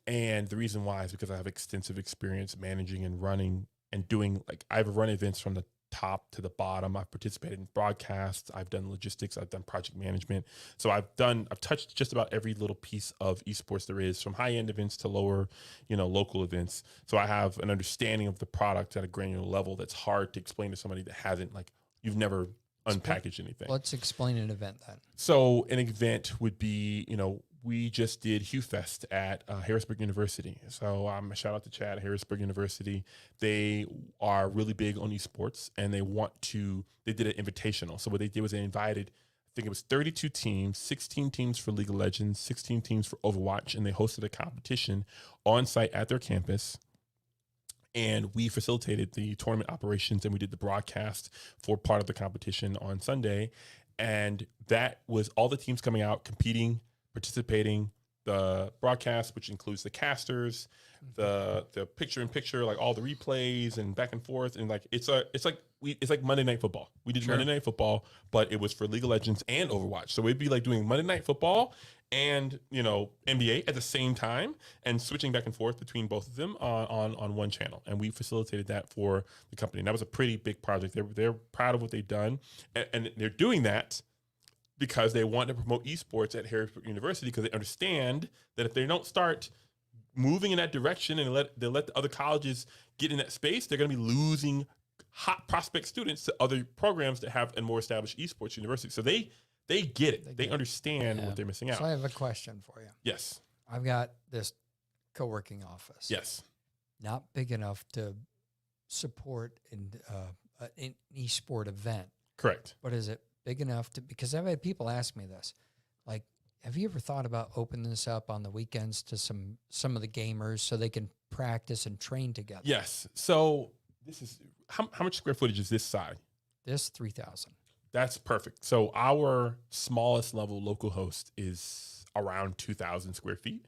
And the reason why is because I have extensive experience managing and running and doing, I've run events from the top to the bottom. I've participated in broadcasts. I've done logistics. I've done project management. So I've touched just about every little piece of esports there is, from high-end events to lower, local events. So I have an understanding of the product at a granular level that's hard to explain to somebody that hasn't, you've never unpackage anything. Let's explain an event then. So an event would be, we just did Hugh Fest at Harrisburg University. So shout out to Chad at Harrisburg University. They are really big on esports, and they did an invitational. So what they did was they invited, I think it was 32 teams, 16 teams for League of Legends, 16 teams for Overwatch, and they hosted a competition on site at their campus. And we facilitated the tournament operations, and we did the broadcast for part of the competition on Sunday. And that was all the teams coming out, competing, participating, the broadcast, which includes the casters, the picture-in-picture, all the replays and back and forth. And it's like Monday Night Football. We did Monday Night Football, but it was for League of Legends and Overwatch. So it'd be like doing Monday Night Football and NBA at the same time, and switching back and forth between both of them on one channel. And we facilitated that for the company. And that was a pretty big project. They're proud of what they've done, and they're doing that because they want to promote esports at Harrisburg University, because they understand that if they don't start moving in that direction and let the other colleges get in that space, they're going to be losing hot prospect students to other programs that have a more established esports university. So they get it. They understand what they're missing out. So I have a question for you. Yes. I've got this co-working office. Yes. Not big enough to support an esport event. Correct. But is it big enough to, because I've had people ask me this, have you ever thought about opening this up on the weekends to some of the gamers so they can practice and train together? Yes. So this is, how much square footage is this side? This 3,000. That's perfect. So our smallest level local host is around 2,000 square feet.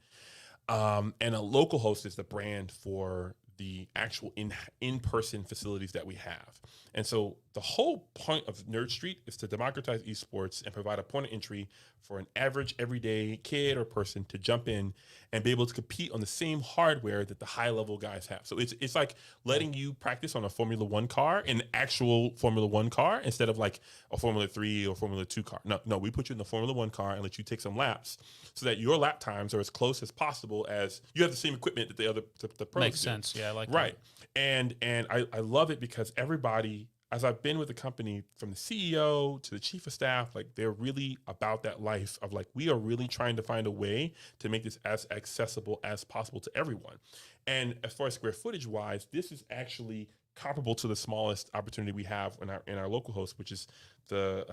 And a local host is the brand for the actual in-person facilities that we have. And so the whole point of Nerd Street is to democratize esports and provide a point of entry for an average everyday kid or person to jump in and be able to compete on the same hardware that the high level guys have. So it's like letting you practice on a Formula One car, an actual Formula One car, instead of like a Formula 3 or Formula 2 car. No, we put you in the Formula One car and let you take some laps so that your lap times are as close as possible, as you have the same equipment that the pros Makes do. sense. Yeah, I like Right. that. And I love it because everybody, as I've been with the company, from the CEO to the chief of staff, like they're really about that life of like, we are really trying to find a way to make this as accessible as possible to everyone. And as far as square footage wise, this is actually comparable to the smallest opportunity we have in our local host, which is the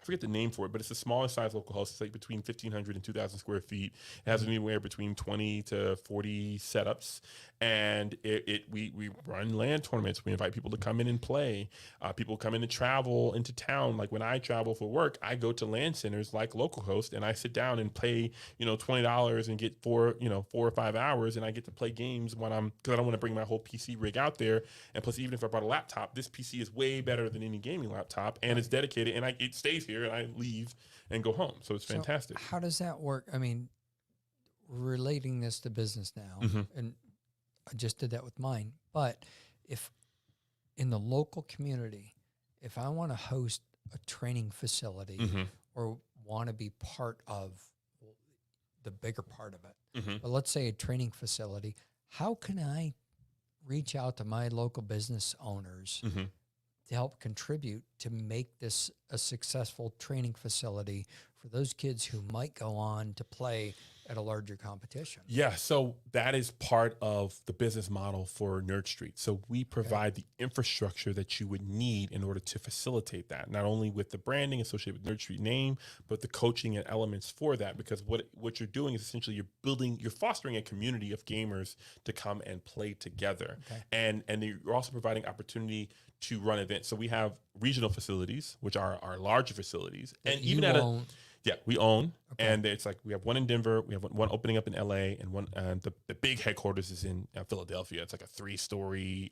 I forget the name for it, but it's the smallest size local host. It's like between 1,500 and 2,000 square feet. It has anywhere between 20 to 40 setups. And we run LAN tournaments. We invite people to come in and play. People come in and travel into town. Like when I travel for work, I go to LAN centers like localhost and I sit down and pay, $20 and get 4 or 5 hours, and I get to play games because I don't want to bring my whole PC rig out there. And plus, even if I brought a laptop, this PC is way better than any gaming laptop, and it's dedicated, and it stays here, and I leave and go home. So it's fantastic. How does that work? I mean, relating this to business now, and I just did that with mine. But if in the local community, if I want to host a training facility or want to be part of the bigger part of it, but let's say a training facility, how can I reach out to my local business owners to help contribute to make this a successful training facility for those kids who might go on to play at a larger competition? Yeah, so that is part of the business model for Nerd Street. So we provide the infrastructure that you would need in order to facilitate that, not only with the branding associated with Nerd Street name, but the coaching and elements for that. Because what you're doing is essentially you're fostering a community of gamers to come and play together. And you're also providing opportunity to run events. So we have regional facilities, which are our larger facilities. And even we own, and it's like we have one in Denver, we have one opening up in LA, and one the big headquarters is in Philadelphia. It's like a 3-story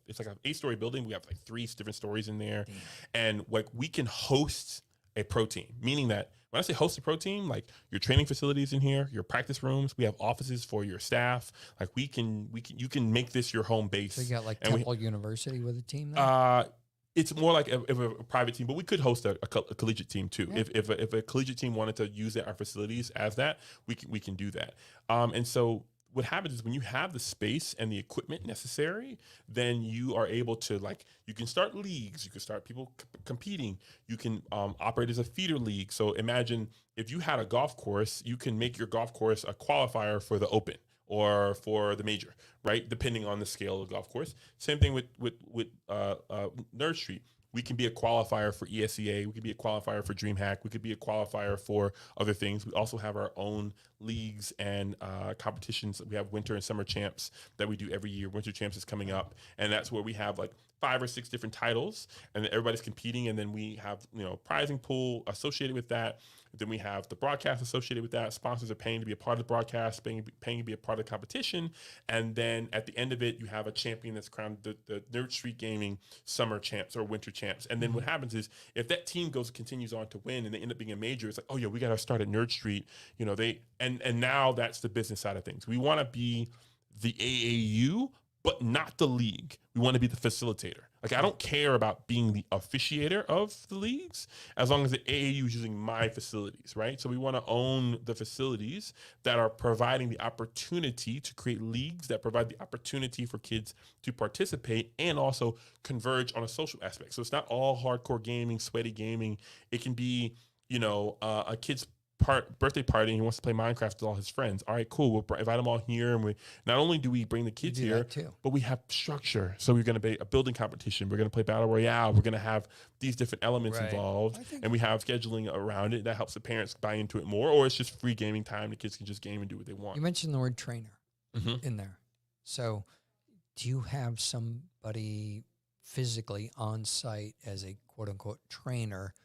it's like an 8-story building. We have like 3 different stories in there, and like we can host a pro team, meaning that when I say host a pro team, like your training facilities in here, your practice rooms, we have offices for your staff. Like you can make this your home base. So you got like Temple University with a team there? It's more like a private team, but we could host a collegiate team too. Yeah. If a collegiate team wanted to use our facilities as that, we can do that. And so what happens is when you have the space and the equipment necessary, then you are able to you can start leagues, you can start people competing, you can operate as a feeder league. So imagine if you had a golf course, you can make your golf course a qualifier for the Open or for the major, right? Depending on the scale of the golf course. Same thing with Nerd Street. We can be a qualifier for ESEA. We could be a qualifier for DreamHack. We could be a qualifier for other things. We also have our own leagues and competitions. We have winter and summer champs that we do every year. Winter champs is coming up, and that's where we have like 5 or 6 different titles, and everybody's competing. And then we have prizing pool associated with that. Then we have the broadcast associated with that. Sponsors are paying to be a part of the broadcast, paying to be a part of the competition. And then at the end of it, you have a champion that's crowned the Nerd Street Gaming Summer Champs or Winter Champs. And then what happens is if that team continues on to win and they end up being a major, it's like, oh yeah, we got to start at Nerd Street. And now that's the business side of things. We want to be the AAU, but not the league. We want to be the facilitator. Like, I don't care about being the officiator of the leagues as long as the AAU is using my facilities, right? So we want to own the facilities that are providing the opportunity to create leagues that provide the opportunity for kids to participate and also converge on a social aspect. So it's not all hardcore gaming, sweaty gaming. It can be, a kid's birthday party and he wants to play Minecraft with all his friends. All right, cool. We'll invite them all here, and we not only do we bring the kids here, but we have structure. So we're going to be a building competition. We're going to play Battle Royale. We're going to have these different elements involved, and we have scheduling around it that helps the parents buy into it more. Or it's just free gaming time. The kids can just game and do what they want. You mentioned the word trainer in there. So do you have somebody physically on site as a quote unquote trainer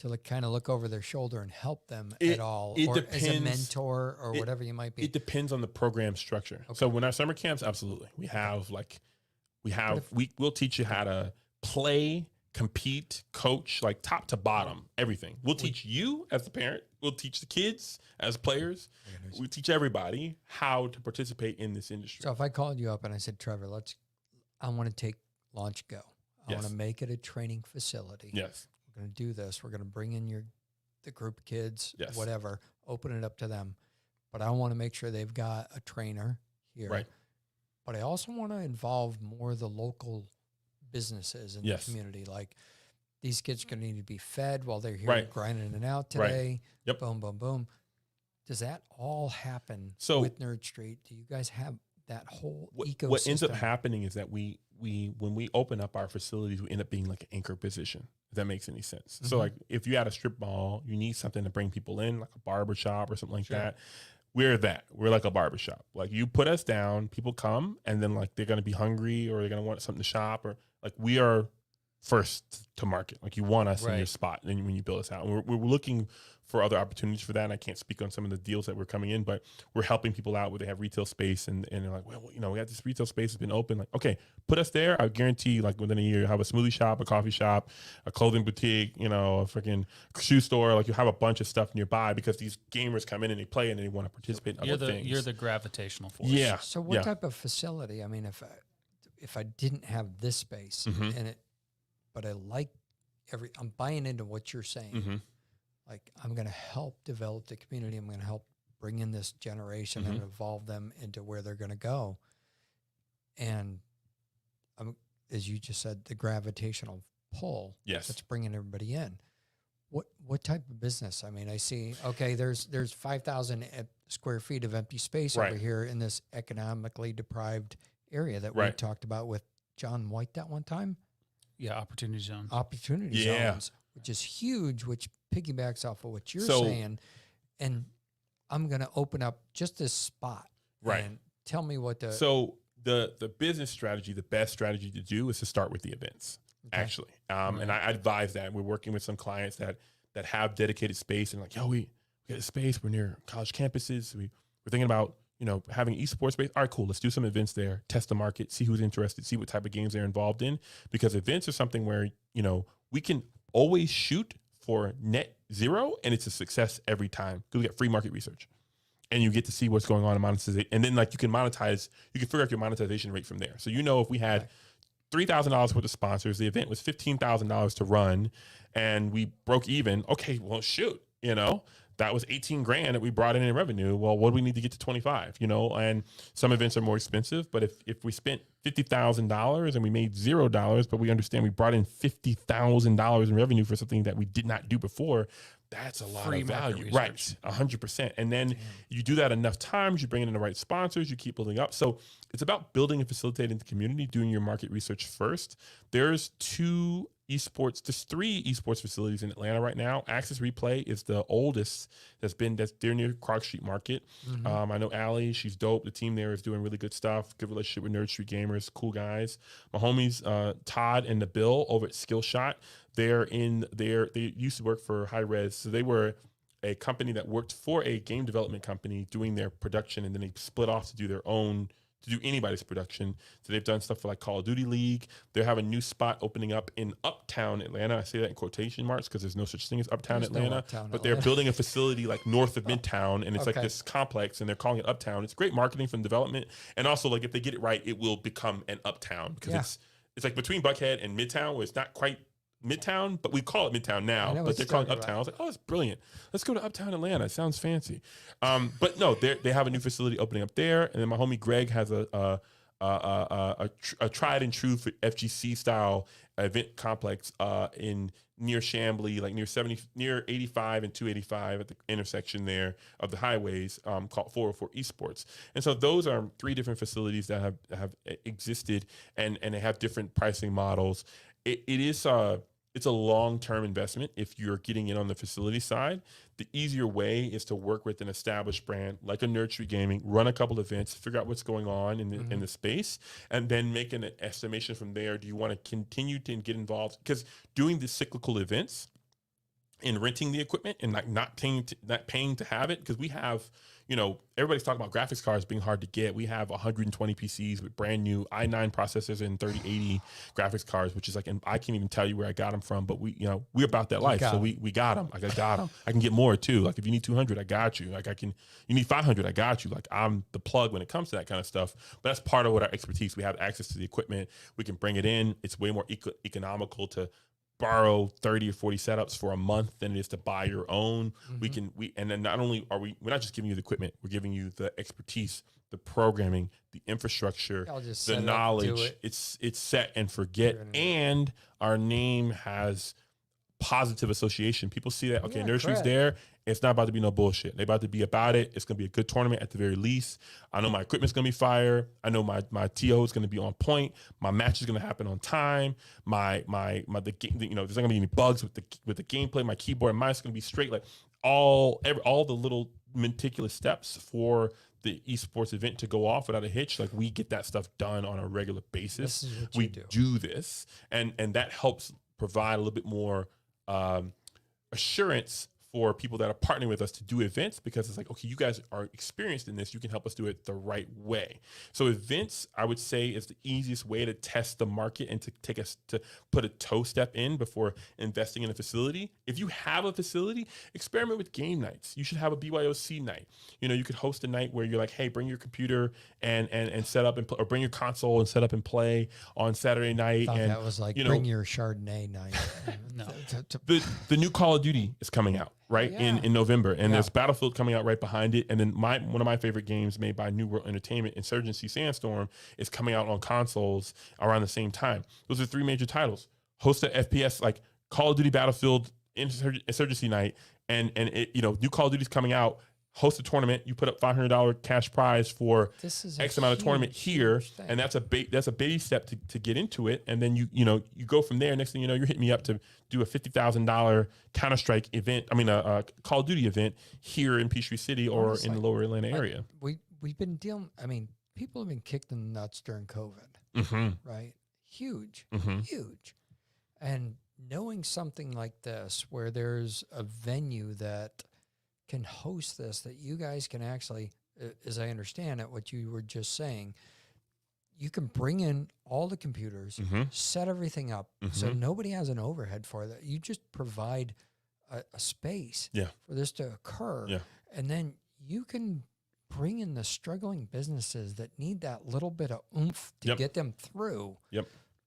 to kind of look over their shoulder and help them It- at all, it or depends. as a mentor or whatever you might be? It depends on the program structure. So when our summer camps, absolutely, we'll teach you how to play, compete, coach, like top to bottom, everything. We'll teach you as the parent. We'll teach the kids as players. We teach everybody how to participate in this industry. So if I called you up and I said, Trevor, I want to take Launch Go. I want to make it a training facility. Yes. We're going to do this. We're going to bring in the group of kids, Yes. whatever, open it up to them. But I want to make sure they've got a trainer here. Right. But I also want to involve more of the local businesses in the community. Like, these kids are going to need to be fed while they're here grinding it out today. Yep. Boom, boom, boom. Does that all happen with Nerd Street? Do you guys have that whole ecosystem? What ends up happening is that we when we open up our facilities, we end up being like an anchor position, if that makes any sense. So like if you had a strip mall, you need something to bring people in, like a barber shop or something like that. We're like a barbershop. Like, you put us down, people come, and then like they're going to be hungry or they're going to want something to shop, or like we are first to market. Like, you want us in your spot, and when you build us out, and we're looking for other opportunities for that. And I can't speak on some of the deals that we're coming in, but we're helping people out where they have retail space, and they're like, well, we got this retail space has been open. Like, okay, put us there. I guarantee, like, within a year, you'll have a smoothie shop, a coffee shop, a clothing boutique, a freaking shoe store. Like, you have a bunch of stuff nearby because these gamers come in and they play and they want to participate in other things. You're the gravitational force. Yeah. So what type of facility? I mean, if I didn't have this space but I like I'm buying into what you're saying. Like, I'm going to help develop the community. I'm going to help bring in this generation and evolve them into where they're going to go. And as you just said, the gravitational pull that's bringing everybody in. What type of business? I mean, I see, okay, there's 5,000 square feet of empty space over here in this economically deprived area that we talked about with John White that one time. Yeah, opportunity zones. Opportunity zones, which is huge, which piggybacks off of what you're saying. And I'm going to open up just this spot. Right. And tell me what the... So the business strategy, the best strategy to do is to start with the events, actually. And I advise that. We're working with some clients that have dedicated space and like, yo, we get a space. We're near college campuses. We're thinking about, having esports space. All right, cool. Let's do some events there, test the market, see who's interested, see what type of games they're involved in. Because events are something where, we can always shoot for net zero and it's a success every time because we get free market research and you get to see what's going on in monetization. And then like you can figure out your monetization rate from there. So, if we had $3,000 worth of sponsors, the event was $15,000 to run and we broke even. Okay, well, shoot, that was 18 grand that we brought in revenue. Well, what do we need to get to 25, and some events are more expensive, but if we spent $50,000 and we made $0, but we understand we brought in $50,000 in revenue for something that we did not do before, that's a lot of value. Right. 100%. And then you do that enough times, you bring in the right sponsors, you keep building up. So it's about building and facilitating the community, doing your market research first. There's three esports facilities in Atlanta right now. Access Replay is the oldest that's there near Clark Street Market. I know Allie, she's dope. The team there is doing really good stuff. Good relationship with Nerd Street Gamers, cool guys. My homies, Todd and Nabil over at Skillshot. They used to work for High Res. So they were a company that worked for a game development company doing their production, and then they split off to do anybody's production. So they've done stuff for like Call of Duty League. They have a new spot opening up in Uptown Atlanta. I say that in quotation marks because there's no such thing as Uptown Atlanta. They're building a facility like north of Midtown, and it's like this complex, and they're calling it Uptown. It's great marketing from development, and also like if they get it right, it will become an Uptown because it's like between Buckhead and Midtown, where it's not quite Midtown, but we call it Midtown now, but they're calling it Uptown. I was like, oh, that's brilliant. Let's go to Uptown Atlanta. It sounds fancy. But no, they have a new facility opening up there. And then my homie Greg has a tried and true for FGC style event complex near Chamblee, like near 85 and 285 at the intersection there of the highways, called 404 Esports. And so those are three different facilities that have existed, and they have different pricing models. It's a long-term investment if you're getting in on the facility side. The easier way is to work with an established brand like a Nerd Street Gaming, run a couple events, figure out what's going on in the space, and then make an estimation from there. Do you want to continue to get involved? Because doing the cyclical events in renting the equipment and like not paying to have it, because we have, everybody's talking about graphics cards being hard to get. We have 120 PCs with brand new i9 processors and 3080 graphics cards, which is like, and I can't even tell you where I got them from, but we're about that life. So we got them. Like I got them. I can get more too. Like if you need 200, I got you. Like you need 500, I got you. Like I'm the plug when it comes to that kind of stuff. But that's part of what our expertise. We have access to the equipment. We can bring it in. It's way more economical to borrow 30 or 40 setups for a month than it is to buy your own. And then not only we're not just giving you the equipment, we're giving you the expertise, the programming, the infrastructure, the knowledge. It's set and forget. And our name has positive association. People see that, okay, Nursery's there. It's not about to be no bullshit. They're about to be about it. It's going to be a good tournament at the very least. I know my equipment's going to be fire. I know my TO is going to be on point. My match is going to happen on time. There's not going to be any bugs with the gameplay. My keyboard and mouse is going to be straight. Like all the little meticulous steps for the esports event to go off without a hitch. Like we get that stuff done on a regular basis. We do this, and that helps provide a little bit more assurance for people that are partnering with us to do events, because it's like, okay, you guys are experienced in this. You can help us do it the right way. So events, I would say, is the easiest way to test the market and to take us to put a toe step in before investing in a facility. If you have a facility, experiment with game nights. You should have a BYOC night. You could host a night where you're like, hey, bring your computer and set up or bring your console and set up and play on Saturday night. And that was like, bring your Chardonnay night. No. The new Call of Duty is coming out. Right, in November, and there's Battlefield coming out right behind it, and then one of my favorite games made by New World Entertainment, Insurgency Sandstorm, is coming out on consoles around the same time. Those are 3 major titles. Host a FPS like Call of Duty, Battlefield, Insurgency Night, and new Call of Duty's coming out. Host a tournament. You put up $500 cash prize for X amount of tournament here, and that's a baby step to get into it. And then you go from there. Next thing you know, you're hitting me up to do a $50,000 Counter-Strike event. I mean, a Call of Duty event here in Peachtree City or in the Lower Atlanta area. We've been dealing. I mean, people have been kicked in the nuts during COVID, right? Huge. And knowing something like this, where there's a venue that can host this, that you guys can actually, as I understand it, what you were just saying, you can bring in all the computers, set everything up, so nobody has an overhead for that. You just provide a space for this to occur, and then you can bring in the struggling businesses that need that little bit of oomph to get them through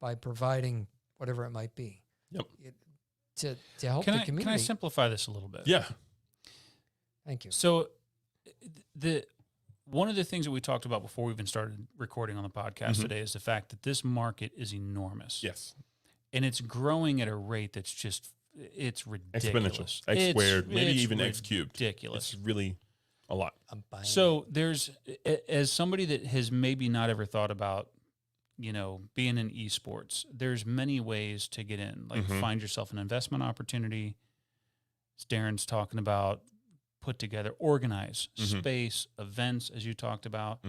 by providing whatever it might be to help the community. Can I simplify this a little bit? Yeah. Thank you. So one of the things that we talked about before we even started recording on the podcast today is the fact that this market is enormous. Yes. And it's growing at a rate that's it's ridiculous. Exponential. X squared, maybe even X cubed. Ridiculous. It's really a lot. So there's, as somebody that has maybe not ever thought about, being in esports, there's many ways to get in. Like find yourself an investment opportunity. As Darren's talking about, put together, organize space, events, as you talked about.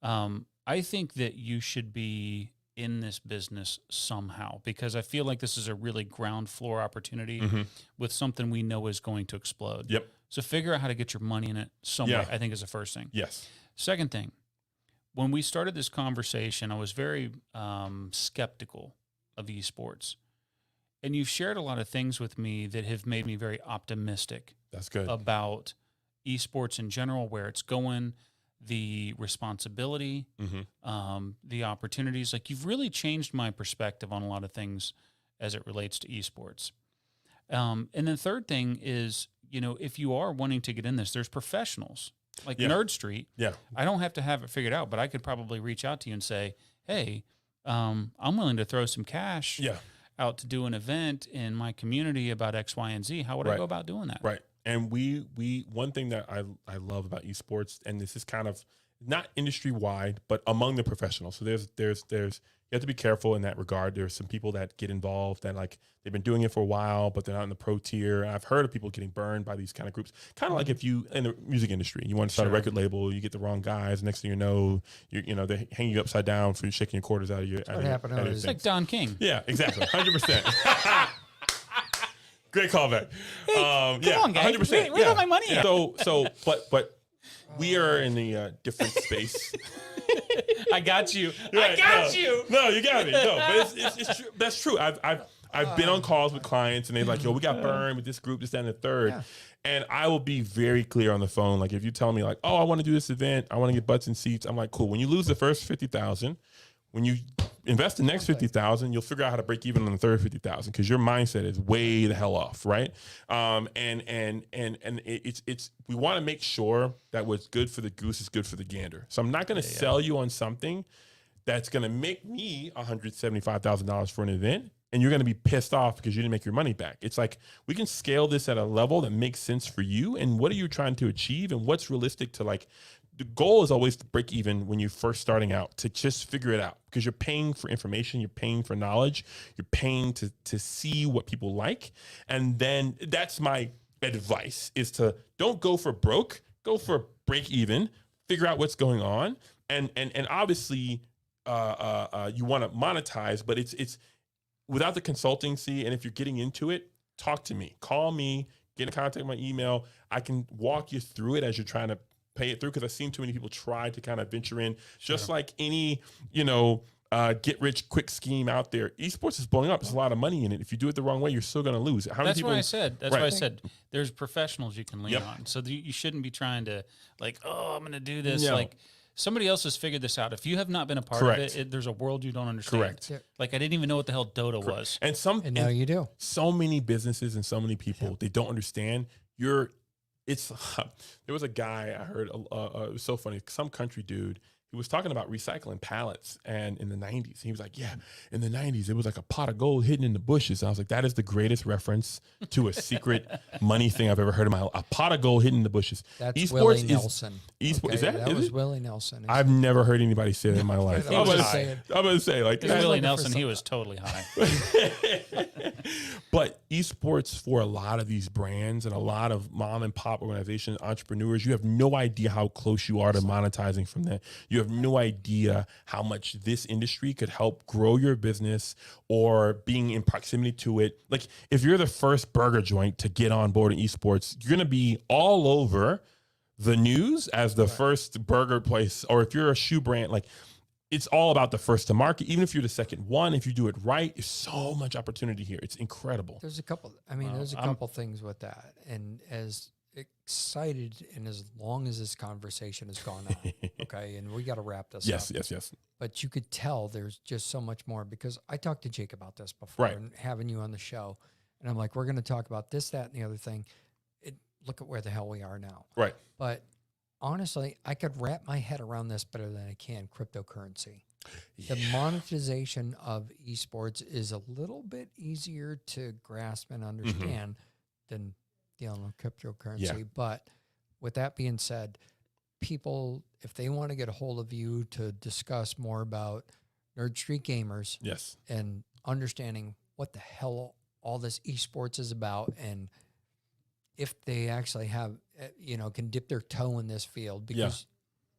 I think that you should be in this business somehow, because I feel like this is a really ground floor opportunity with something we know is going to explode. Yep. So figure out how to get your money in it some way, I think, is the first thing. Yes. Second thing, when we started this conversation, I was very skeptical of esports. And you've shared a lot of things with me that have made me very optimistic. That's good. About esports in general, where it's going, the responsibility, the opportunities. Like, you've really changed my perspective on a lot of things as it relates to esports. And the third thing is, if you are wanting to get in this, there's professionals like Nerd Street. Yeah. I don't have to have it figured out, but I could probably reach out to you and say, hey, I'm willing to throw some cash out to do an event in my community about X, Y, and Z. How would I go about doing that? Right. And we one thing that I love about esports, and this is kind of not industry wide, but among the professionals. So there's you have to be careful in that regard. There's some people that get involved that, like, they've been doing it for a while, but they're not in the pro tier. And I've heard of people getting burned by these kind of groups. Kind of like if you in the music industry, you want to start a record label, you get the wrong guys. Next thing you know, they hang you upside down for you shaking your quarters out of your. What happened? It's like Don King. Yeah, exactly, 100%. Great callback. Come on, guys. 100%. Where got my money at? But we are in a different space. I got you. Right, I got you. No, you got me. No, but it's true. That's true. I've been on calls with clients and they're like, yo, we got burned with this group, this, that, and the third. Yeah. And I will be very clear on the phone. Like if you tell me like, oh, I want to do this event, I want to get butts and seats. I'm like, cool. When you lose the first 50,000, when you invest the next 50,000, you'll figure out how to break even on the third 50,000 because your mindset is way the hell off, right? And it's we want to make sure that what's good for the goose is good for the gander. So I'm not going to sell you on something that's going to make me $175,000 for an event, and you're going to be pissed off because you didn't make your money back. It's like we can scale this at a level that makes sense for you, and what are you trying to achieve, and what's realistic to like. The goal is always to break even when you're first starting out, to just figure it out because you're paying for information, you're paying for knowledge, you're paying to see what people like. And then that's my advice is to don't go for broke, go for break even, figure out what's going on. And obviously you want to monetize, but it's without the consultancy. And if you're getting into it, talk to me, call me, get in contact with my email. I can walk you through it as you're trying to pay it through because I've seen too many people try to kind of venture in just like any, get rich quick scheme out there. Esports is blowing up. There's a lot of money in it. If you do it the wrong way, you're still going to lose. That's why I said. That's why I said there's professionals you can lean on. So you shouldn't be trying to like, oh, I'm going to do this. No. Like somebody else has figured this out. If you have not been a part of it, there's a world you don't understand. Correct. Like I didn't even know what the hell Dota was. And now you do. So many businesses and so many people, they don't understand. There was a guy I heard, it was so funny, some country dude, he was talking about recycling pallets and in the 90s. He was like, yeah, in the 90s, it was like a pot of gold hidden in the bushes. I was like, that is the greatest reference to a secret money thing I've ever heard in my life. A pot of gold hidden in the bushes. That's Esports Willie Nelson. Esports, is that? That was Willie Nelson. I've never heard anybody say that in my life. I'm gonna say like Willie Nelson, he was totally high. But esports for a lot of these brands and a lot of mom and pop organizations, entrepreneurs, you have no idea how close you are to monetizing from that. You have no idea how much this industry could help grow your business or being in proximity to it. Like if you're the first burger joint to get on board in esports, you're going to be all over the news as the first burger place. Or if you're a shoe brand, like it's all about the first to market. Even if you're the second one, if you do it right, there's so much opportunity here. It's incredible. There's a couple things with that. And as excited and as long as this conversation has gone on, okay, and we got to wrap this up. Yes. But you could tell there's just so much more because I talked to Jake about this before and having you on the show. And I'm like, we're going to talk about this, that, and the other thing. Look at where the hell we are now. Right. But honestly, I could wrap my head around this better than I can cryptocurrency. The monetization of esports is a little bit easier to grasp and understand than dealing with cryptocurrency. Yeah. But with that being said, people, if they want to get a hold of you to discuss more about Nerd Street Gamers and understanding what the hell all this esports is about and if they actually have, can dip their toe in this field because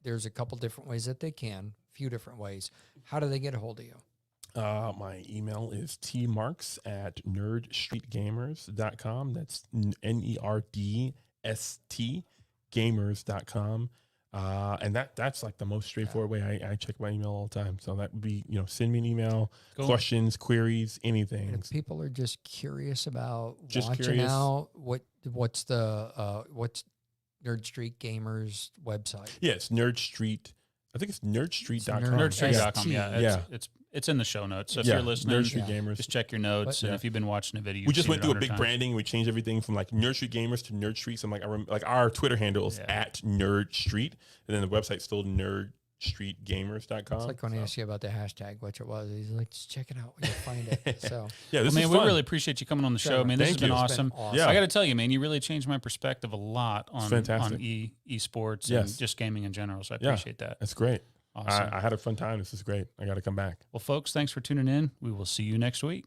there's a couple different ways that they can, a few different ways. How do they get a hold of you? My email is tmarks@nerdstreetgamers.com. That's NERDST gamers.com. And that's like the most straightforward way. I check my email all the time. So that would be, send me an email, questions, queries, anything. And if people are just curious about just watching curious. out, what's Nerd Street Gamers website? Yeah, it's Nerd Street. I think it's nerdstreet.com. Nerdstreet.com. Yeah. It's in the show notes. So if you're listening, Nerd Street Gamers. Just check your notes. And if you've been watching a video, we just went through a big branding. We changed everything from like Nerd Street Gamers to Nerd Street. So I'm like our Twitter handle is at Nerd Street, and then the website's still nerdstreetgamers.com. It's like when I asked you about the hashtag, which it was. He's like, just check it out when you find it. So this is fun. We really appreciate you coming on the show, man. This has been awesome. Yeah. I got to tell you, man, you really changed my perspective a lot on esports and just gaming in general. So I appreciate that. That's great. Awesome. I had a fun time. This is great. I got to come back. Well, folks, thanks for tuning in. We will see you next week.